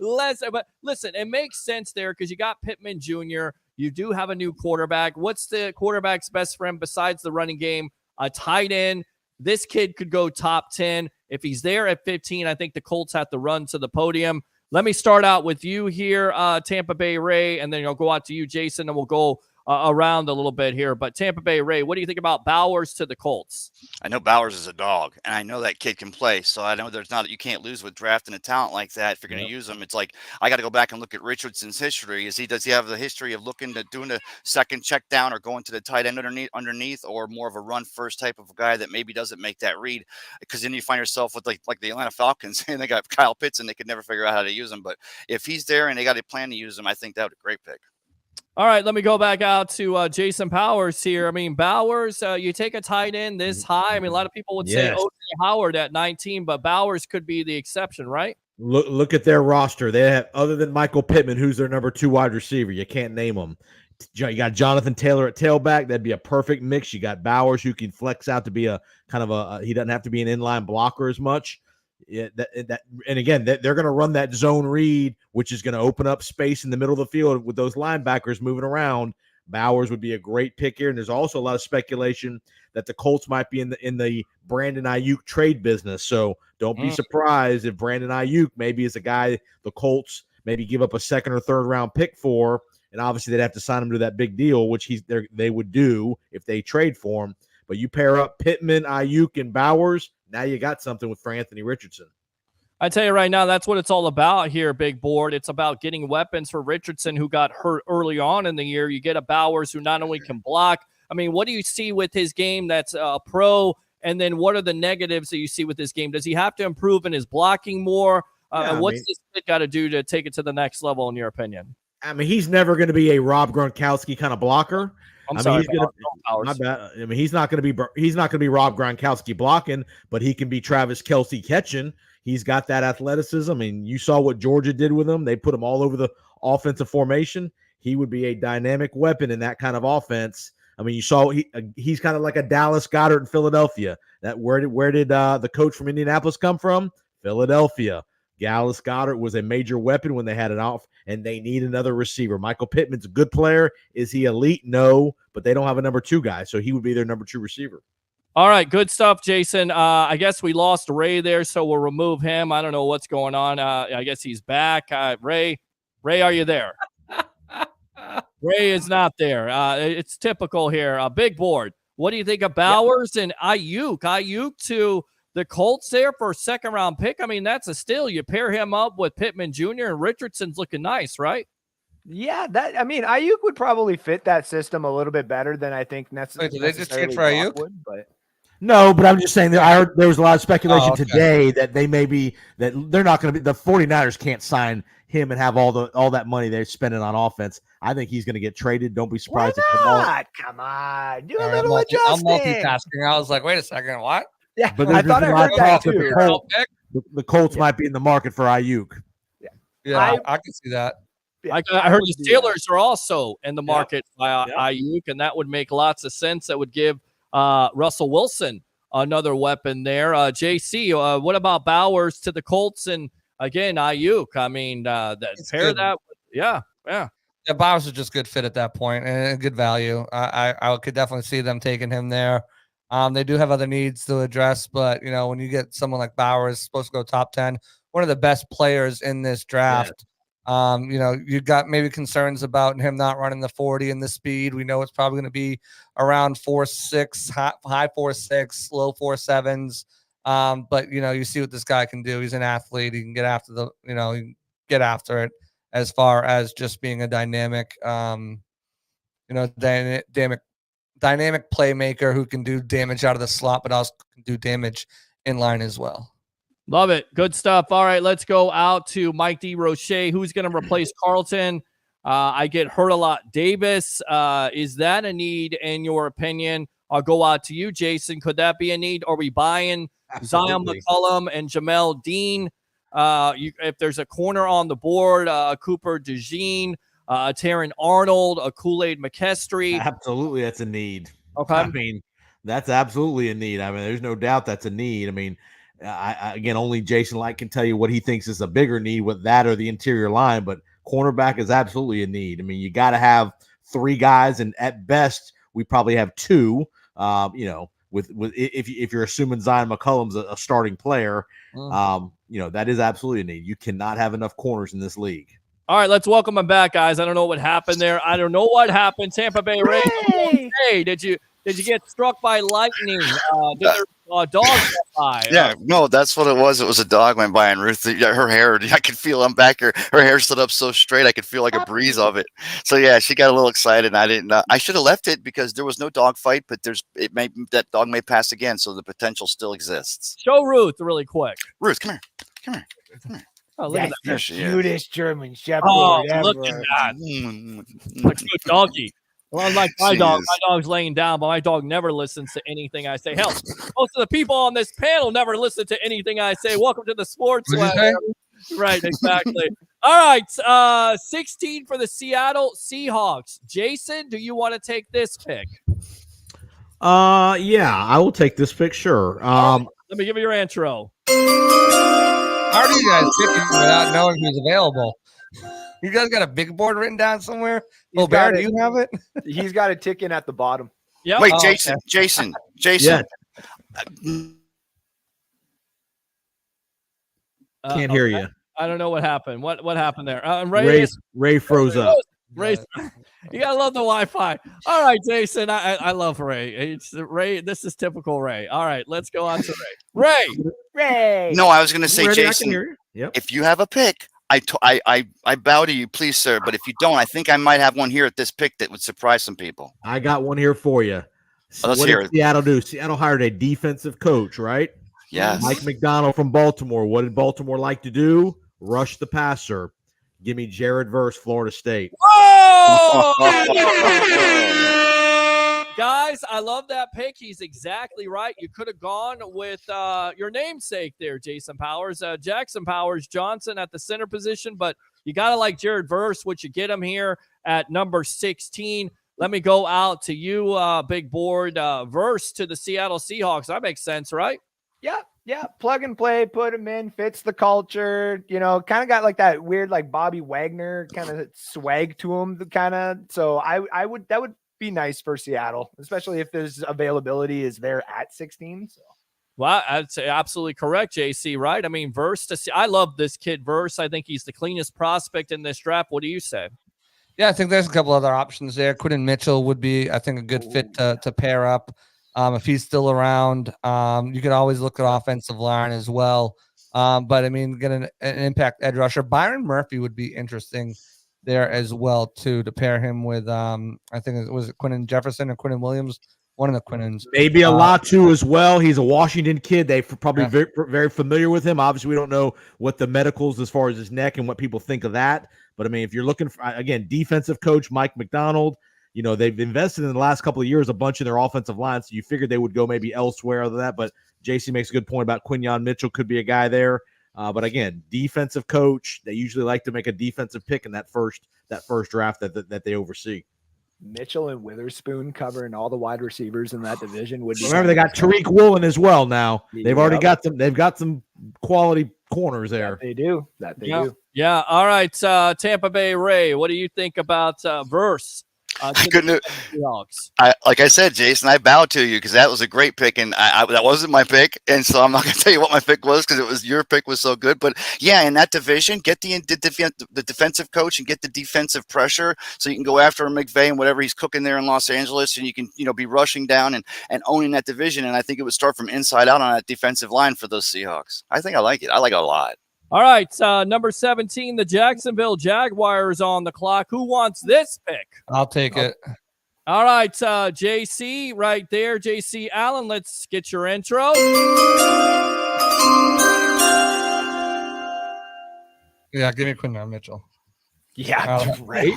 Lesnar. But listen, it makes sense there because you got Pittman Jr. You do have a new quarterback. What's the quarterback's best friend besides the running game? A tight end. This kid could go top 10. If he's there at 15, I think the Colts have to run to the podium. Let me start out with you here, Tampa Bay Ray, and then I'll go out to you, Jason, and we'll go around a little bit here. But Tampa Bay Ray, what do you think about Bowers to the Colts? I know Bowers is a dog, and I know that kid can play. So I know you can't lose with drafting a talent like that. If you're going to use him, it's like I got to go back and look at Richardson's history. Does he have the history of looking to doing the second check down or going to the tight end underneath, or more of a run first type of a guy that maybe doesn't make that read? Because then you find yourself with like the Atlanta Falcons, and they got Kyle Pitts, and they could never figure out how to use him. But if he's there and they got a plan to use him, I think that would be a great pick. All right, let me go back out to Jason Powers here. I mean, Bowers, you take a tight end this high. I mean, a lot of people would say O.J. Howard at 19, but Bowers could be the exception, right? Look at their roster. They have, other than Michael Pittman, who's their number 2 wide receiver. You can't name them. You got Jonathan Taylor at tailback. That'd be a perfect mix. You got Bowers, who can flex out to be a kind of he doesn't have to be an inline blocker as much. Yeah, and again, they're going to run that zone read, which is going to open up space in the middle of the field with those linebackers moving around. Bowers would be a great pick here. And there's also a lot of speculation that the Colts might be in the Brandon Ayuk trade business. So don't be surprised if Brandon Ayuk maybe is a guy the Colts maybe give up a second or third round pick for. And obviously they'd have to sign him to that big deal, which they would do if they trade for him. But you pair up Pittman, Ayuk, and Bowers, now you got something for Anthony Richardson. I tell you right now, that's what it's all about here, Big Board. It's about getting weapons for Richardson, who got hurt early on in the year. You get a Bowers who not only can block. I mean, what do you see with his game that's a pro? And then what are the negatives that you see with this game? Does he have to improve in his blocking more? What's this kid got to do to take it to the next level, in your opinion? I mean, he's never going to be a Rob Gronkowski kind of blocker. He's not going to be Rob Gronkowski blocking, but he can be Travis Kelce catching. He's got that athleticism. I mean, you saw what Georgia did with him. They put him all over the offensive formation. He would be a dynamic weapon in that kind of offense. I mean, you saw he's kind of like a Dallas Goedert in Philadelphia. Where did the coach from Indianapolis come from? Philadelphia. Dallas Goedert was a major weapon when they had it off, and they need another receiver. Michael Pittman's a good player. Is he elite? No, but they don't have a number 2 guy, so he would be their number 2 receiver. All right, good stuff, Jason. I guess we lost Ray there, so we'll remove him. I don't know what's going on. I guess he's back. Ray, are you there? Ray is not there. It's typical here. Big Board, what do you think of Bowers and Ayuk? Ayuk to the Colts there for a second-round pick. I mean, that's a steal. You pair him up with Pittman Jr. and Richardson's looking nice, right? Yeah, Ayuk would probably fit that system a little bit better than I think necessarily. Wait, did they just trade for Ayuk? But no, but I'm just saying that I heard there was a lot of speculation today that they may be that they're not going to be the 49ers can't sign him and have all that money they're spending on offense. I think he's going to get traded. Don't be surprised. Why not? Come on, do a little adjustment. I'm multitasking. I was like, wait a second, what? Yeah, but I thought I heard that too. The Colts might be in the market for Ayuk. Yeah, I can see that. I heard the Steelers are also in the market by Ayuk, and that would make lots of sense. That would give Russell Wilson another weapon there. JC, what about Bowers to the Colts and again Ayuk? I mean, yeah. Bowers is just good fit at that point and a good value. I could definitely see them taking him there. They do have other needs to address, but when you get someone like Bowers, supposed to go top 10, one of the best players in this draft. You've got maybe concerns about him not running the 40 and the speed. We know it's probably going to be around 4.6, high 4.6, low 4.7s. But you see what this guy can do. He's an athlete. He can get after he can get after it as far as just being a dynamic, dynamic playmaker who can do damage out of the slot, but also can do damage in line as well. Love it. Good stuff. All right, let's go out to Mike DeRoche. Who's going to replace Carlton? I get hurt a lot. Davis, is that a need in your opinion? I'll go out to you, Jason. Could that be a need? Are we buying Zion McCollum and Jamel Dean? If there's a corner on the board, Cooper DeJean, Taron Arnold, a Kool-Aid McKestry. Absolutely, that's a need. Okay. I mean, that's absolutely a need. I mean, there's no doubt that's a need. I mean, again, only Jason Light can tell you what he thinks is a bigger need with that or the interior line, but cornerback is absolutely a need. I mean, you got to have 3 guys, and at best, we probably have 2. If you're assuming Zion McCollum's a starting player, that is absolutely a need. You cannot have enough corners in this league. All right, let's welcome him back, guys. I don't know what happened there. I don't know what happened. Tampa Bay Rays. Hey, did you get struck by lightning? Did a dog get by? Yeah, no, that's what it was. It was a dog went by, and Ruth, her hair, I could feel I'm back here. Her hair stood up so straight, I could feel like a breeze of it. So yeah, she got a little excited. And I didn't. I should have left it because there was no dog fight, but that dog may pass again, so the potential still exists. Show Ruth really quick. Ruth, come here. Oh, look at that. The cutest German Shepherd ever. Look at that. Like a good doggy. Well, unlike my dog's laying down, but my dog never listens to anything I say. Hell, most of the people on this panel never listen to anything I say. Welcome to the Sports Lab. Right, exactly. All right, 16 for the Seattle Seahawks. Jason, do you want to take this pick? Yeah, I will take this pick, sure. Let me give you your intro. How are you guys picking without knowing who's available? You guys got a big board written down somewhere? Oh, Barry, do you have it? He's got a tick in at the bottom. Yeah. Wait, Jason. Yeah. Can't hear you. I don't know what happened. What happened there? Ray froze up. Ray, you gotta love the Wi-Fi. All right, Jason. I love Ray. It's Ray. This is typical Ray. All right, let's go on to Ray. Ray. No, I was going to say, Ready? Jason, Yep. if you have a pick, I bow to you, please, sir. But if you don't, I think I might have one here at this pick that would surprise some people. I got one here for you. Let's what hear did it. Seattle do? Seattle hired a defensive coach, right? Yes. Mike McDonald from Baltimore. What did Baltimore like to do? Rush the passer. Give me Jared Verse, Florida State. Whoa! Guys, I love that pick. He's exactly right. You could have gone with your namesake there, Jason Powers. Jackson Powers Johnson at the center position, but you got to like Jared Verse, which you get him here at number 16. Let me go out to you, big board. Verse to the Seattle Seahawks. That makes sense, right? Yeah. Plug and play, put him in, fits the culture, kind of got like that weird, like Bobby Wagner kind of swag to him, So that would be nice for Seattle, especially if there's availability is there at 16. So. Well, I'd say absolutely correct, JC, right? I mean, Verse I love this kid, Verse. I think he's the cleanest prospect in this draft. What do you say? Yeah, I think there's a couple other options there. Quinton Mitchell would be, I think, a good fit to pair up. If he's still around, you could always look at offensive line as well. But I mean, get an impact edge rusher. Byron Murphy would be interesting there as well too, to pair him with. I think it was Quinton Jefferson or Quinton Williams, one of the Quintons. Maybe a lot too as well. He's a Washington kid. They're probably very, very familiar with him. Obviously, we don't know what the medicals as far as his neck and what people think of that. But I mean, if you're looking for, again, defensive coach Mike McDonald. They've invested in the last couple of years a bunch in their offensive line, so you figured they would go maybe elsewhere other than that. But JC makes a good point about Quinyon Mitchell could be a guy there. But again, defensive coach. They usually like to make a defensive pick in that first draft that they oversee. Mitchell and Witherspoon covering all the wide receivers in that division would be. Remember, they got Tariq Woolen as well. Now they've already got them. They've got some quality corners there. They do. That they do. Yeah. All right, Tampa Bay Ray. What do you think about Verse? Like I said, Jason, I bow to you because that was a great pick, and that wasn't my pick, and so I'm not going to tell you what my pick was because your pick was so good. But yeah, in that division, get the defensive coach and get the defensive pressure, so you can go after McVay and whatever he's cooking there in Los Angeles, and you can be rushing down and owning that division. And I think it would start from inside out on that defensive line for those Seahawks. I think I like it. I like it a lot. All right, number 17, the Jacksonville Jaguars on the clock. Who wants this pick? I'll take it. All right, JC, right there. JC Allen, let's get your intro. Yeah, give me Quinton Mitchell. Yeah, right.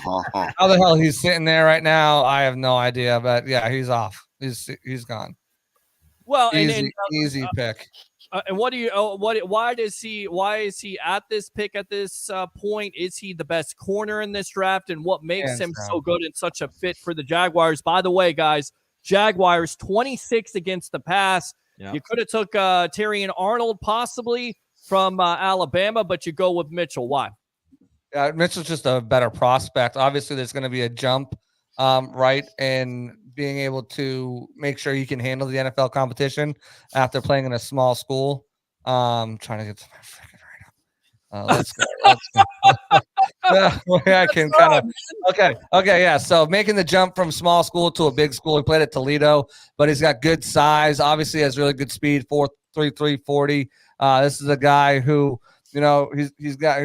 How the hell he's sitting there right now? I have no idea, but yeah, he's off. He's gone. Well, easy pick. And what do you? Why is he at this pick at this point? Is he the best corner in this draft? And what makes him so good and such a fit for the Jaguars? By the way, guys, Jaguars 26 against the pass. Yep. You could have took Terrion Arnold possibly from Alabama, but you go with Mitchell. Why? Mitchell's just a better prospect. Obviously, there's going to be a jump, right? And being able to make sure you can handle the NFL competition after playing in a small school. Trying to get to my freaking right now. Let's go. I can kind of. Okay. Yeah. So making the jump from small school to a big school. He played at Toledo, but he's got good size. Obviously, has really good speed. 4.33 40. This is a guy who, he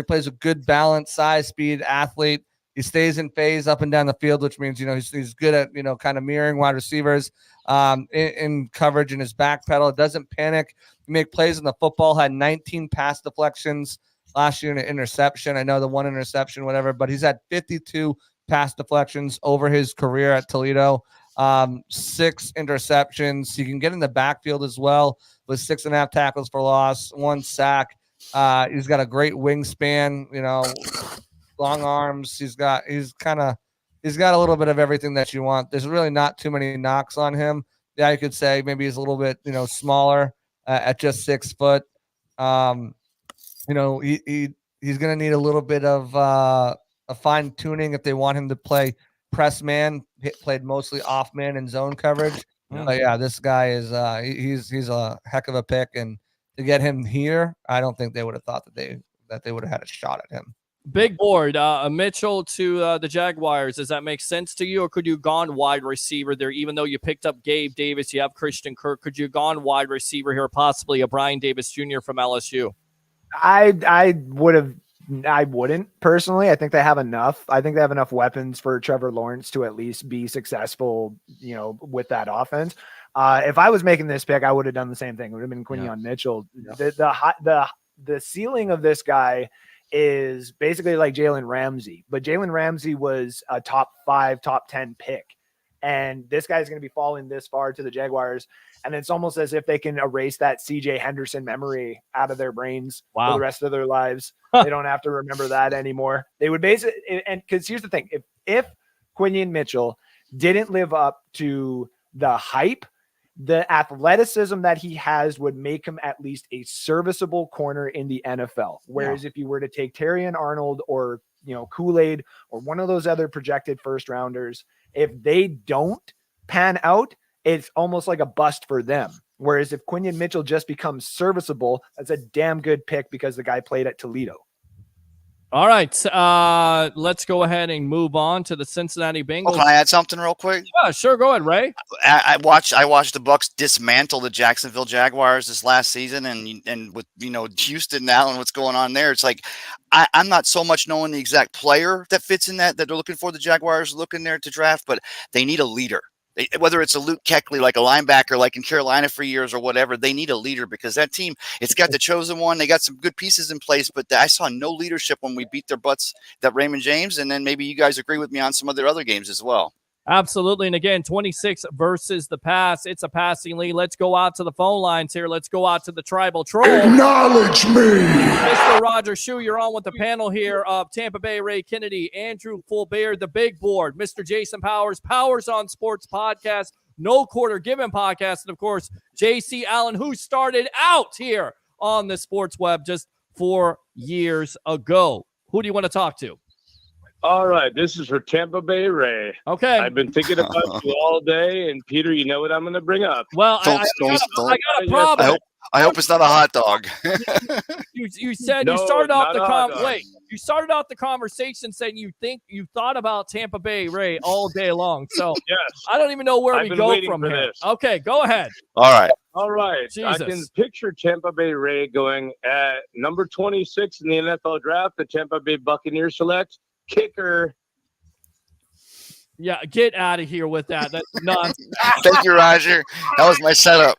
plays a good balance, size, speed, athlete. He stays in phase up and down the field, which means, he's good at, kind of mirroring wide receivers in coverage in his back pedal. Doesn't panic. Make plays in the football. Had 19 pass deflections last year in an interception. I know the one interception, whatever, but he's had 52 pass deflections over his career at Toledo. 6 interceptions. He can get in the backfield as well with 6.5 tackles for loss, 1 sack. He's got a great wingspan, long arms. He's got a little bit of everything that you want. There's really not too many knocks on him. Yeah, you could say maybe he's a little bit, smaller at just 6 foot. He he's going to need a little bit of a fine tuning if they want him to play press man. Played mostly off man and zone coverage. But yeah, this guy is he's a heck of a pick, and to get him here, I don't think they would have thought that they would have had a shot at him. Big board, Mitchell to the Jaguars. Does that make sense to you, or could you have gone wide receiver there? Even though you picked up Gabe Davis, you have Christian Kirk. Could you have gone wide receiver here, possibly a Brian Davis Jr. from LSU? I wouldn't personally. I think they have enough. I think they have enough weapons for Trevor Lawrence to at least be successful, with that offense. If I was making this pick, I would have done the same thing. It would have been Quinyon Mitchell. Yeah. The ceiling of this guy is basically like Jalen Ramsey, but Jalen Ramsey was a top 5, top 10 pick. And this guy's going to be falling this far to the Jaguars. And it's almost as if they can erase that CJ Henderson memory out of their brains for the rest of their lives. They don't have to remember that anymore. They would basically, and because here's the thing, if Quinyon Mitchell didn't live up to the hype, the athleticism that he has would make him at least a serviceable corner in the NFL. Whereas if you were to take Terrion Arnold or, Kool-Aid or one of those other projected first rounders, if they don't pan out, it's almost like a bust for them. Whereas if Quinyon Mitchell just becomes serviceable, that's a damn good pick because the guy played at Toledo. All right, let's go ahead and move on to the Cincinnati Bengals. Oh, can I add something real quick? Yeah, sure. Go ahead, Ray. I watched the Bucks dismantle the Jacksonville Jaguars this last season, and with Houston now and what's going on there, it's like I'm not so much knowing the exact player that fits in that they're looking for. The Jaguars looking there to draft, but they need a leader. Whether it's a Luke Kuechly, like a linebacker, like in Carolina for years or whatever, they need a leader because that team, it's got the chosen one. They got some good pieces in place, but I saw no leadership when we beat their butts, that Raymond James. And then maybe you guys agree with me on some of their other games as well. Absolutely. And again, 26 versus the pass. It's a passing lead. Let's go out to the phone lines here. Let's go out to the Tribal Troll. Acknowledge me. Mr. Roger Shu, you're on with the panel here of Tampa Bay Ray Kennedy, Andrew Fulbear, the big board, Mr. Jason Powers, Powers on Sports Podcast, No Quarter Given Podcast, and of course, JC Allen, who started out here on the Sports Web just 4 years ago. Who do you want to talk to? All right, this is for Tampa Bay Ray. Okay. I've been thinking about you all day, and Peter, you know what I'm going to bring up. Well, I got a problem. I hope it's not a hot dog. you said no, you started off you started off the conversation saying you thought about Tampa Bay Ray all day long. So yes, I don't even know where we go from here. This. Okay, go ahead. All right. Jesus. I can picture Tampa Bay Ray going at number 26 in the NFL draft. The Tampa Bay Buccaneers select kicker. Yeah, get out of here with that. That's nonsense. Thank you, Roger. That was my setup.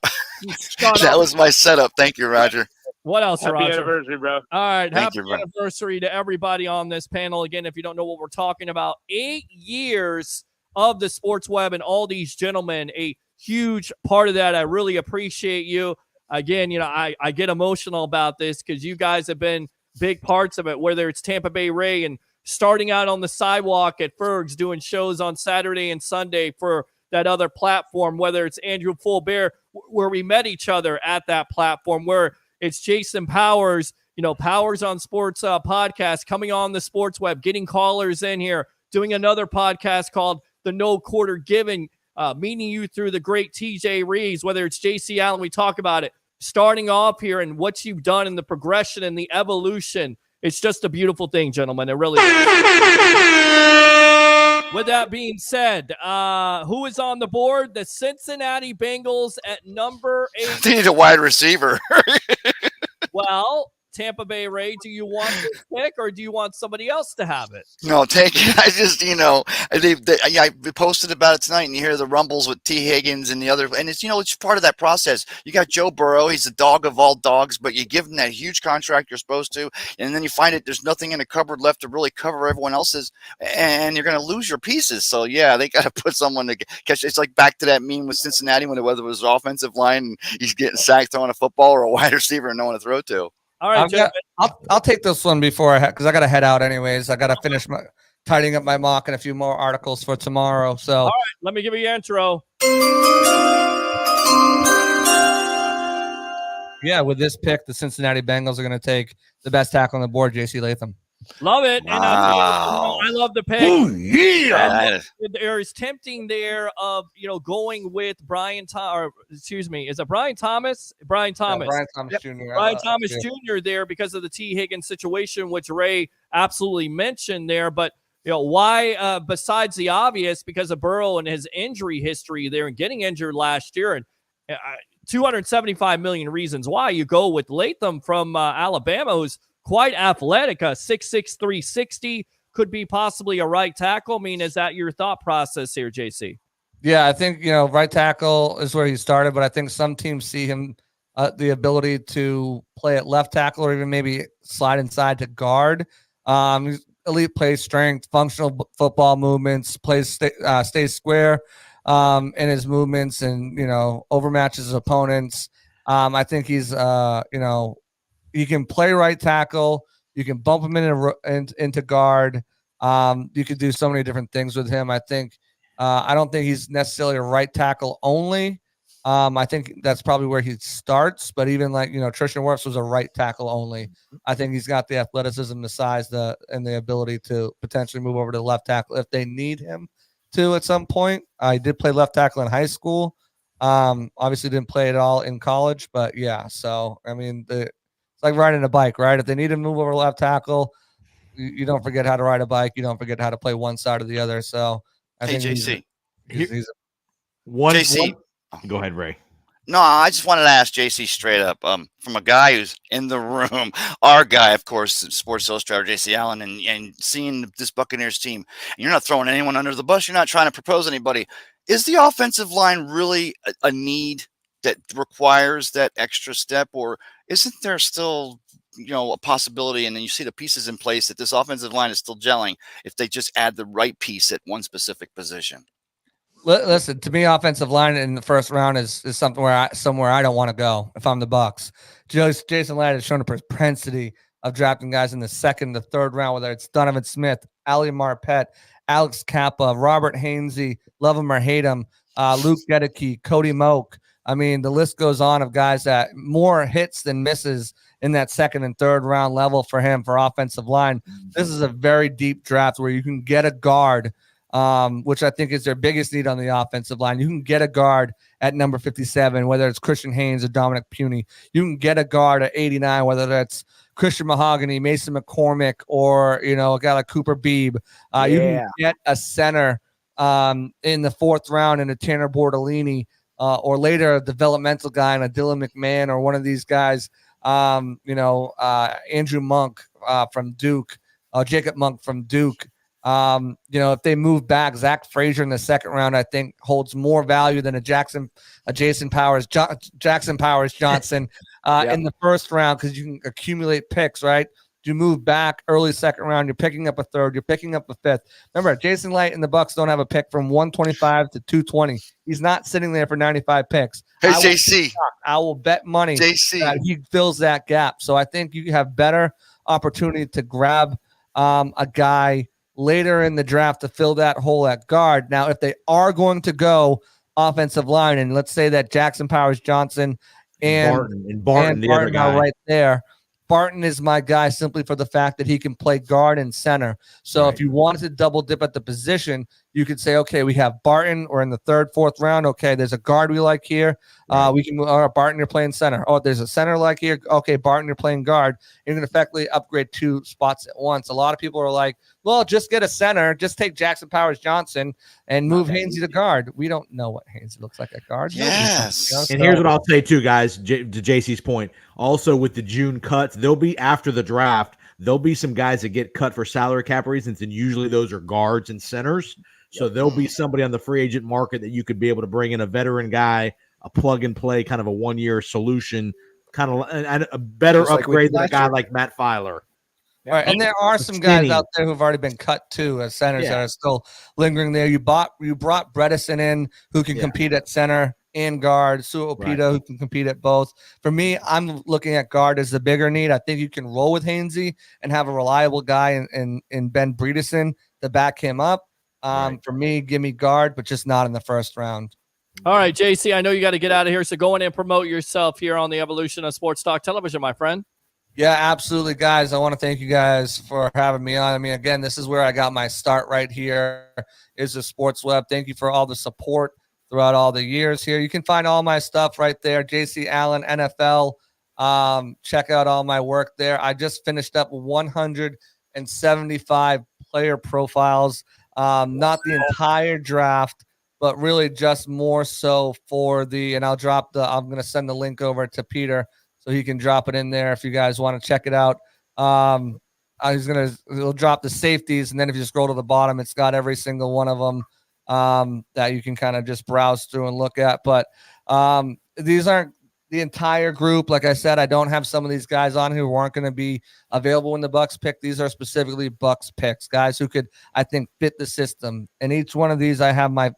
That was my setup. Thank you, Roger. What else, Happy Roger? anniversary, bro. All right, Thank happy you, anniversary to everybody on this panel. Again, if you don't know what we're talking about, 8 years of the Sports Web and all these gentlemen, a huge part of that. I really appreciate you. Again, I get emotional about this because you guys have been big parts of it, whether it's Tampa Bay Ray and starting out on the sidewalk at Ferg's, doing shows on Saturday and Sunday for that other platform, whether it's Andrew Fulbear, where we met each other at that platform, where it's Jason Powers, Powers on Sports podcast, coming on the Sports Web, getting callers in here, doing another podcast called The No Quarter Given, meeting you through the great TJ Reeves, whether it's JC Allen, we talk about it, starting off here and what you've done and the progression and the evolution. It's just a beautiful thing, gentlemen. It really is. With that being said, who is on the board? The Cincinnati Bengals at number 8. They need a wide receiver. Well, Tampa Bay Ray, do you want this pick or do you want somebody else to have it? No, take it. I just, I posted about it tonight, and you hear the rumbles with T. Higgins and the other, and it's, it's part of that process. You got Joe Burrow, he's the dog of all dogs, but you give him that huge contract you're supposed to, and then you find there's nothing in the cupboard left to really cover everyone else's, and you're going to lose your pieces. So yeah, they got to put someone to catch. It's like back to that meme with Cincinnati whether it was offensive line and he's getting sacked throwing a football, or a wide receiver and no one to throw to. All right, I'll take this one before because I got to head out anyways. I got to finish tidying up my mock and a few more articles for tomorrow. So, all right, let me give you your intro. yeah, with this pick, the Cincinnati Bengals are going to take the best tackle on the board, J.C. Latham. Love it. Wow. And I love the pick. Ooh, yeah. There is tempting there of, going with Brian is it Brian Thomas? Brian Thomas. Yeah, Brian Thomas Jr. Brian Thomas Jr. there because of the T. Higgins situation, which Ray absolutely mentioned there. But, why, besides the obvious, because of Burrow and his injury history there and getting injured last year, and 275 million reasons why you go with Latham from Alabama, who's quite athletic, 6'6", 360, could be possibly a right tackle. I mean, is that your thought process here, JC? Yeah, I think, right tackle is where he started, but I think some teams see him the ability to play at left tackle or even maybe slide inside to guard. He's elite play strength, functional football movements, stays square in his movements and, overmatches his opponents. I think he's, you can play right tackle. You can bump him into guard. You could do so many different things with him. I think I don't think he's necessarily a right tackle only. I think that's probably where he starts. But even Tristan Wirfs was a right tackle only. I think he's got the athleticism, the size, and the ability to potentially move over to the left tackle if they need him to at some point. I did play left tackle in high school. Obviously didn't play it all in college, but yeah. So I mean, it's like riding a bike, right? If they need to move over left tackle, you don't forget how to ride a bike. You don't forget how to play one side or the other. So I think JC. JC. Go ahead, Ray. No, I just wanted to ask JC straight up, from a guy who's in the room, our guy, of course, Sports Illustrated, JC Allen, and seeing this Buccaneers team, and you're not throwing anyone under the bus. You're not trying to propose anybody. Is the offensive line really a need that requires that extra step, or isn't there still, a possibility, and then you see the pieces in place that this offensive line is still gelling if they just add the right piece at one specific position? Listen, to me, offensive line in the first round is somewhere I don't want to go if I'm the Bucs. Jason Ladd has shown a propensity of drafting guys in the second, the third round, whether it's Donovan Smith, Ali Marpet, Alex Kappa, Robert Hainsey, love him or hate him, Luke Gedeke, Cody Moak. I mean, the list goes on of guys that more hits than misses in that second and third round level for him for offensive line. This is a very deep draft where you can get a guard, which I think is their biggest need on the offensive line. You can get a guard at number 57, whether it's Christian Haynes or Dominic Puny. You can get a guard at 89, whether that's Christian Mahogany, Mason McCormick, or, a guy like Cooper Beebe. You can get a center in the fourth round in a Tanner Bordolini, or later a developmental guy in a Dylan McMahon or one of these guys, Andrew Monk from Duke, Jacob Monk from Duke. If they move back, Zach Frazier in the second round, I think holds more value than a Jackson Powers Johnson in the first round, because you can accumulate picks, right? You move back early second round, you're picking up a third, you're picking up a fifth. Remember, Jason Light and the Bucs don't have a pick from 125 to 220. He's not sitting there for 95 picks. Hey, JC. I will bet money that he fills that gap. So I think you have better opportunity to grab a guy later in the draft to fill that hole at guard. Now, if they are going to go offensive line, and let's say that Jackson Powers Johnson and Barton the other guy are right there. Barton is my guy simply for the fact that he can play guard and center. So if you wanted to double dip at the position, you could say, okay, we have Barton, or in the third, fourth round. Okay, there's a guard we like here. We can Barton, you're playing center. Oh, there's a center like here. Okay, Barton, you're playing guard. You're going to effectively upgrade two spots at once. A lot of people are like, well, just get a center. Just take Jackson Powers Johnson and move Hainsey to guard. We don't know what Hainsey looks like at guard. Yes. And here's what I'll say too, guys, to JC's point. Also, with the June cuts, they'll be after the draft. There'll be some guys that get cut for salary cap reasons, and usually those are guards and centers. So there'll be somebody on the free agent market that you could be able to bring in, a veteran guy, a plug and play kind of a 1-year solution, kind of and a better just upgrade than a guy like Matt Filer. All right, and there are some guys out there who've already been cut too as centers that are still lingering there. You brought Bredesen in, who can compete at center and guard. Suopita, who can compete at both. For me, I'm looking at guard as the bigger need. I think you can roll with Hainsey and have a reliable guy in Ben Bredesen to back him up. For me, give me guard, but just not in the first round. All right, JC, I know you got to get out of here, so go in and promote yourself here on the Evolution of Sports Talk Television, my friend. Yeah, absolutely, guys. I want to thank you guys for having me on. I mean, again, this is where I got my start right here, is the Sports Web. Thank you for all the support throughout all the years here. You can find all my stuff right there, JC Allen, NFL. Check out all my work there. I just finished up 175 player profiles, not the entire draft, but really just more so for and I'm going to send the link over to Peter so he can drop it in there if you guys want to check it out. He'll drop the safeties, and then if you scroll to the bottom, it's got every single one of them that you can kind of just browse through and look at. But these aren't the entire group. Like I said, I don't have some of these guys on who aren't going to be available when the Bucks pick. These are specifically Bucks picks, guys who could, I think, fit the system. And each one of these, I have my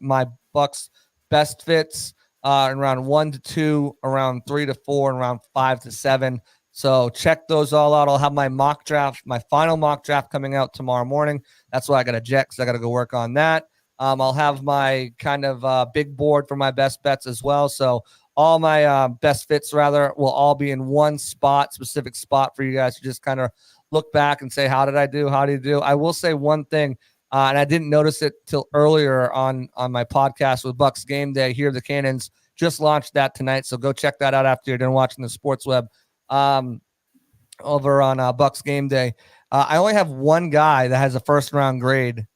Bucks best fits in round 1 to 2, around 3 to 4, and round 5 to 7. So check those all out. I'll have my mock draft, my final mock draft coming out tomorrow morning. That's why I got to jet, because I got to go work on that. I'll have my kind of big board for my best bets as well. So all my best fits, rather, will all be in one specific spot for you guys to just kind of look back and say, how did I do? How did you do? I will say one thing, and I didn't notice it till earlier on my podcast with Bucks Game Day here. The Cannons just launched that tonight, so go check that out after you're done watching the Sports Web over on Bucks Game Day. I only have one guy that has a first-round grade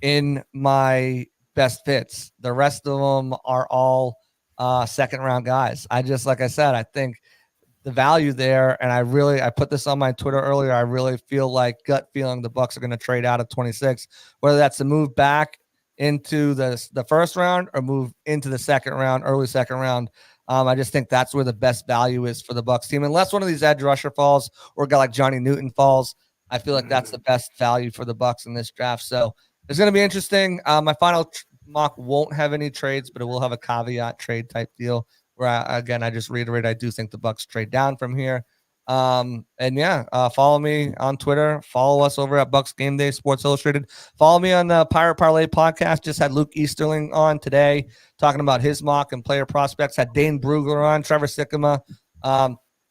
in my best fits. The rest of them are all second round guys. Like I said, I think the value there, and I put this on my Twitter earlier, I really feel like gut feeling the Bucks are going to trade out of 26, whether that's to move back into the first round or move into the second round, early second round. I just think that's where the best value is for the Bucks team. Unless one of these edge rusher falls or a guy like Johnny Newton falls, I feel like that's the best value for the Bucks in this draft. So it's going to be interesting. My final mock won't have any trades, but it will have a caveat trade type deal where I just reiterate, I do think the Bucks trade down from here. Follow me on Twitter. Follow us over at Bucks Game Day Sports Illustrated. Follow me on the Pirate Parlay podcast. Just had Luke Easterling on today talking about his mock and player prospects. Had Dane Brugler on, Trevor Sikkema,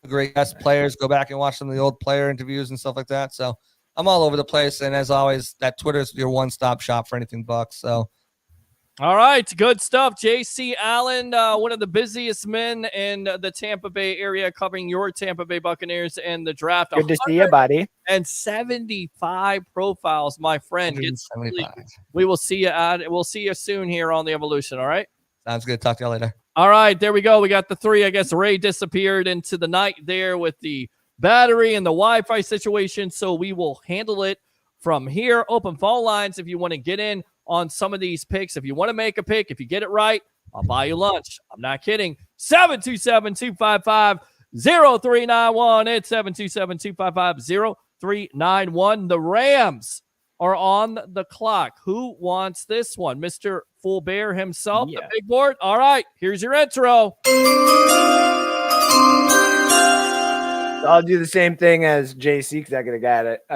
great guest players. Go back and watch some of the old player interviews and stuff like that. So I'm all over the place. And as always, that Twitter's your one-stop shop for anything Bucks. So all right, good stuff. JC Allen, one of the busiest men in the Tampa Bay area, covering your Tampa Bay Buccaneers and the draft. Good to see you, buddy. And 75 profiles, my friend. We'll see you soon here on the Evolution. All right. Sounds good. Talk to you later. All right, there we go. We got the three. I guess Ray disappeared into the night there with the battery and the Wi-Fi situation, so we will handle it from here. Open phone lines if you want to get in on some of these picks. If you want to make a pick, if you get it right, I'll buy you lunch. I'm not kidding. 727-255-0391. It's 727-255-0391. The Rams are on the clock. Who wants this one? Mr. Full Bear himself, the big board. All right, here's your intro. I'll do the same thing as JC because I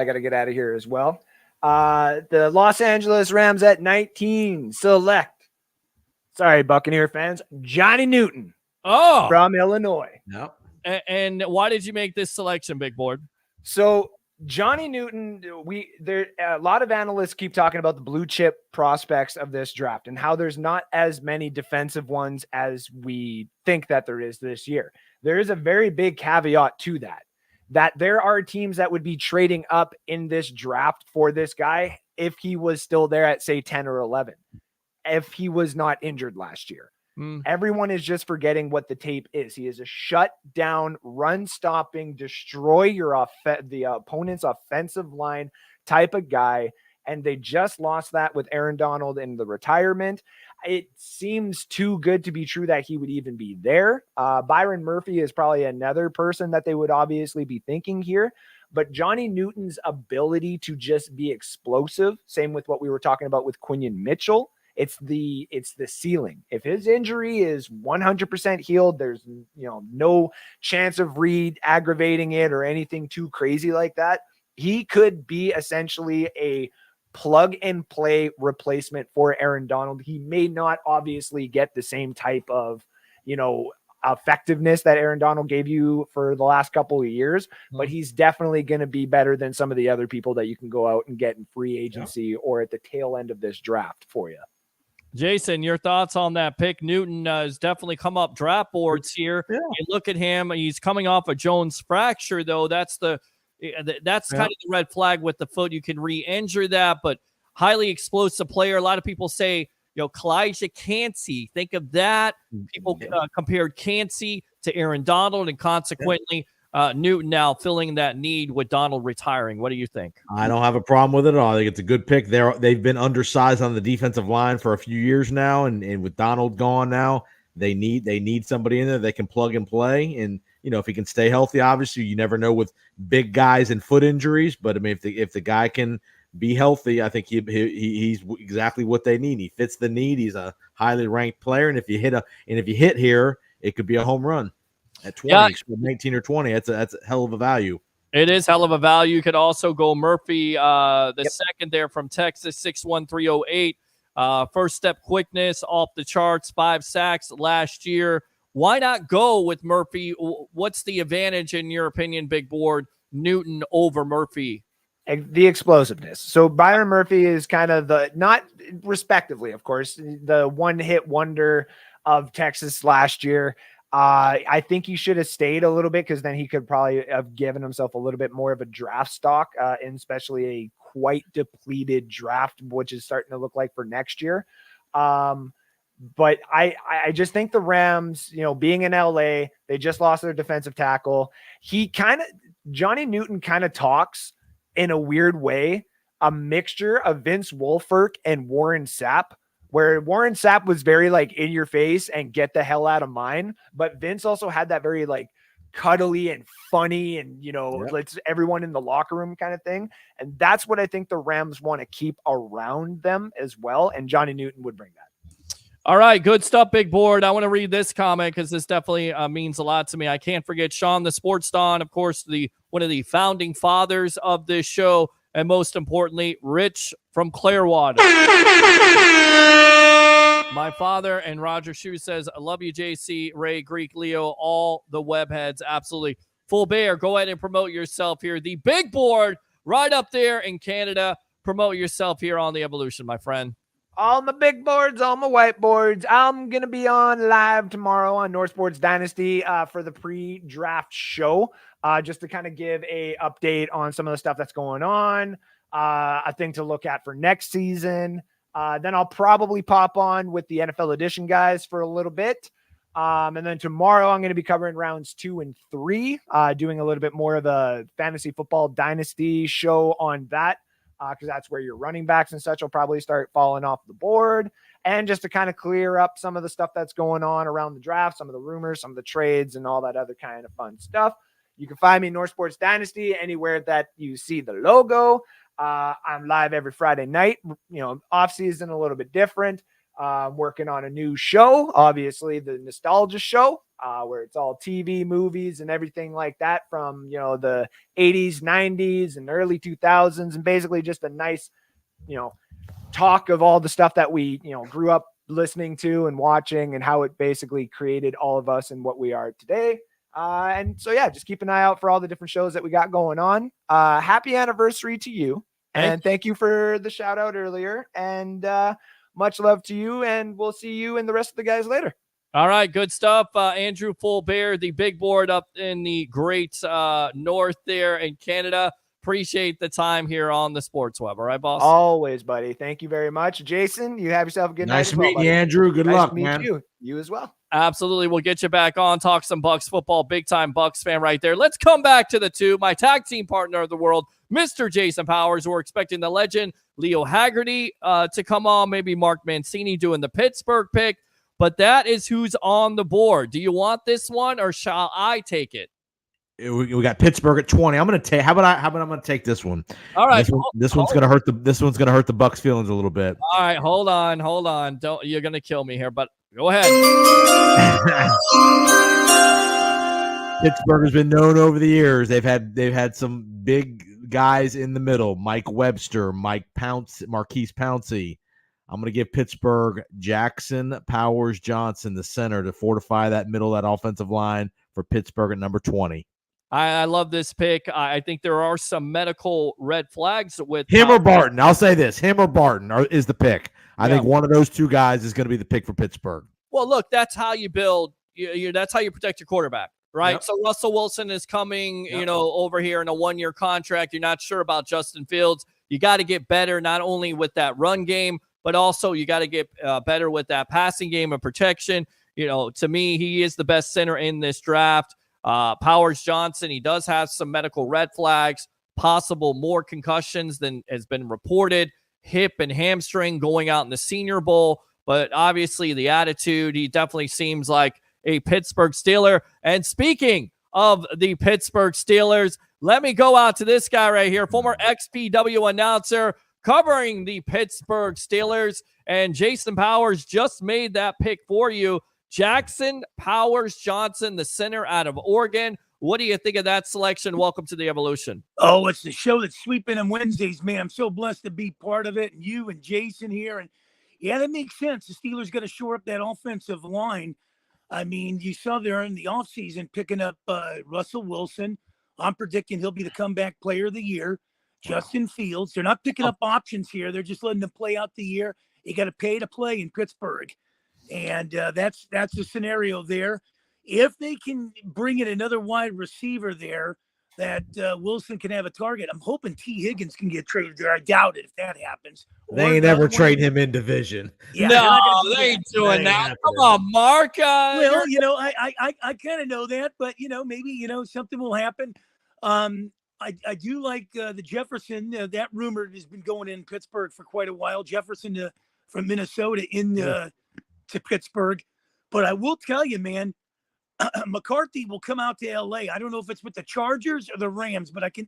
gotta get out of here as well. The Los Angeles Rams at 19 select. Sorry, Buccaneer fans. Johnny Newton. From Illinois. Yep. And why did you make this selection, big board? So Johnny Newton, a lot of analysts keep talking about the blue chip prospects of this draft and how there's not as many defensive ones as we think that there is this year. There is a very big caveat to that there are teams that would be trading up in this draft for this guy if he was still there at, say, 10 or 11, if he was not injured last year. Everyone is just forgetting what the tape is. He is a shut-down, run-stopping, destroy the opponent's offensive line type of guy, and they just lost that with Aaron Donald in the retirement. It seems too good to be true that he would even be there. Byron Murphy is probably another person that they would obviously be thinking here. But Johnny Newton's ability to just be explosive, same with what we were talking about with Quinion Mitchell, it's the ceiling. If his injury is 100% healed, there's no chance of re-aggravating it or anything too crazy like that. He could be essentially a plug and play replacement for Aaron Donald. He may not obviously get the same type of, effectiveness that Aaron Donald gave you for the last couple of years, but he's definitely going to be better than some of the other people that you can go out and get in free agency or at the tail end of this draft for you. Jason, your thoughts on that pick? Newton has definitely come up draft boards here. Yeah. You look at him; he's coming off a Jones fracture, though. That's kind of the red flag with the foot. You can re-injure that, but highly explosive player. A lot of people say, Kalijah Cansey. Think of that. People compared Cansey to Aaron Donald, and consequently, Newton now filling that need with Donald retiring. What do you think? I don't have a problem with it at all. I think it's a good pick. They've been undersized on the defensive line for a few years now, and with Donald gone now, they need somebody in there that can plug and play. And if he can stay healthy, obviously you never know with big guys and foot injuries. But I mean, if the guy can be healthy, I think he's exactly what they need. He fits the need. He's a highly ranked player, and if you hit here, it could be a home run. At 20, 19 or 20, that's a hell of a value. It is hell of a value. You could also go Murphy, second there from Texas, 6'1", 308. First step quickness off the charts, 5 sacks last year. Why not go with Murphy? What's the advantage, in your opinion, Big Board, Newton over Murphy? The explosiveness. So Byron Murphy is kind of not respectively, of course, the one-hit wonder of Texas last year. I think he should have stayed a little bit, because then he could probably have given himself a little bit more of a draft stock, and especially a quite depleted draft, which is starting to look like for next year. But I just think the Rams, being in LA, they just lost their defensive tackle. Johnny Newton kind of talks in a weird way, a mixture of Vince Wilfork and Warren Sapp, where Warren Sapp was very in your face and get the hell out of mine. But Vince also had that very cuddly and funny and, let's everyone in the locker room kind of thing. And that's what I think the Rams want to keep around them as well. And Johnny Newton would bring that. All right, good stuff, Big Board. I want to read this comment because this definitely means a lot to me. I can't forget Sean, the Sports Don, of course, one of the founding fathers of this show, and most importantly, Rich from Clearwater. My father, and Roger Shue says, I love you, JC, Ray, Greek, Leo, all the webheads. Absolutely. Full Bear, go ahead and promote yourself here. The Big Board right up there in Canada. Promote yourself here on The Evolution, my friend. All my big boards, all my whiteboards. I'm going to be on live tomorrow on North Sports Dynasty for the pre-draft show, just to kind of give a update on some of the stuff that's going on, a thing to look at for next season. Then I'll probably pop on with the NFL edition guys for a little bit. And then tomorrow I'm going to be covering rounds 2 and 3, doing a little bit more of a fantasy football dynasty show on that. Because that's where your running backs and such will probably start falling off the board. And just to kind of clear up some of the stuff that's going on around the draft, some of the rumors, some of the trades, and all that other kind of fun stuff. You can find me in North Sports Dynasty anywhere that you see the logo. I'm live every Friday night. Off season a little bit different. I'm working on a new show, obviously the Nostalgia Show, where it's all TV, movies, and everything like that from, the 80s, 90s, and early 2000s, and basically just a nice, talk of all the stuff that we, grew up listening to and watching, and how it basically created all of us and what we are today. And so, just keep an eye out for all the different shows that we got going on. Happy anniversary to you. And thank you for the shout out earlier. And much love to you. And we'll see you and the rest of the guys later. All right, good stuff. Andrew Full Bear, the Big Board up in the great north there in Canada. Appreciate the time here on the Sports Web. All right, boss? Always, buddy. Thank you very much. Jason, you have yourself a good night. Nice meeting you, Andrew. Good luck, man. You as well. Absolutely. We'll get you back on, talk some Bucks football. Big time Bucks fan right there. Let's come back to the two. My tag team partner of the world, Mr. Jason Powers. We're expecting the legend Leo Haggerty to come on. Maybe Mark Mancini doing the Pittsburgh pick. But that is who's on the board. Do you want this one, or shall I take it? We got Pittsburgh at 20. I'm going to take. How about I'm going to take this one? All right. This one's going to hurt the Bucks' feelings a little bit. All right, hold on. You're going to kill me here, but go ahead. Pittsburgh has been known over the years. They've had some big guys in the middle, Mike Webster, Marquise Pouncey. I'm going to give Pittsburgh Jackson, Powers, Johnson, the center, to fortify that middle, that offensive line for Pittsburgh at number 20. I love this pick. I think there are some medical red flags with him or Barton. I'll say this: him or Barton is the pick. I think one of those two guys is going to be the pick for Pittsburgh. Well, look, that's how you build. That's how you protect your quarterback, right? Yep. So Russell Wilson is coming, over here in a 1-year contract. You're not sure about Justin Fields. You got to get better, not only with that run game, but also you got to get better with that passing game and protection. To me, he is the best center in this draft. Powers Johnson, he does have some medical red flags, possible more concussions than has been reported, hip and hamstring going out in the Senior Bowl. But obviously the attitude, he definitely seems like a Pittsburgh Steeler. And speaking of the Pittsburgh Steelers, let me go out to this guy right here, former XPW announcer covering the Pittsburgh Steelers. And Jason Powers just made that pick for you. Jackson Powers Johnson, the center out of Oregon. What do you think of that selection? Welcome to the Evolution. Oh, it's the show that's sweeping on Wednesdays, man. I'm so blessed to be part of it. And you and Jason here. And yeah, that makes sense. The Steelers got to shore up that offensive line. I mean, you saw there in the offseason picking up Russell Wilson. I'm predicting he'll be the comeback player of the year. Justin Fields. They're not picking up options here. They're just letting them play out the year. You got to pay to play in Pittsburgh. And that's the scenario there. If they can bring in another wide receiver there, that Wilson can have a target. I'm hoping T. Higgins can get traded there. I doubt it if that happens. They ain't ever trade him in division. Yeah, no, they ain't doing that. Come on, Mark. Well, I kind of know that, but maybe something will happen. I do like the Jefferson. That rumor has been going in Pittsburgh for quite a while. Jefferson from Minnesota to Pittsburgh. But I will tell you, man, McCarthy will come out to LA. I don't know if it's with the Chargers or the Rams, but I can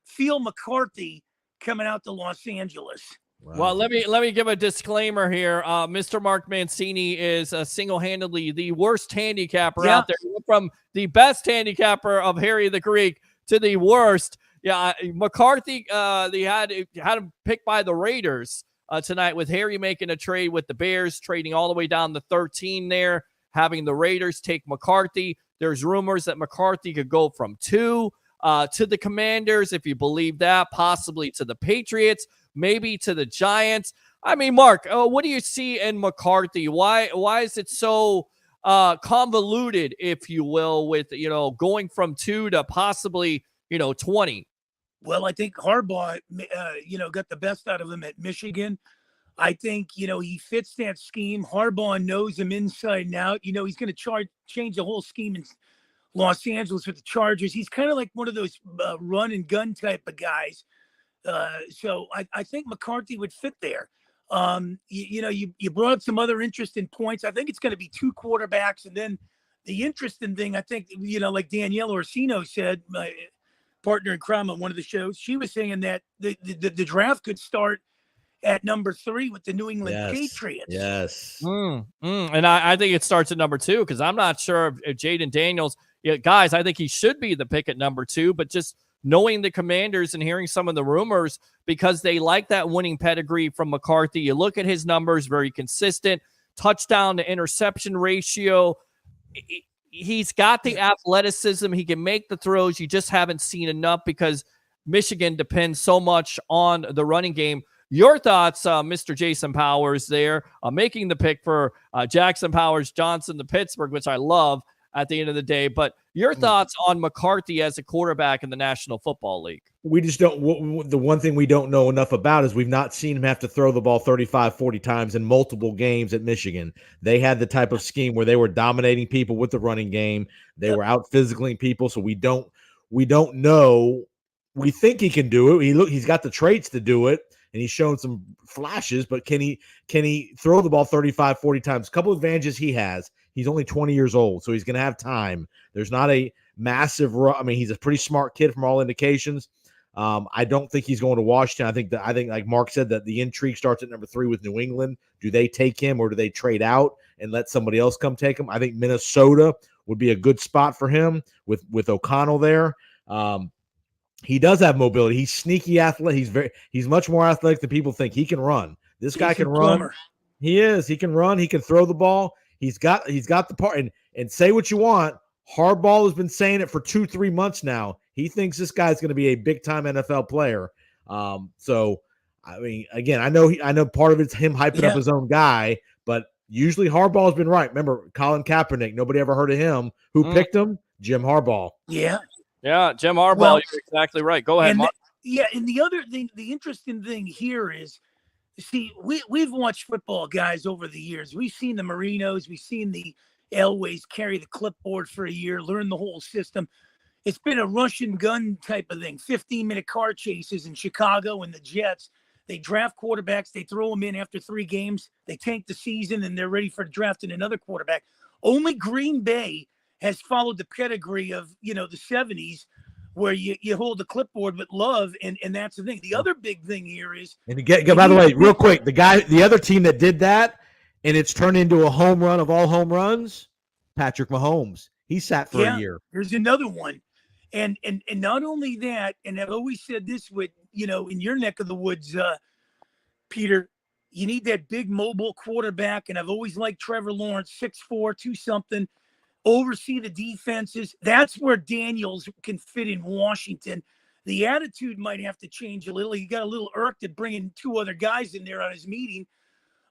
feel McCarthy coming out to Los Angeles. Wow. Well, let me give a disclaimer here. Mr. Mark Mancini is single-handedly the worst handicapper out there. From the best handicapper of Harry the Greek to the worst. Yeah, McCarthy, they had him picked by the Raiders tonight, with Harry making a trade with the Bears, trading all the way down to 13 there, having the Raiders take McCarthy. There's rumors that McCarthy could go from 2 to the Commanders, if you believe that, possibly to the Patriots, maybe to the Giants. I mean, Mark, what do you see in McCarthy? Why is it so convoluted, if you will, with going from 2 to possibly 20? Well, I think Harbaugh, got the best out of him at Michigan. I think, he fits that scheme. Harbaugh knows him inside and out. He's going to change the whole scheme in Los Angeles with the Chargers. He's kind of like one of those run and gun type of guys. So I think McCarthy would fit there. You brought up some other interesting points. I think it's going to be 2 quarterbacks. And then the interesting thing, I think, like Danielle Orsino said, my partner in crime on one of the shows, she was saying that the draft could start at number 3 with the New England Patriots. Yes. And I think it starts at number 2, because I'm not sure if Jaden Daniels, guys, I think he should be the pick at number 2, but just knowing the Commanders and hearing some of the rumors, because they like that winning pedigree from McCarthy. You look at his numbers, very consistent, touchdown to interception ratio. He's got the athleticism. He can make the throws. You just haven't seen enough because Michigan depends so much on the running game. Your thoughts, Mr. Jason Powers there, making the pick for Jackson Powers Johnson to Pittsburgh, which I love at the end of the day. But your thoughts on McCarthy as a quarterback in the National Football League? We just don't. The one thing we don't know enough about is we've not seen him have to throw the ball 35, 40 times in multiple games at Michigan. They had the type of scheme where they were dominating people with the running game. They were out physicaling people. So we don't know. We think he can do it. He's got the traits to do it, and he's shown some flashes, but can he throw the ball 35, 40 times? A couple of advantages he has. He's only 20 years old, so he's going to have time. There's not a massive I mean, he's a pretty smart kid from all indications. I don't think he's going to Washington. I think like Mark said, that the intrigue starts at number 3 with New England. Do they take him, or do they trade out and let somebody else come take him? I think Minnesota would be a good spot for him with O'Connell there. He does have mobility. He's sneaky athletic. He's much more athletic than people think. He can run. This guy can run. He is. He can run. He can throw the ball. He's got the part. And say what you want. Harbaugh has been saying it for 2-3 months now. He thinks this guy's going to be a big time NFL player. So I mean, again, I know part of it's him hyping up his own guy, but usually Harbaugh has been right. Remember Colin Kaepernick? Nobody ever heard of him. Who picked him? Jim Harbaugh. Yeah. Yeah, Jim Harbaugh, you're exactly right. Go ahead, Mark. And the other thing, the interesting thing here is, see, we've watched football guys over the years. We've seen the Marinos, we've seen the Elways carry the clipboard for a year, learn the whole system. It's been a Russian gun type of thing, 15-minute car chases in Chicago and the Jets. They draft quarterbacks, they throw them in after 3 games, they tank the season, and they're ready for drafting another quarterback. Only Green Bay has followed the pedigree of, the 70s where you hold the clipboard with Love, and that's the thing. The other big thing here is, and by the way, real quick, the other team that did that, and it's turned into a home run of all home runs, Patrick Mahomes. He sat for a year. Here's another one. And not only that, and I've always said this with, in your neck of the woods, Peter, you need that big mobile quarterback. And I've always liked Trevor Lawrence, 6'4", 2-something, oversee the defenses. That's where Daniels can fit in Washington. The attitude might have to change a little. He got a little irked at bringing 2 other guys in there on his meeting.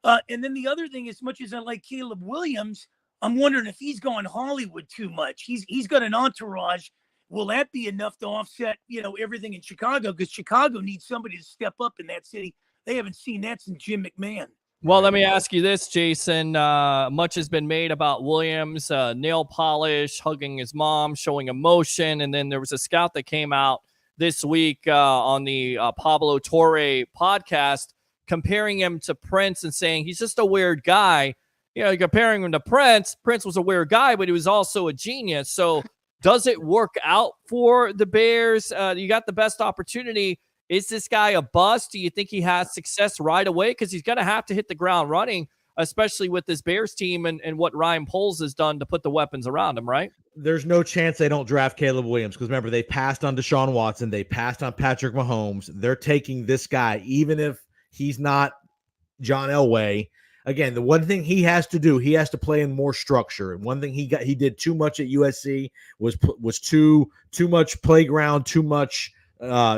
And then the other thing, as much as I like Caleb Williams, I'm wondering if he's gone Hollywood too much. He's got an entourage. Will that be enough to offset, everything in Chicago? Because Chicago needs somebody to step up in that city. They haven't seen that since Jim McMahon. Well, let me ask you this, Jason. Much has been made about Williams, nail polish, hugging his mom, showing emotion. And then there was a scout that came out this week on the Pablo Torre podcast, comparing him to Prince and saying he's just a weird guy. Comparing him to Prince. Prince was a weird guy, but he was also a genius. So does it work out for the Bears? You got the best opportunity. Is this guy a bust? Do you think he has success right away? Because he's going to have to hit the ground running, especially with this Bears team and what Ryan Poles has done to put the weapons around him, right? There's no chance they don't draft Caleb Williams because remember, they passed on Deshaun Watson. They passed on Patrick Mahomes. They're taking this guy, even if he's not John Elway. Again, the one thing he has to do, he has to play in more structure. And one thing he did too much at USC was too much playground, too much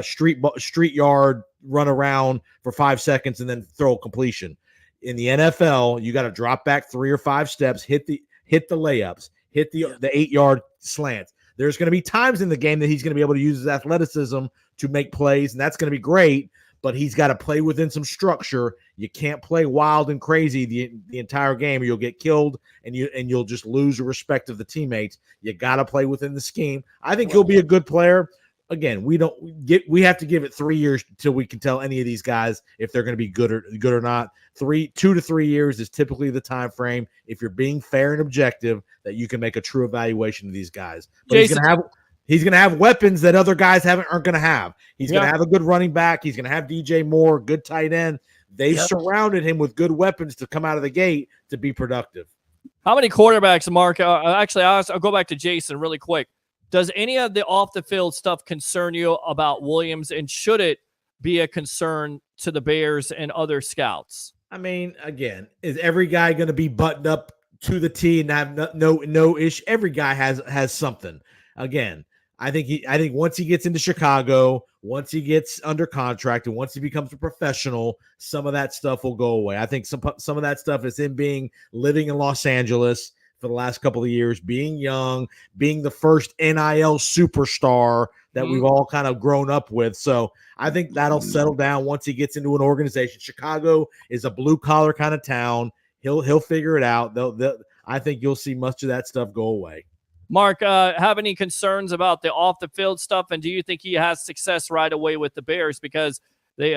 street yard run around for 5 seconds and then throw a completion. In the NFL, you got to drop back 3 or 5 steps, hit the layups, hit the 8-yard slants. There's going to be times in the game that he's going to be able to use his athleticism to make plays, and that's going to be great. But he's got to play within some structure. You can't play wild and crazy the entire game, or you'll get killed and you'll just lose the respect of the teammates. You got to play within the scheme. I think he'll be a good player. Again, we have to give it 3 years till we can tell any of these guys if they're going to be good or not. 2 to 3 years is typically the time frame, if you're being fair and objective, that you can make a true evaluation of these guys. But he's going to have weapons that other guys aren't going to have. He's going to have a good running back. He's going to have DJ Moore, good tight end. They've surrounded him with good weapons to come out of the gate to be productive. How many quarterbacks, Mark? Actually, I'll go back to Jason really quick. Does any of the off-the-field stuff concern you about Williams, and should it be a concern to the Bears and other scouts? I mean, again, is every guy going to be buttoned up to the T and have no issue? Every guy has something. Again, I think once he gets into Chicago, once he gets under contract, and once he becomes a professional, some of that stuff will go away. I think some of that stuff is him living in Los Angeles for the last couple of years, being young, being the first NIL superstar that we've all kind of grown up with. So I think that'll settle down once he gets into an organization. Chicago is a blue collar kind of town. He'll figure it out. I think you'll see much of that stuff go away. Mark, have any concerns about the off the field stuff? And do you think he has success right away with the Bears? Because they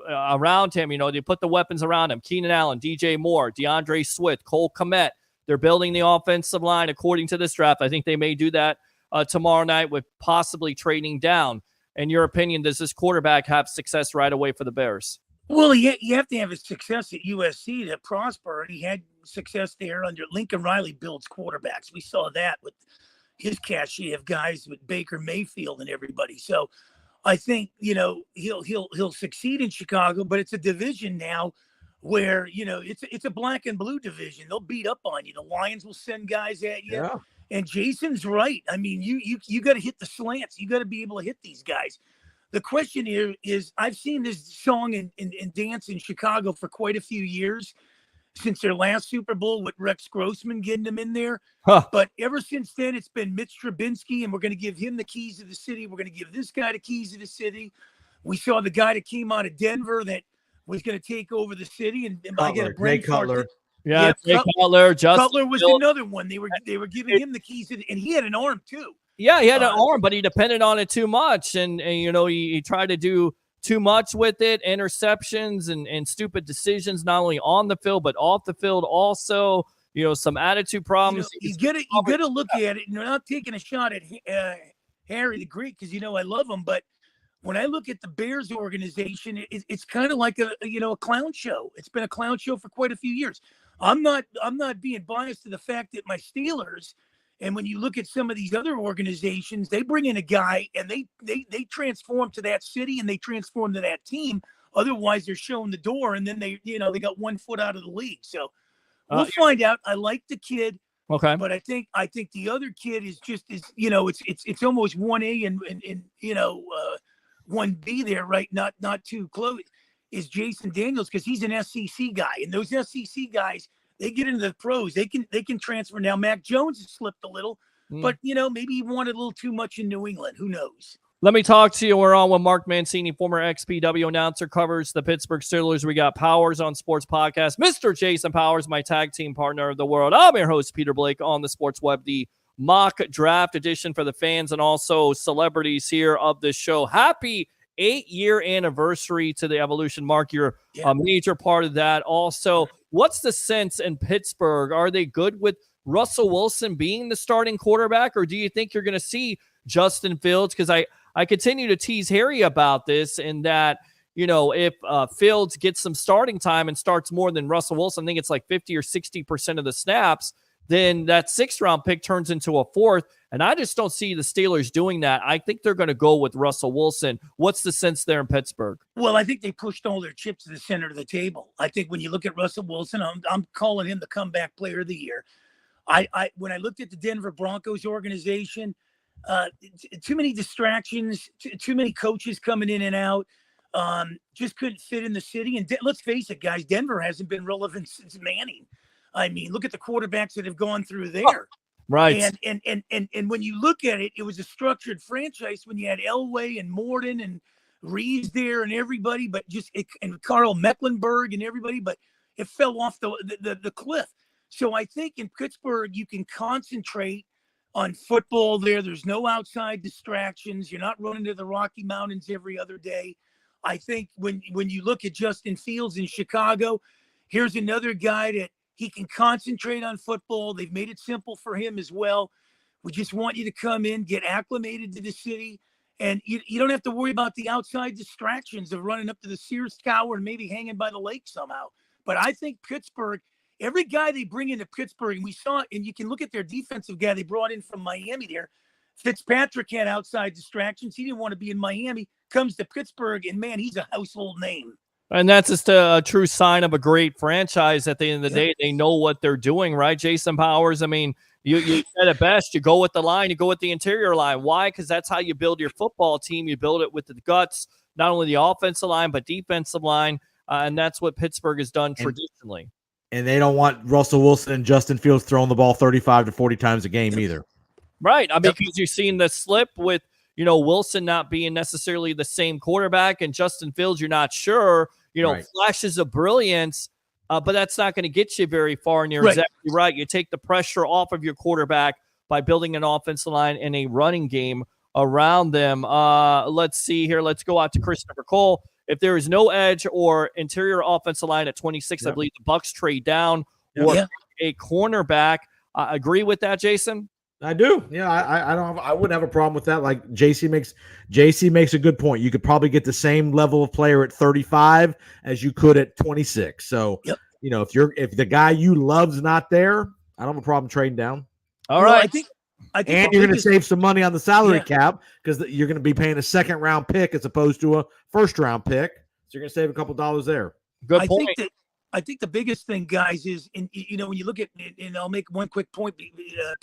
around him, they put the weapons around him. Keenan Allen, DJ Moore, DeAndre Swift, Cole Kmet. They're building the offensive line according to this draft. I think they may do that tomorrow night with possibly trading down. In your opinion, does this quarterback have success right away for the Bears? Well, you have to have his success at USC to prosper. He had success there under Lincoln Riley builds quarterbacks. We saw that with his cachet of guys with Baker Mayfield and everybody. So I think, he'll succeed in Chicago, but it's a division now where, it's a black and blue division. They'll beat up on you. The Lions will send guys at you. Yeah. And Jason's right. I mean, you got to hit the slants. You got to be able to hit these guys. The question here is, I've seen this song and dance in Chicago for quite a few years, since their last Super Bowl with Rex Grossman getting them in there. But ever since then, it's been Mitch Trubinsky, and we're going to give him the keys of the city. We're going to give this guy the keys of the city. We saw the guy that came out of Denver that was going to take over the city, and I get a brain Cutler. Yeah, Jay Cutler. Cutler was another one. They were giving him the keys, and he had an arm too. Yeah, he had an arm, but he depended on it too much, and he tried to do too much with it, interceptions and stupid decisions, not only on the field but off the field also. Some attitude problems. You gotta look at it. You're not taking a shot at Harry the Greek, because I love him, but when I look at the Bears organization, it's kind of like a clown show. It's been a clown show for quite a few years. I'm not being biased to the fact that my Steelers, and when you look at some of these other organizations, they bring in a guy and they transform to that city and they transform to that team. Otherwise, they're showing the door, and then they got 1 foot out of the league. So we'll find out. I like the kid, okay, but I think the other kid is it's almost 1A and 1B there, right? Not too close. Is Jason Daniels, because he's an SEC guy, and those SEC guys, they get into the pros. They can transfer. Now, Mac Jones has slipped a little, but maybe he wanted a little too much in New England. Who knows? Let me talk to you. We're on with Mark Mancini, former XPW announcer, covers the Pittsburgh Steelers. We got Powers on Sports Podcast. Mr. Jason Powers, my tag team partner of the world. I'm your host, Peter Blake, on the Sports Web, the mock draft edition for the fans and also celebrities here of the show. Happy 8-year anniversary to the Evolution. Mark, you're a major part of that. Also, what's the sense in Pittsburgh? Are they good with Russell Wilson being the starting quarterback, or do you think you're going to see Justin Fields? Because I continue to tease Harry about this, and that, if Fields gets some starting time and starts more than Russell Wilson, I think it's like 50 or 60% of the snaps, then that 6th-round pick turns into a 4th. And I just don't see the Steelers doing that. I think they're going to go with Russell Wilson. What's the sense there in Pittsburgh? Well, I think they pushed all their chips to the center of the table. I think when you look at Russell Wilson, I'm calling him the comeback player of the year. When I looked at the Denver Broncos organization, too many distractions, too many coaches coming in and out, just couldn't fit in the city. And let's face it, guys, Denver hasn't been relevant since Manning. I mean, look at the quarterbacks that have gone through there. Right. And when you look at it, it was a structured franchise when you had Elway and Morton and Reeves there and everybody, and Carl Mecklenburg and everybody, but it fell off the cliff. So I think in Pittsburgh, you can concentrate on football there. There's no outside distractions. You're not running to the Rocky Mountains every other day. I think when you look at Justin Fields in Chicago, here's another guy that he can concentrate on football. They've made it simple for him as well. We just want you to come in, get acclimated to the city, and you don't have to worry about the outside distractions of running up to the Sears Tower and maybe hanging by the lake somehow. But I think Pittsburgh, every guy they bring into Pittsburgh, and we saw, and you can look at their defensive guy they brought in from Miami there. Fitzpatrick had outside distractions. He didn't want to be in Miami. Comes to Pittsburgh, and man, he's a household name. And that's just a true sign of a great franchise. At the end of the day, they know what they're doing, right? Jason Powers, I mean, you said it best. You go with the line, you go with the interior line. Why? Because that's how you build your football team. You build it with the guts, not only the offensive line, but defensive line. And that's what Pittsburgh has done traditionally. And they don't want Russell Wilson and Justin Fields throwing the ball 35 to 40 times a game either. Right. I mean, because you're seeing the slip with, Wilson not being necessarily the same quarterback, and Justin Fields, you're not sure, flashes of brilliance, but that's not going to get you very far. And you're exactly right. You take the pressure off of your quarterback by building an offensive line and a running game around them. Let's see here. Let's go out to Christopher Cole. If there is no edge or interior offensive line at 26, I believe the Bucs trade down or a cornerback. Agree with that, Jason? I do. Yeah, I wouldn't have a problem with that. Like JC makes a good point. You could probably get the same level of player at 35 as you could at 26. So, if the guy you love's not there, I don't have a problem trading down. All right. I And you're going to save some money on the salary cap because you're going to be paying a second-round pick as opposed to a first-round pick. So you're going to save a couple dollars there. Good point. I think the biggest thing, guys, is when you look at, and I'll make one quick point: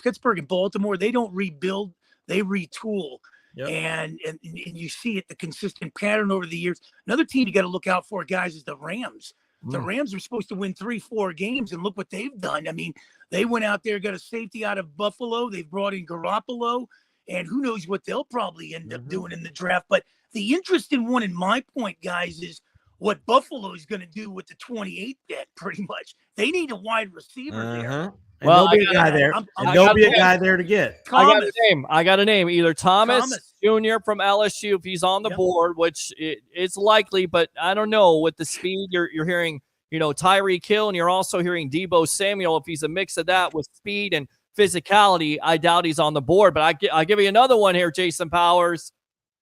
Pittsburgh and Baltimore, they don't rebuild, they retool. Yep. And you see it, the consistent pattern over the years. Another team you got to look out for, guys, is the Rams. The Rams were supposed to win 3-4 games, and look what they've done. I mean, they went out there, got a safety out of Buffalo. They've brought in Garoppolo, and who knows what they'll probably end up doing in the draft. But the interesting one, in my point, guys, is what Buffalo is going to do with the 28th pick, pretty much. They need a wide receiver there. And there'll be a guy there. There'll be a guy there to get. I got a name. Either Thomas Jr. from LSU, if he's on the board, which it's likely, but I don't know. With the speed, you're hearing, Tyreek Hill, and you're also hearing Deebo Samuel. If he's a mix of that with speed and physicality, I doubt he's on the board. But I give you another one here, Jason Powers,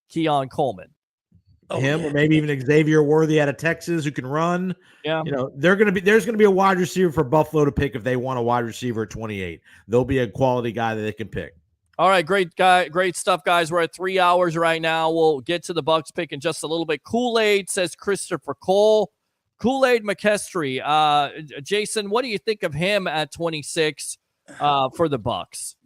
Keon Coleman. Or maybe even Xavier Worthy out of Texas who can run. Yeah. There's going to be a wide receiver for Buffalo to pick if they want a wide receiver at 28. There'll be a quality guy that they can pick. All right, great stuff, guys. We're at 3 hours right now. We'll get to the Bucks pick in just a little bit. Kool-Aid, says Christopher Cole. Kool-Aid McKestry. Jason, what do you think of him at 26 for the Bucks?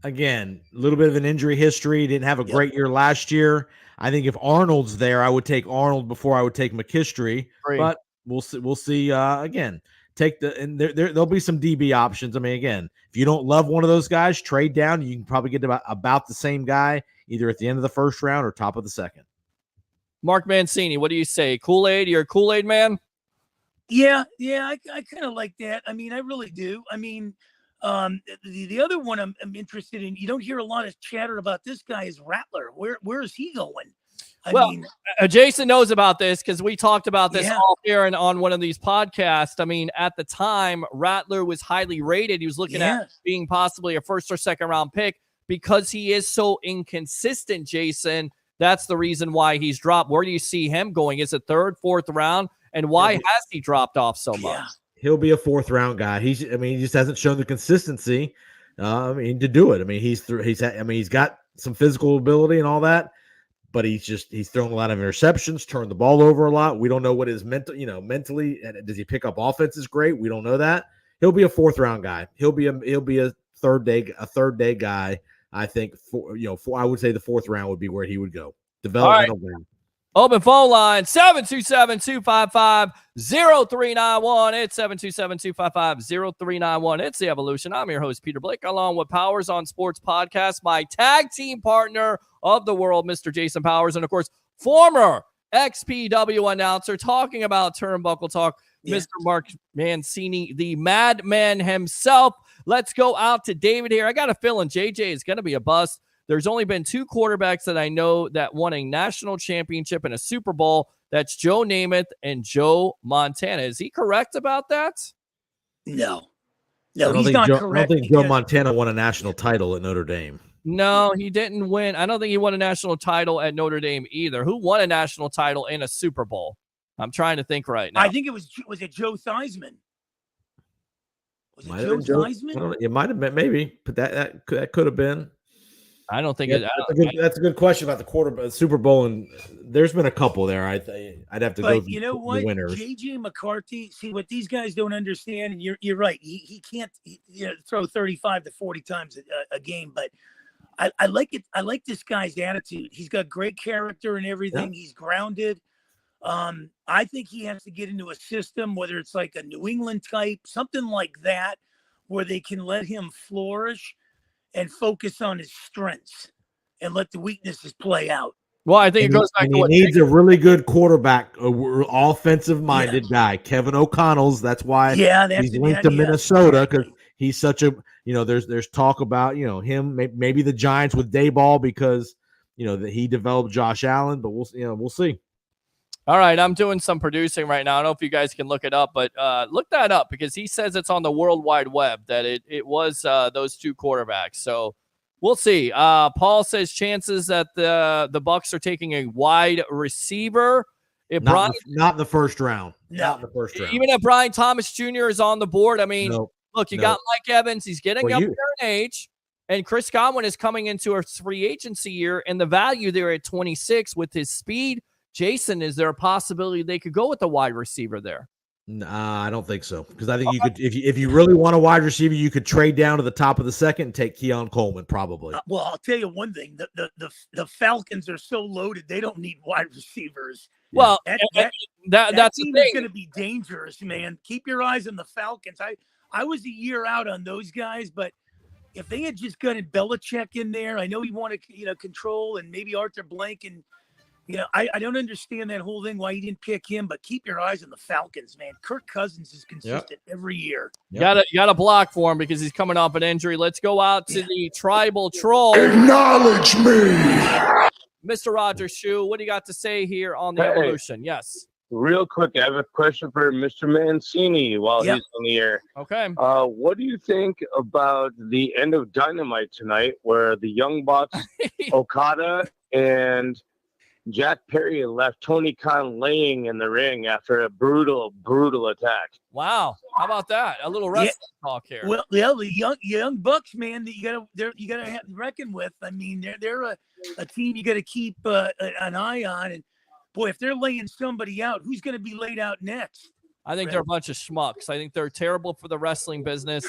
Again, a little bit of an injury history. Didn't have a great year last year. I think if Arnold's there, I would take Arnold before I would take McKistry. Great. But we'll see. We'll see. Again, there'll be some DB options. I mean, again, if you don't love one of those guys, trade down. You can probably get about the same guy either at the end of the first round or top of the second. Mark Mancini, what do you say? Kool-Aid? You're a Kool-Aid man? Yeah, I kind of like that. I mean, I really do. I mean, the other one I'm interested in, you don't hear a lot of chatter about this guy, is Rattler. Where is he going? I mean, Jason knows about this because we talked about this all here and on one of these podcasts. I mean, at the time, Rattler was highly rated. He was looking at being possibly a first or second round pick because he is so inconsistent, Jason. That's the reason why he's dropped. Where do you see him going? Is it third, fourth round? And why has he dropped off so much? He'll be a fourth round guy. He just hasn't shown the consistency. To do it. I mean, he's got some physical ability and all that, but he's thrown a lot of interceptions, turned the ball over a lot. We don't know what his mentally, does he pick up offenses great? We don't know that. He'll be a fourth round guy. He'll be a third day guy. I think I would say the fourth round would be where he would go. Developmental round. Open phone line, 727-255-0391. It's 727-255-0391. It's The Evolution. I'm your host, Peter Blake, along with Powers on Sports Podcast, my tag team partner of the world, Mr. Jason Powers, and, of course, former XPW announcer talking about turnbuckle talk, Mr. Mark Mancini, the madman himself. Let's go out to David here. I got a feeling JJ is going to be a bust. There's only been two quarterbacks that I know that won a national championship and a Super Bowl. That's Joe Namath and Joe Montana. Is he correct about that? No, he's not correct. I don't think Joe Montana won a national title at Notre Dame. No, he didn't win. I don't think he won a national title at Notre Dame either. Who won a national title in a Super Bowl? I'm trying to think right now. I think it was it Joe Theismann? Was it Joe Theismann? It might have been, maybe, but that could have been. I don't think that's a good question about the Super Bowl, and there's been a couple there. I'd have to go. But you know what, JJ McCarthy. See what these guys don't understand, and you're right. He can't throw 35 to 40 times a game, but I like it. I like this guy's attitude. He's got great character and everything. Yeah. He's grounded. I think he has to get into a system, whether it's like a New England type, something like that, where they can let him flourish and focus on his strengths and let the weaknesses play out. Well, I think it goes back to what he needs a really good quarterback, offensive-minded guy. Kevin O'Connell's. That's why he's linked to Minnesota, because he's such a there's talk about him, maybe the Giants with Dayball because that he developed Josh Allen, but we'll see. All right, I'm doing some producing right now. I don't know if you guys can look it up, but look that up because he says it's on the World Wide Web that it was those two quarterbacks. So we'll see. Paul says chances that the Bucks are taking a wide receiver. Not in the first round. Not in the first round. Even if Brian Thomas Jr. is on the board, I mean, look, you got Mike Evans. He's getting up there in age. And Chris Godwin is coming into a free agency year, and the value there at 26 with his speed. Jason, is there a possibility they could go with the wide receiver there? Nah, I don't think so. Because I think you could, if you really want a wide receiver, you could trade down to the top of the second and take Keon Coleman, probably. Well, I'll tell you one thing: the Falcons are so loaded; they don't need wide receivers. Well, that that's team the thing. is going to be dangerous, man. Keep your eyes on the Falcons. I was a year out on those guys, but if they had just gotten Belichick in there, I know he wanted control, and maybe Arthur Blank, and I don't understand that whole thing why he didn't pick him. But keep your eyes on the Falcons, man. Kirk Cousins is consistent every year. Yep. You got to block for him because he's coming off an injury. Let's go out to the tribal troll. Acknowledge me, Mr. Roger Shoe. What do you got to say here on the evolution? Yes. Real quick, I have a question for Mr. Mancini while he's on the air. Okay. What do you think about the end of Dynamite tonight, where the Young Bucks, Okada, and Jack Perry left Tony Khan laying in the ring after a brutal attack? Wow, how about that? A little wrestling talk here. Well, the young Bucks, man, that you gotta reckon with. I mean, they're a team you got to keep an eye on. And boy, if they're laying somebody out, who's going to be laid out next? I think they're a bunch of schmucks. I think they're terrible for the wrestling business.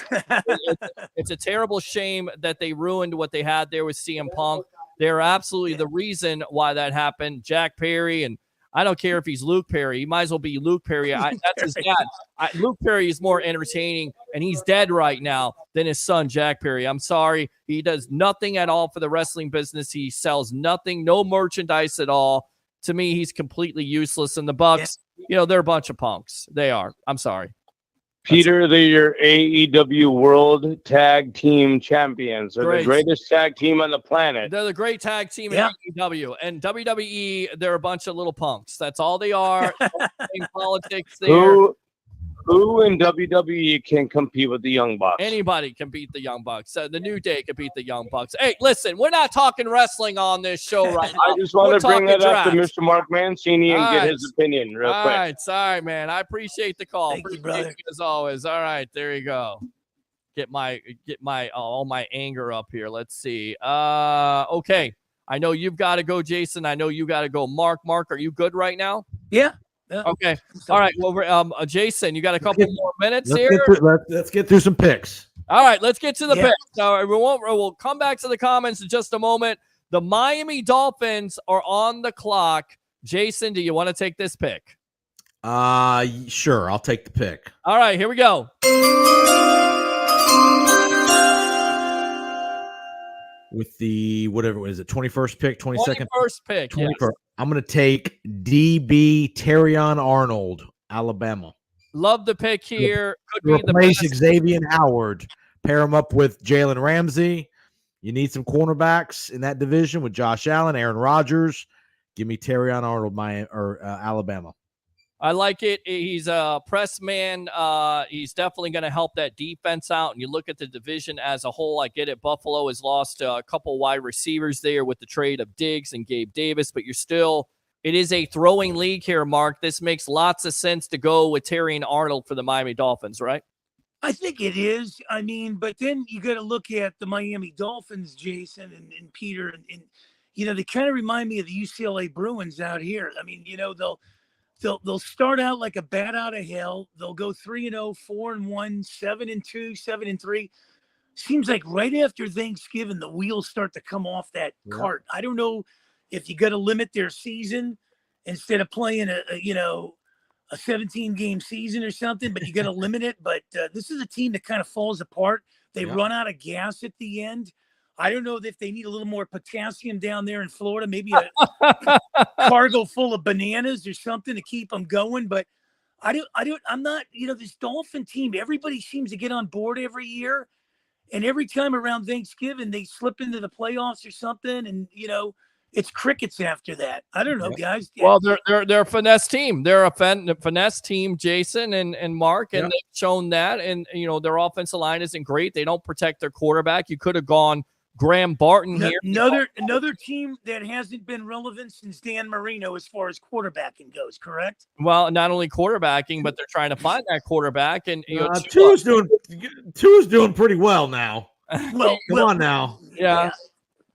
It's a terrible shame that they ruined what they had there with CM Punk. They're absolutely the reason why that happened. Jack Perry, and I don't care if he's Luke Perry. He might as well be Luke Perry. That's his dad. Luke Perry is more entertaining, and he's dead right now than his son, Jack Perry. I'm sorry. He does nothing at all for the wrestling business. He sells nothing, no merchandise at all. To me, he's completely useless. And the Bucks, they're a bunch of punks. They are. I'm sorry. Peter, they're your AEW World Tag Team Champions. They're the greatest tag team on the planet. They're the great tag team in AEW. And WWE, they're a bunch of little punks. That's all they are. In politics there. Who in WWE can compete with the Young Bucks? Anybody can beat the Young Bucks. The New Day can beat the Young Bucks. Hey, listen, we're not talking wrestling on this show right now. I just want to bring that up to Mr. Mark Mancini and get his opinion real quick. All right, sorry, man. I appreciate the call. Thank you, brother. As always. All right, there you go. Get my all my anger up here. Let's see. Okay. I know you've got to go, Jason. I know you got to go, Mark. Mark, are you good right now? Yeah. Okay. All right. Well, Jason, you got a couple more minutes here. Let's get through some picks. All right. Let's get to the picks. So we'll come back to the comments in just a moment. The Miami Dolphins are on the clock. Jason, do you want to take this pick? Sure. I'll take the pick. All right. Here we go. With the whatever is it, 21st pick, 22nd, 21st pick. 21st. Yes. I'm going to take DB Terrion Arnold, Alabama. Love the pick here. Could replace Xavier Howard. Pair him up with Jalen Ramsey. You need some cornerbacks in that division with Josh Allen, Aaron Rodgers. Give me Terrion Arnold, Alabama. I like it. He's a press man. He's definitely going to help that defense out. And you look at the division as a whole, I get it. Buffalo has lost a couple wide receivers there with the trade of Diggs and Gabe Davis, but it is a throwing league here, Mark. This makes lots of sense to go with Terrion Arnold for the Miami Dolphins, right? I think it is. I mean, but then you got to look at the Miami Dolphins, Jason and Peter, and they kind of remind me of the UCLA Bruins out here. I mean, They'll start out like a bat out of hell. They'll go 3-0, 4-1, 7-2, 7-3. Seems like right after Thanksgiving, the wheels start to come off that cart. I don't know if you got to limit their season instead of playing a 17-game season or something, but you got to limit it. But this is a team that kind of falls apart. They run out of gas at the end. I don't know if they need a little more potassium down there in Florida, maybe a cargo full of bananas or something to keep them going. But I'm not, this Dolphin team, everybody seems to get on board every year. And every time around Thanksgiving, they slip into the playoffs or something. And, it's crickets after that. I don't know, guys. Well, they're a finesse team. They're a finesse team, Jason and Mark, and they've shown that. And, their offensive line isn't great. They don't protect their quarterback. You could have gone Graham Barton here. Another team that hasn't been relevant since Dan Marino as far as quarterbacking goes, correct? Well, not only quarterbacking, but they're trying to find that quarterback. And Tua's doing pretty well now. Well, Come on now. Yeah.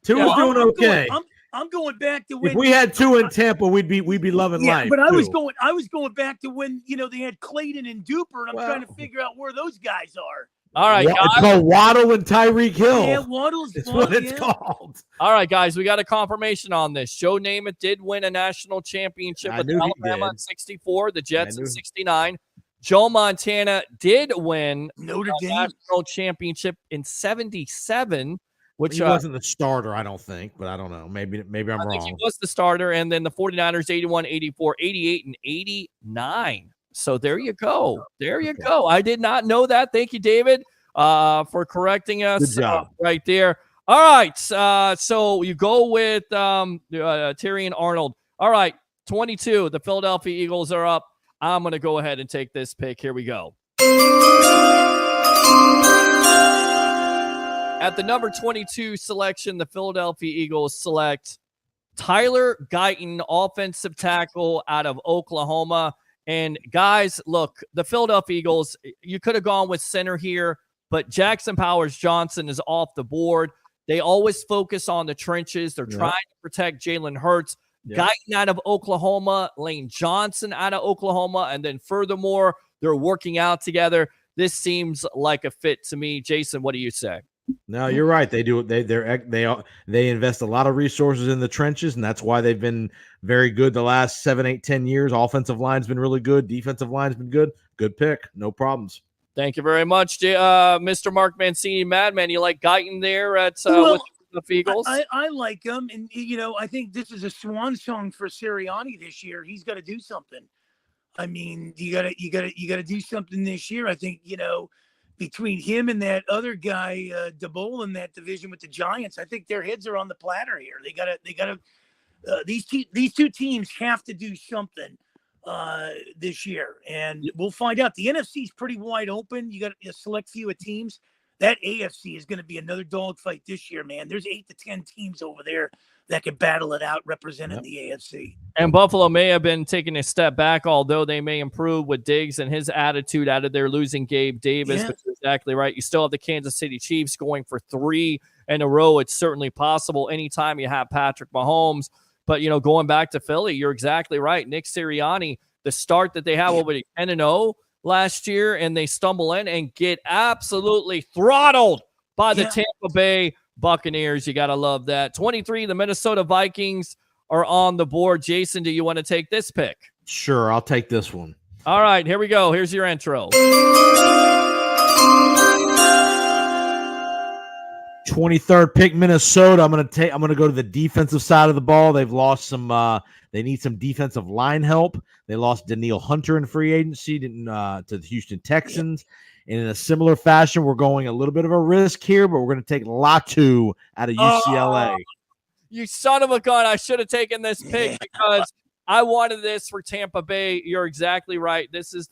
Tua's doing okay. I'm going back to when if we had Tua in Tampa, we'd be loving life. But I was too. going back to when they had Clayton and Duper, and I'm trying to figure out where those guys are. All right, guys. It's called Waddle and Tyreek Hill. Yeah, Waddle's what it's called. All right, guys, we got a confirmation on this. Joe Namath did win a national championship with Alabama in 64, the Jets in 69. Joe Montana did win Notre Dame national championship in 77. Which he wasn't the starter, I don't think, but I don't know. Maybe I'm wrong. I think he was the starter, and then the 49ers 81, 84, 88, and 89. So there you go. There you go. I did not know that. Thank you, David, for correcting us. Good job. Right there. All right. So you go with Terry and Arnold. All right. 22. The Philadelphia Eagles are up. I'm going to go ahead and take this pick. Here we go. At the number 22 selection, the Philadelphia Eagles select Tyler Guyton, offensive tackle out of Oklahoma. And guys, look, the Philadelphia Eagles, you could have gone with center here, but Jackson Powers-Johnson is off the board. They always focus on the trenches. They're trying to protect Jalen Hurts. Guyton out of Oklahoma, Lane Johnson out of Oklahoma, and then furthermore, they're working out together. This seems like a fit to me. Jason, what do you say? No, you're right. They do. They invest a lot of resources in the trenches, and that's why they've been very good the last 7, 8, 10 years. Offensive line's been really good. Defensive line's been good. Good pick. No problems. Thank you very much, Mr. Mark Mancini, Madman. You like Guyton there at with the Eagles? I like him, and I think this is a swan song for Sirianni this year. He's got to do something. I mean, you gotta do something this year. I think between him and that other guy, DeBoll, in that division with the Giants, I think their heads are on the platter here. They gotta. These two teams have to do something this year, and we'll find out. The NFC is pretty wide open. You got a select few of teams. That AFC is going to be another dogfight this year, man. There's 8 to 10 teams over there that can battle it out representing the AFC. And Buffalo may have been taking a step back, although they may improve with Diggs and his attitude out of there, losing Gabe Davis. But you're exactly right. You still have the Kansas City Chiefs going for 3 in a row. It's certainly possible anytime you have Patrick Mahomes. But, going back to Philly, you're exactly right. Nick Sirianni, the start that they have over the 10-0 last year, and they stumble in and get absolutely throttled by the Tampa Bay Buccaneers. You got to love that. 23, the Minnesota Vikings are on the board. Jason, do you want to take this pick? Sure, I'll take this one. All right, here we go. Here's your intro. 23rd pick, Minnesota. I'm gonna go to the defensive side of the ball. They've lost some. They need some defensive line help. They lost Danielle Hunter in free agency to the Houston Texans. And in a similar fashion, we're going a little bit of a risk here, but we're going to take Latu out of UCLA. You son of a gun. I should have taken this pick because I wanted this for Tampa Bay. You're exactly right. This is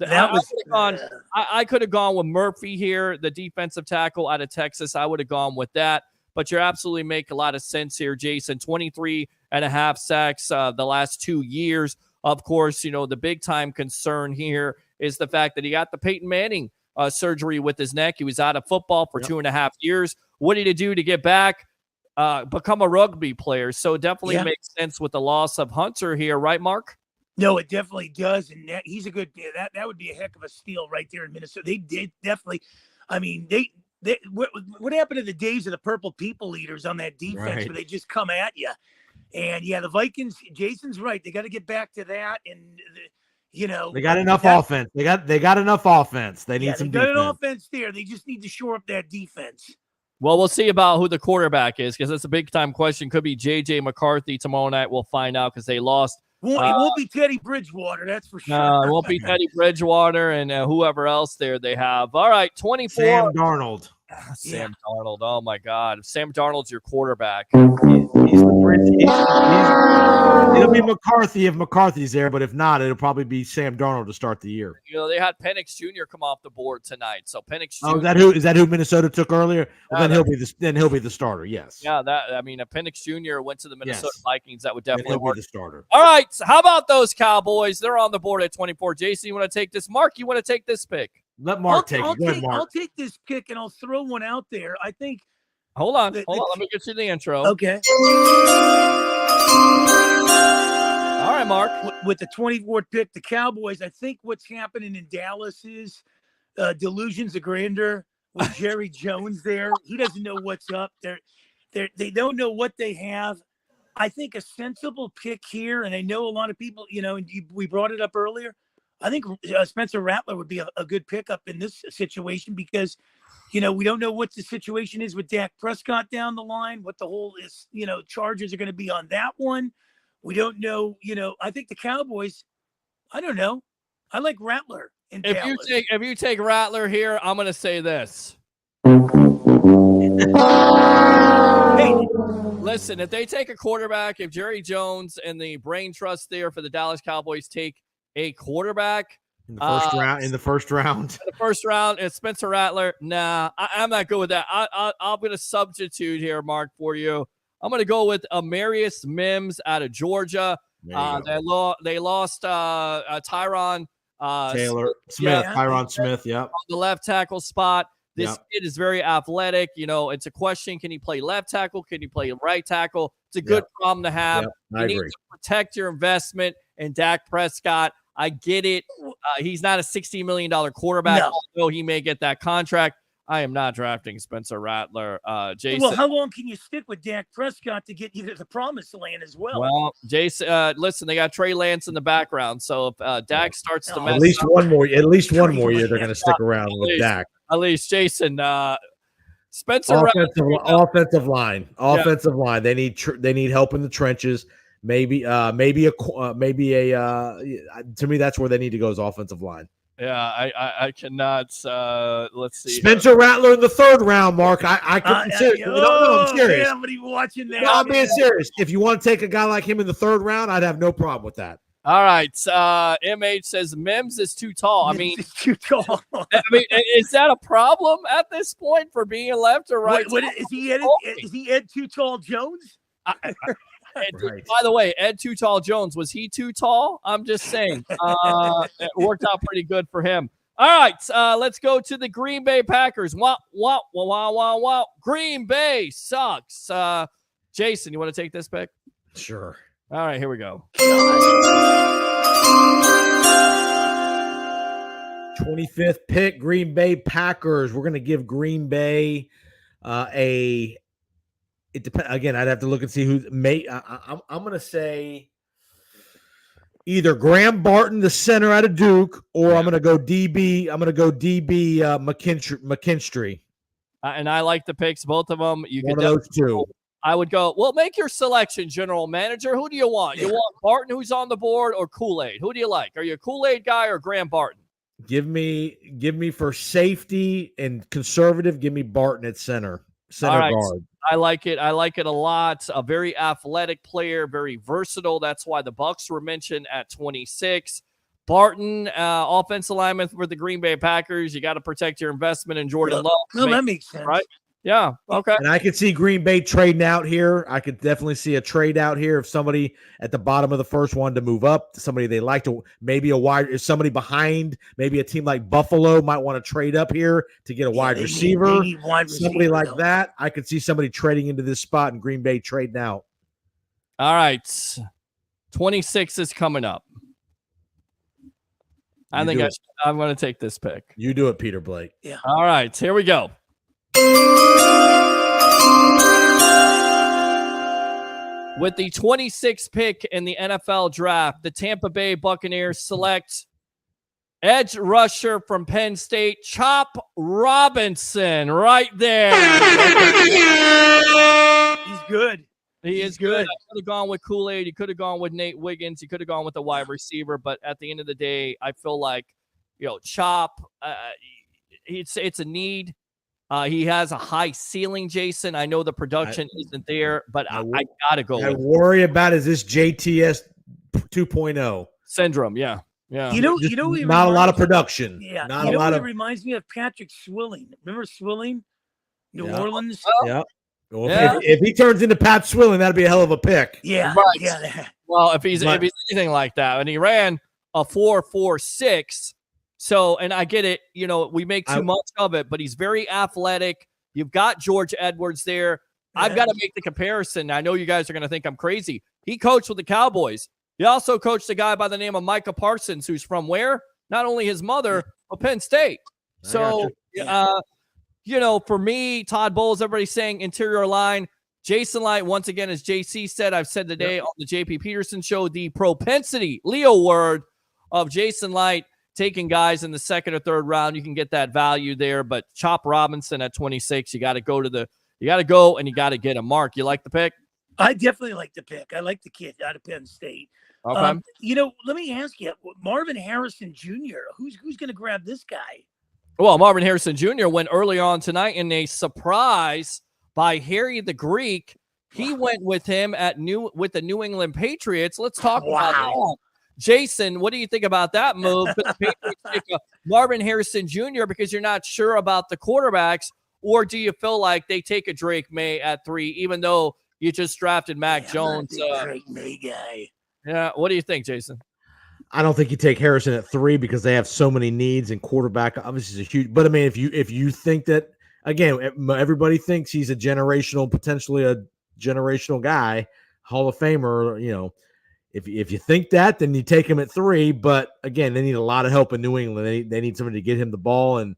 I could have gone with Murphy here, the defensive tackle out of Texas. I would have gone with that. But you're absolutely make a lot of sense here, Jason. 23.5 sacks the last 2 years. Of course, the big-time concern here is the fact that he got the Peyton Manning surgery with his neck. He was out of football for 2.5 years. What did he do to get back? Become a rugby player. So it definitely makes sense with the loss of Hunter here, right, Mark? No, it definitely does. And he's a good – that would be a heck of a steal right there in Minnesota. They did definitely – I mean, what happened to the days of the purple people eaters on that defense where they just come at you? And the Vikings, Jason's right. They got to get back to that. And, they got enough offense. They got enough offense. They need some defense. They got an offense there. They just need to shore up that defense. Well, we'll see about who the quarterback is because that's a big-time question. Could be J.J. McCarthy tomorrow night. We'll find out because they lost. It won't be Teddy Bridgewater, that's for sure. No, it won't be Teddy Bridgewater and whoever else there they have. All right, 24. Sam Darnold. Sam Darnold. Oh, my God. Sam Darnold's your quarterback. He's the bridge. It'll be McCarthy if McCarthy's there, but if not, it'll probably be Sam Darnold to start the year. They had Penix Jr. come off the board tonight. So Penix Jr. Oh, is that who Minnesota took earlier? Well, then he'll be the starter. Yes. Yeah, Penix Jr. went to the Minnesota Vikings. That would definitely work. Be the starter. All right. So how about those Cowboys? They're on the board at 24. Jason, you want to take this? Mark, you want to take this pick? Let Mark take it. Go ahead, Mark. I'll take this pick and I'll throw one out there. I think. Hold on. Let me get you the intro. Okay. All right, Mark. With the 24th pick, the Cowboys, I think what's happening in Dallas is delusions of grandeur with Jerry Jones there. He doesn't know what's up. They don't know what they have. I think a sensible pick here, and I know a lot of people, and we brought it up earlier. I think Spencer Rattler would be a good pickup in this situation because, we don't know what the situation is with Dak Prescott down the line, what the whole is, charges are going to be on that one. We don't know, I think the Cowboys, I don't know. I like Rattler in Dallas. If you take Rattler here, I'm going to say this. Hey, listen, if they take a quarterback, if Jerry Jones and the brain trust there for the Dallas Cowboys take a quarterback in the first round, it's Spencer Rattler. Nah, I'm not good with that. I'm going to substitute here, Mark, for you. I'm going to go with Amarius Mims out of Georgia. They lost Tyron Smith. Tyron Smith, on the left tackle spot. This kid is very athletic. It's a question: can he play left tackle? Can he play right tackle? It's a good problem to have. You need to protect your investment in Dak Prescott. I get it. He's not a $60 million quarterback, although he may get that contract. I am not drafting Spencer Rattler. Jason. Well, how long can you stick with Dak Prescott to get you to the promised land as well? Well, Jason, listen, they got Trey Lance in the background, so if Dak starts to mess at least one more year, they're going to stick around with Dak. At least, Jason. Spencer offensive line. They need help in the trenches. Maybe to me, that's where they need to go is offensive line. Yeah, I cannot. Let's see. Spencer Rattler in the third round, Mark. I'm serious. I'm serious. Somebody watching that. No, I'm being serious. If you want to take a guy like him in the third round, I'd have no problem with that. All right. MH says Mims is too tall. He's too tall. Is that a problem at this point for being left or right? Is he Ed Too Tall Jones? By the way, Ed Too Tall Jones, was he too tall? I'm just saying. It worked out pretty good for him. All right, let's go to the Green Bay Packers. Wow. Green Bay sucks. Jason, you want to take this pick? Sure. All right, here we go. 25th pick, Green Bay Packers. We're going to give Green Bay it depends. Again, I'd have to look and see who may. I'm going to say either Graham Barton, the center out of Duke, or I'm going to go DB. McKinstry. And I like the picks, both of them. You One of those two. I would go. Well, make your selection, General Manager. Who do you want? You want Barton, who's on the board, or Kool-Aid? Who do you like? Are you a Kool-Aid guy or Graham Barton? Give me for safety and conservative. Give me Barton at center guard. I like it. I like it a lot. A very athletic player, very versatile. That's why the Bucs were mentioned at 26. Barton, offensive lineman for the Green Bay Packers. You got to protect your investment in Jordan Love. No, that makes sense, right? Yeah. Okay. And I could see Green Bay trading out here. I could definitely see a trade out here if somebody at the bottom of the first wanted to move up, somebody they like to, maybe if somebody behind, maybe a team like Buffalo might want to trade up here to get a wide receiver. Somebody like that. I could see somebody trading into this spot and Green Bay trading out. All right. 26 is coming up. I'm going to take this pick. You do it, Peter Blake. Yeah. All right. Here we go. With the 26th pick in the NFL draft, the Tampa Bay Buccaneers select edge rusher from Penn State, Chop Robinson, right there. He's good. He is good. I could have gone with Kool-Aid. He could have gone with Nate Wiggins. He could have gone with a wide receiver. But at the end of the day, I feel like, Chop, it's a need. He has a high ceiling, Jason. I know the production isn't there, but I got to go with it. I worry about is this JTS 2.0 syndrome. Yeah. Not a lot of production. Yeah. Not a lot of. It reminds me of Patrick Swilling. Remember Swilling? New Orleans? Yeah. Well, if he turns into Pat Swilling, that'd be a hell of a pick. Yeah. Right. Yeah. Well, if he's anything like that, and he ran a 4.46, So, and I get it, we make too much of it, but he's very athletic. You've got George Edwards there. I've got to make the comparison. I know you guys are going to think I'm crazy. He coached with the Cowboys. He also coached a guy by the name of Micah Parsons, who's from where? Not only his mother, but Penn State. So, for me, Todd Bowles, everybody's saying interior line. Jason Light, once again, as JC said, I've said today on the JP Peterson show, the propensity, Leo word, of Jason Light taking guys in the second or third round. You can get that value there, but Chop Robinson at 26, you got to go and you got to get him. Mark, you like the pick? I definitely like the pick. I like the kid out of Penn State. Okay. Let me ask you, Marvin Harrison Jr., who's going to grab this guy? Well, Marvin Harrison Jr. went early on tonight in a surprise by Harry the Greek. He went with him with the New England Patriots. Let's talk about that. Jason, what do you think about that move? The Patriots take Marvin Harrison Jr. because you're not sure about the quarterbacks, or do you feel like they take a Drake May at 3, even though you just drafted Mac Jones? Drake May guy. Yeah, what do you think, Jason? I don't think you take Harrison at 3 because they have so many needs, and quarterback obviously is a huge. But I mean, if you think that, again, everybody thinks he's potentially a generational guy, Hall of Famer. If you think that, then you take him at 3. But again, they need a lot of help in New England. They need somebody to get him the ball, and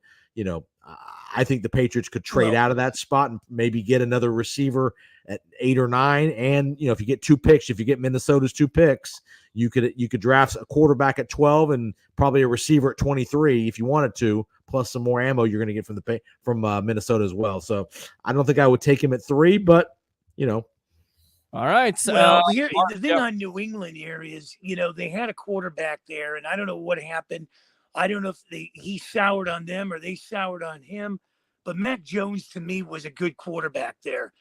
I think the Patriots could trade out of that spot and maybe get another receiver at 8 or 9. And if you get 2 picks, if you get Minnesota's 2 picks, you could draft a quarterback at 12 and probably a receiver at 23 if you wanted to, plus some more ammo you're going to get from Minnesota as well. So I don't think I would take him at 3, but All right. Well, the thing on New England here is, they had a quarterback there, and I don't know what happened. I don't know if he soured on them or they soured on him, but Mac Jones to me was a good quarterback there.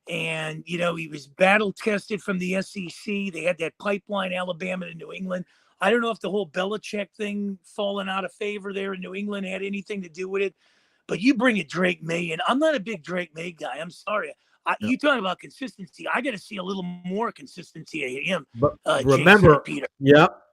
And, he was battle tested from the SEC. They had that pipeline, Alabama to New England. I don't know if the whole Belichick thing falling out of favor there in New England had anything to do with it, but you bring a Drake May in. I'm not a big Drake May guy. I'm sorry. You talking about consistency. I got to see a little more consistency of him. But remember,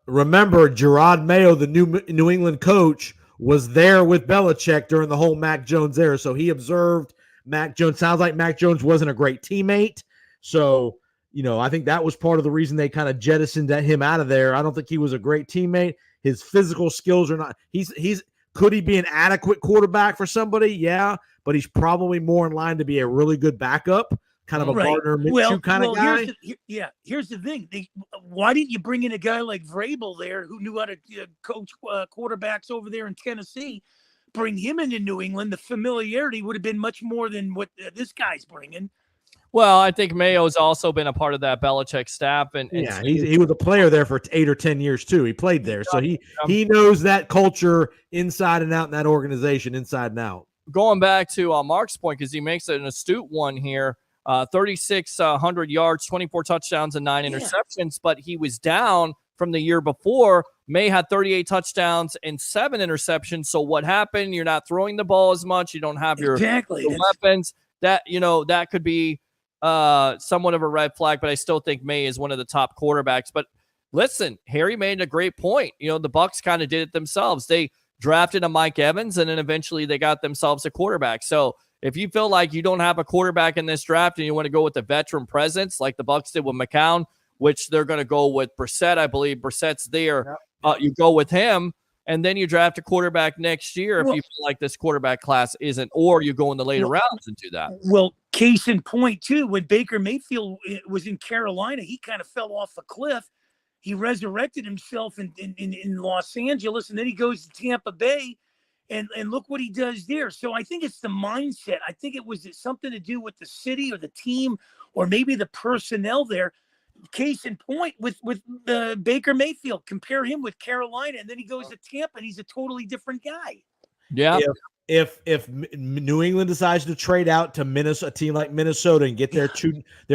remember Gerard Mayo, the New England coach, was there with Belichick during the whole Mac Jones era. So he observed Mac Jones. Sounds like Mac Jones wasn't a great teammate. So, I think that was part of the reason they kind of jettisoned him out of there. I don't think he was a great teammate. His physical skills are not. Could he be an adequate quarterback for somebody? Yeah, but he's probably more in line to be a really good backup, kind of a Gardner Minshew kind of guy. Here's the thing. Why didn't you bring in a guy like Vrabel there who knew how to coach quarterbacks over there in Tennessee? Bring him into New England. The familiarity would have been much more than what this guy's bringing. Well, I think Mayo's also been a part of that Belichick staff, and he was a player there for 8 or 10 years too. He played there, so he knows that culture inside and out, in that organization inside and out. Going back to Mark's point, because he makes an astute one here, 3,600 yards, 24 touchdowns, and 9 interceptions, but he was down from the year before. May had 38 touchdowns and 7 interceptions. So what happened? You're not throwing the ball as much. You don't have your weapons. That that could be somewhat of a red flag, but I still think May is one of the top quarterbacks. But listen, Harry made a great point. The Bucs kind of did it themselves. They drafted a Mike Evans, and then eventually they got themselves a quarterback. So if you feel like you don't have a quarterback in this draft and you want to go with the veteran presence like the Bucs did with McCown, which they're going to go with Brissett, I believe Brissett's there. You go with him, and then you draft a quarterback next year if you feel like this quarterback class isn't, or you go in the later rounds and do that. Well, case in point, too, when Baker Mayfield was in Carolina, he kind of fell off a cliff. He resurrected himself in Los Angeles, and then he goes to Tampa Bay, and look what he does there. So I think it's the mindset. I think it was something to do with the city or the team or maybe the personnel there. Case in point with Baker Mayfield, compare him with Carolina, and then he goes to Tampa, and he's a totally different guy. Yeah. If New England decides to trade out to a team like Minnesota and get their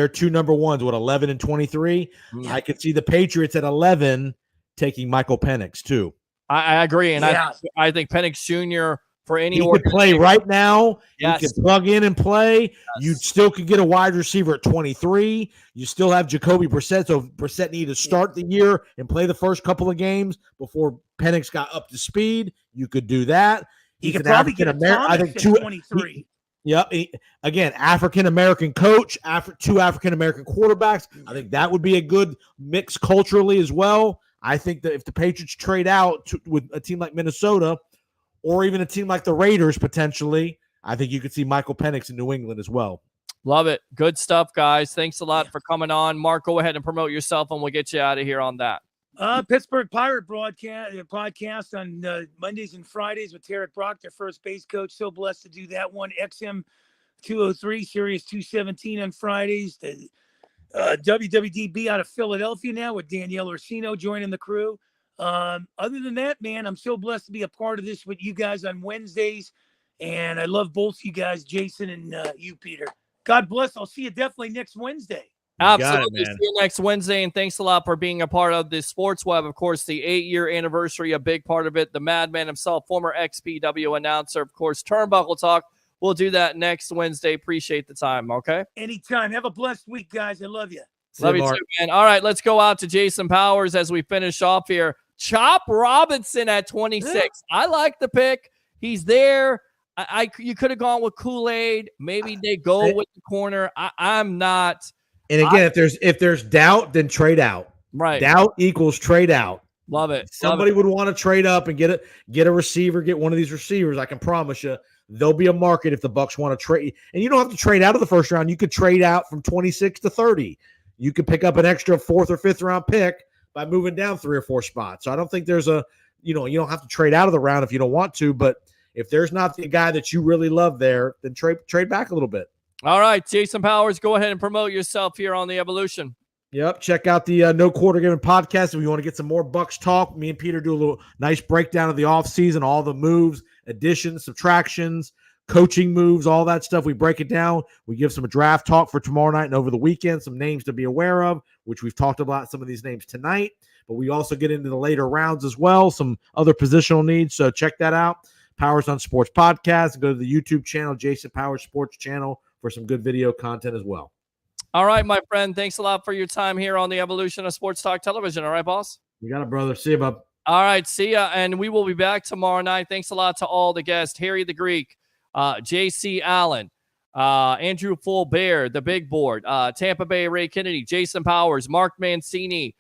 two number ones, 11 and 23, I could see the Patriots at 11 taking Michael Penix too. I agree, and I think Penix Jr. for any He could play right now. Yes. You could plug in and play. You still could get a wide receiver at 23. You still have Jacoby Brissett. So Brissett needed to start the year and play the first couple of games before Penix got up to speed. You could do that. He He's could an probably get a African-American. I think Thomas at 23. Yep. Again, African-American coach, two African-American quarterbacks. I think that would be a good mix culturally as well. I think that if the Patriots trade out with a team like Minnesota or even a team like the Raiders potentially, I think you could see Michael Penix in New England as well. Love it. Good stuff, guys. Thanks a lot for coming on. Mark, go ahead and promote yourself, and we'll get you out of here on that. Pittsburgh Pirate podcast on Mondays and Fridays with Tarek Brock, their first base coach. So blessed to do that one. XM 203, Sirius 217 on Fridays. The WWDB out of Philadelphia now with Danielle Orsino joining the crew. Other than that, man, I'm so blessed to be a part of this with you guys on Wednesdays. And I love both you guys, Jason and you, Peter. God bless. I'll see you definitely next Wednesday. Absolutely. See you next Wednesday, and thanks a lot for being a part of the Sports Web. Of course, the 8-year anniversary, a big part of it. The madman himself, former XPW announcer, of course, Turnbuckle Talk. We'll do that next Wednesday. Appreciate the time, okay? Anytime. Have a blessed week, guys. I love you. Love you too, man. All right, let's go out to Jason Powers as we finish off here. Chop Robinson at 26. I like the pick. He's there. You could have gone with Kool-Aid. Maybe they go with the corner. I'm not. And again, if there's doubt, then trade out. Right. Doubt equals trade out. Love it. Somebody would want to trade up and get a receiver, get one of these receivers. I can promise you there'll be a market if the Bucs want to trade. And you don't have to trade out of the first round. You could trade out from 26 to 30. You could pick up an extra 4th or 5th round pick by moving down 3 or 4 spots. So I don't think there's you don't have to trade out of the round if you don't want to. But if there's not the guy that you really love there, then trade back a little bit. All right, Jason Powers, go ahead and promote yourself here on the Evolution. Yep. Check out the No Quarter Given podcast if you want to get some more Bucs talk. Me and Peter do a little nice breakdown of the offseason, all the moves, additions, subtractions, coaching moves, all that stuff. We break it down. We give some draft talk for tomorrow night and over the weekend, some names to be aware of, which we've talked about some of these names tonight. But we also get into the later rounds as well, some other positional needs. So check that out. Powers on Sports Podcast. And go to the YouTube channel, Jason Powers Sports Channel, for some good video content as well. All right, my friend. Thanks a lot for your time here on the Evolution of Sports Talk Television. All right, boss? You got it, brother. See you, bub. All right, see ya. And we will be back tomorrow night. Thanks a lot to all the guests. Harry the Greek, J.C. Allen, Andrew Fulbear, the Big Board, Tampa Bay Ray Kennedy, Jason Powers, Mark Mancini.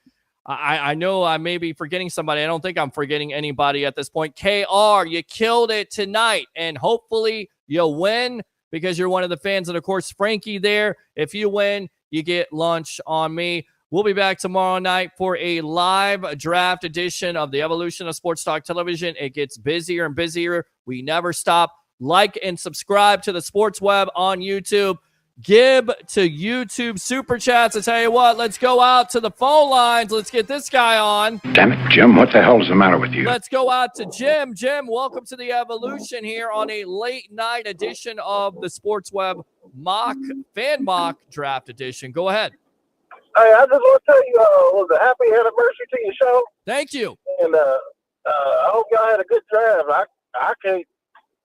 I know I may be forgetting somebody. I don't think I'm forgetting anybody at this point. KR, you killed it tonight, and hopefully you'll win because you're one of the fans. And, of course, Frankie there. If you win, you get lunch on me. We'll be back tomorrow night for a live draft edition of the Evolution of Sports Talk Television. It gets busier and busier. We never stop. Like and subscribe to the Sports Web on YouTube. Give to YouTube Super Chats. I tell you what, let's go out to the phone lines. Let's get this guy on. Damn it, Jim, what the hell's the matter with you? Let's go out to Jim. Jim, welcome to the Evolution here on a late night edition of the Sports Web Fan Mock Draft Edition. Go ahead. Hey, I just want to tell you, was a happy anniversary to your show. Thank you. And I hope y'all had a good draft. I can't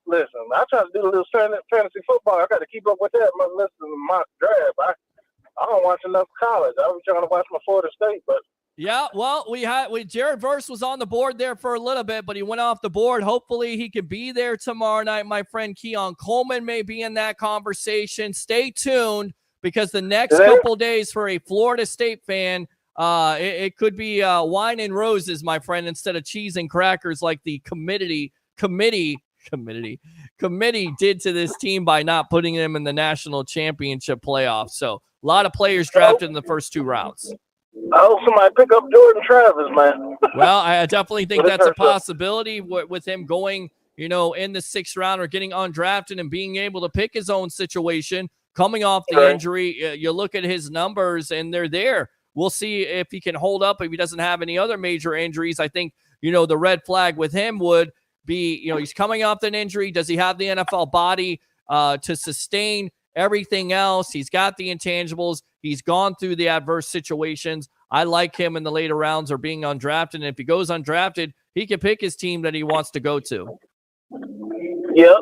listen. I try to do a little fantasy football. I got to keep up with that. I'm listening to my draft. I don't watch enough college. I was trying to watch my Florida State, but yeah, well, Jared Verse was on the board there for a little bit, but he went off the board. Hopefully he can be there tomorrow night. My friend Keon Coleman may be in that conversation. Stay tuned because the next couple days for a Florida State fan, it could be wine and roses, my friend, instead of cheese and crackers like the committee did to this team by not putting them in the national championship playoffs. So a lot of players drafted in the first 2 rounds. I hope somebody pick up Jordan Travis, man. Well, I definitely think that's a possibility with him going, in the 6th round or getting undrafted and being able to pick his own situation. Coming off the injury, you look at his numbers and they're there. We'll see if he can hold up if he doesn't have any other major injuries. I think, the red flag with him would be, he's coming off an injury. Does he have the NFL body to sustain everything else? He's got the intangibles. He's gone through the adverse situations. I like him in the later rounds or being undrafted. And if he goes undrafted, he can pick his team that he wants to go to. Yep.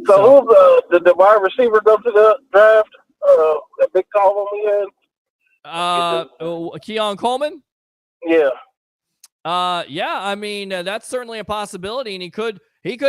So who's did the wide receiver go to the draft? That big call we had. Keon Coleman. Yeah. Yeah. I mean, that's certainly a possibility, and he could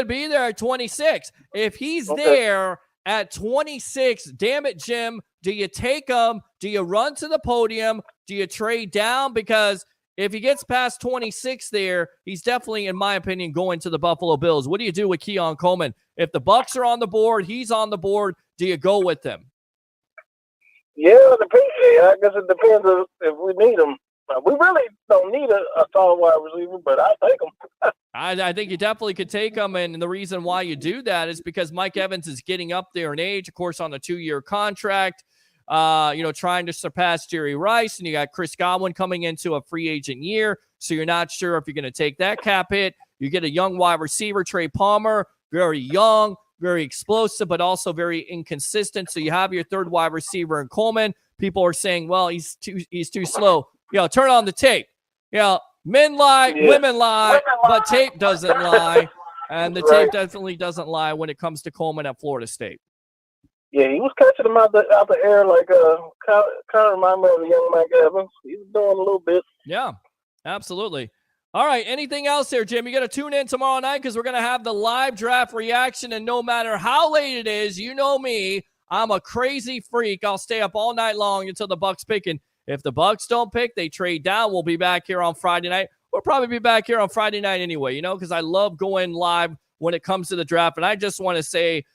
be there at 26. If he's there at 26, damn it, Jim, do you take him? Do you run to the podium? Do you trade down? Because if he gets past 26 there, he's definitely, in my opinion, going to the Buffalo Bills. What do you do with Keon Coleman? If the Bucs are on the board, he's on the board, do you go with them? Yeah, I guess it depends if we need him. We really don't need a tall wide receiver, but I'll take him. I think you definitely could take him, and the reason why you do that is because Mike Evans is getting up there in age, of course, on a 2-year contract, trying to surpass Jerry Rice, and you got Chris Godwin coming into a free agent year, so you're not sure if you're going to take that cap hit. You get a young wide receiver, Trey Palmer, very young, very explosive, but also very inconsistent. So you have your third wide receiver in Coleman. People are saying, well, he's too slow. Turn on the tape. Men lie, women lie, but tape doesn't lie. And the tape definitely doesn't lie when it comes to Coleman at Florida State. Yeah, he was catching them out the air like kind of remind me of the young Mike Evans. He was doing a little bit. Yeah, absolutely. All right, anything else there, Jim? You got to tune in tomorrow night because we're going to have the live draft reaction, and no matter how late it is, you know me, I'm a crazy freak. I'll stay up all night long until the Bucs pick, and if the Bucs don't pick, they trade down. We'll be back here on Friday night. We'll probably be back here on Friday night anyway, because I love going live when it comes to the draft, and I just want to say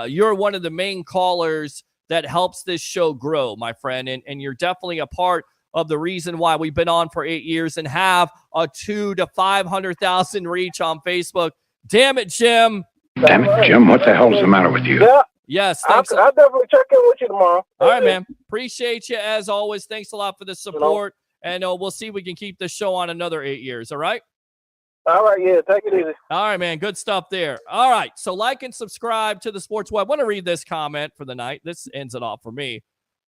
you're one of the main callers that helps this show grow, my friend, and you're definitely a part of the reason why we've been on for 8 years and have a 200,000 to 500,000 reach on Facebook. Damn it, Jim. Damn it, Jim. What the hell's the matter with you? Yeah. Yes. I'll definitely check in with you tomorrow. All right, man. Appreciate you as always. Thanks a lot for the support. And we'll see if we can keep this show on another 8 years. All right? All right. Yeah. Take it easy. All right, man. Good stuff there. All right. So like and subscribe to the Sports Web. I want to read this comment for the night. This ends it off for me.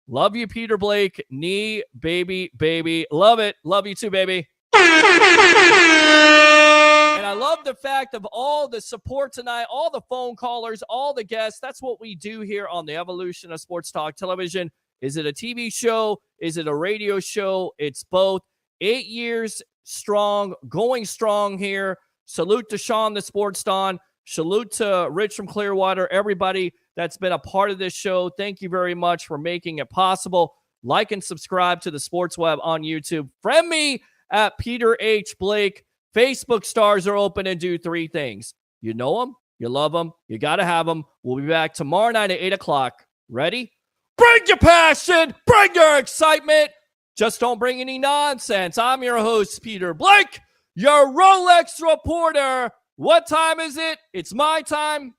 Love you, Peter Blake. Knee, baby, baby. Love it. Love you too, baby. And I love the fact of all the support tonight, all the phone callers, all the guests. That's what we do here on the Evolution of Sports Talk Television. Is it a TV show? Is it a radio show? It's both. 8 years strong, going strong here. Salute to Sean, the Sports Don. Salute to Rich from Clearwater, everybody that's been a part of this show. Thank you very much for making it possible. Like and subscribe to the Sports Web on YouTube. Friend me at Peter H. Blake. Facebook stars are open and do 3 things. You know them, you love them, you got to have them. We'll be back tomorrow night at 8 o'clock. Ready? Bring your passion, bring your excitement. Just don't bring any nonsense. I'm your host, Peter Blake, your Rolex reporter. What time is it? It's my time.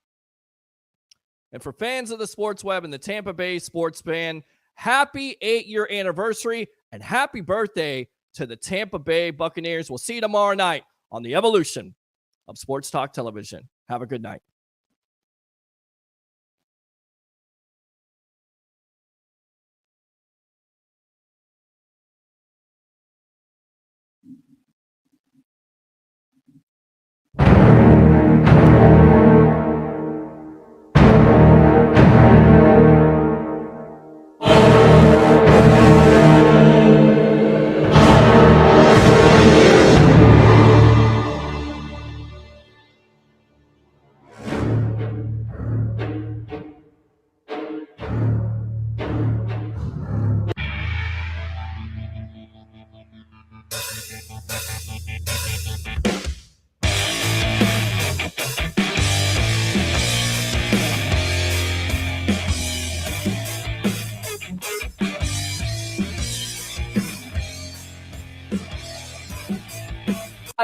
And for fans of the Sports Web and the Tampa Bay sports fan, happy 8-year anniversary and happy birthday to the Tampa Bay Buccaneers. We'll see you tomorrow night on the Evolution of Sports Talk Television. Have a good night.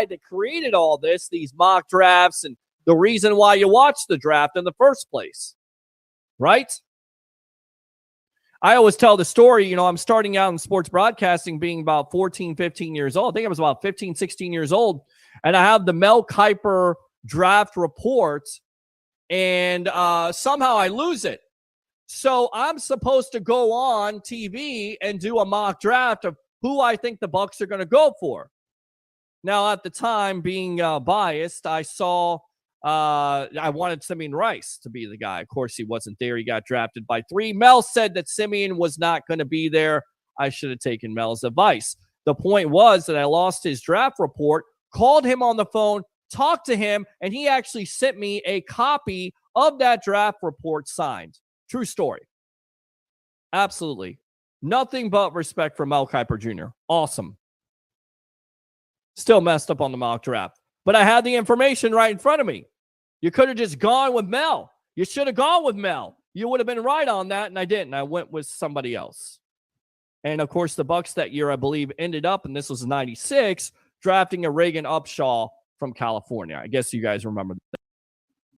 That created all this, these mock drafts, and the reason why you watch the draft in the first place, right? I always tell the story, I'm starting out in sports broadcasting being about 14, 15 years old. I think I was about 15, 16 years old, and I have the Mel Kiper draft report, and somehow I lose it. So I'm supposed to go on TV and do a mock draft of who I think the Bucs are going to go for. Now, at the time, being biased, I saw I wanted Simeon Rice to be the guy. Of course, he wasn't there. He got drafted by 3. Mel said that Simeon was not going to be there. I should have taken Mel's advice. The point was that I lost his draft report, called him on the phone, talked to him, and he actually sent me a copy of that draft report signed. True story. Absolutely. Nothing but respect for Mel Kiper Jr. Awesome. Still messed up on the mock draft. But I had the information right in front of me. You could have just gone with Mel. You should have gone with Mel. You would have been right on that, and I didn't. I went with somebody else. And, of course, the Bucs that year, I believe, ended up, and this was 96, drafting a Reagan Upshaw from California. I guess you guys remember that.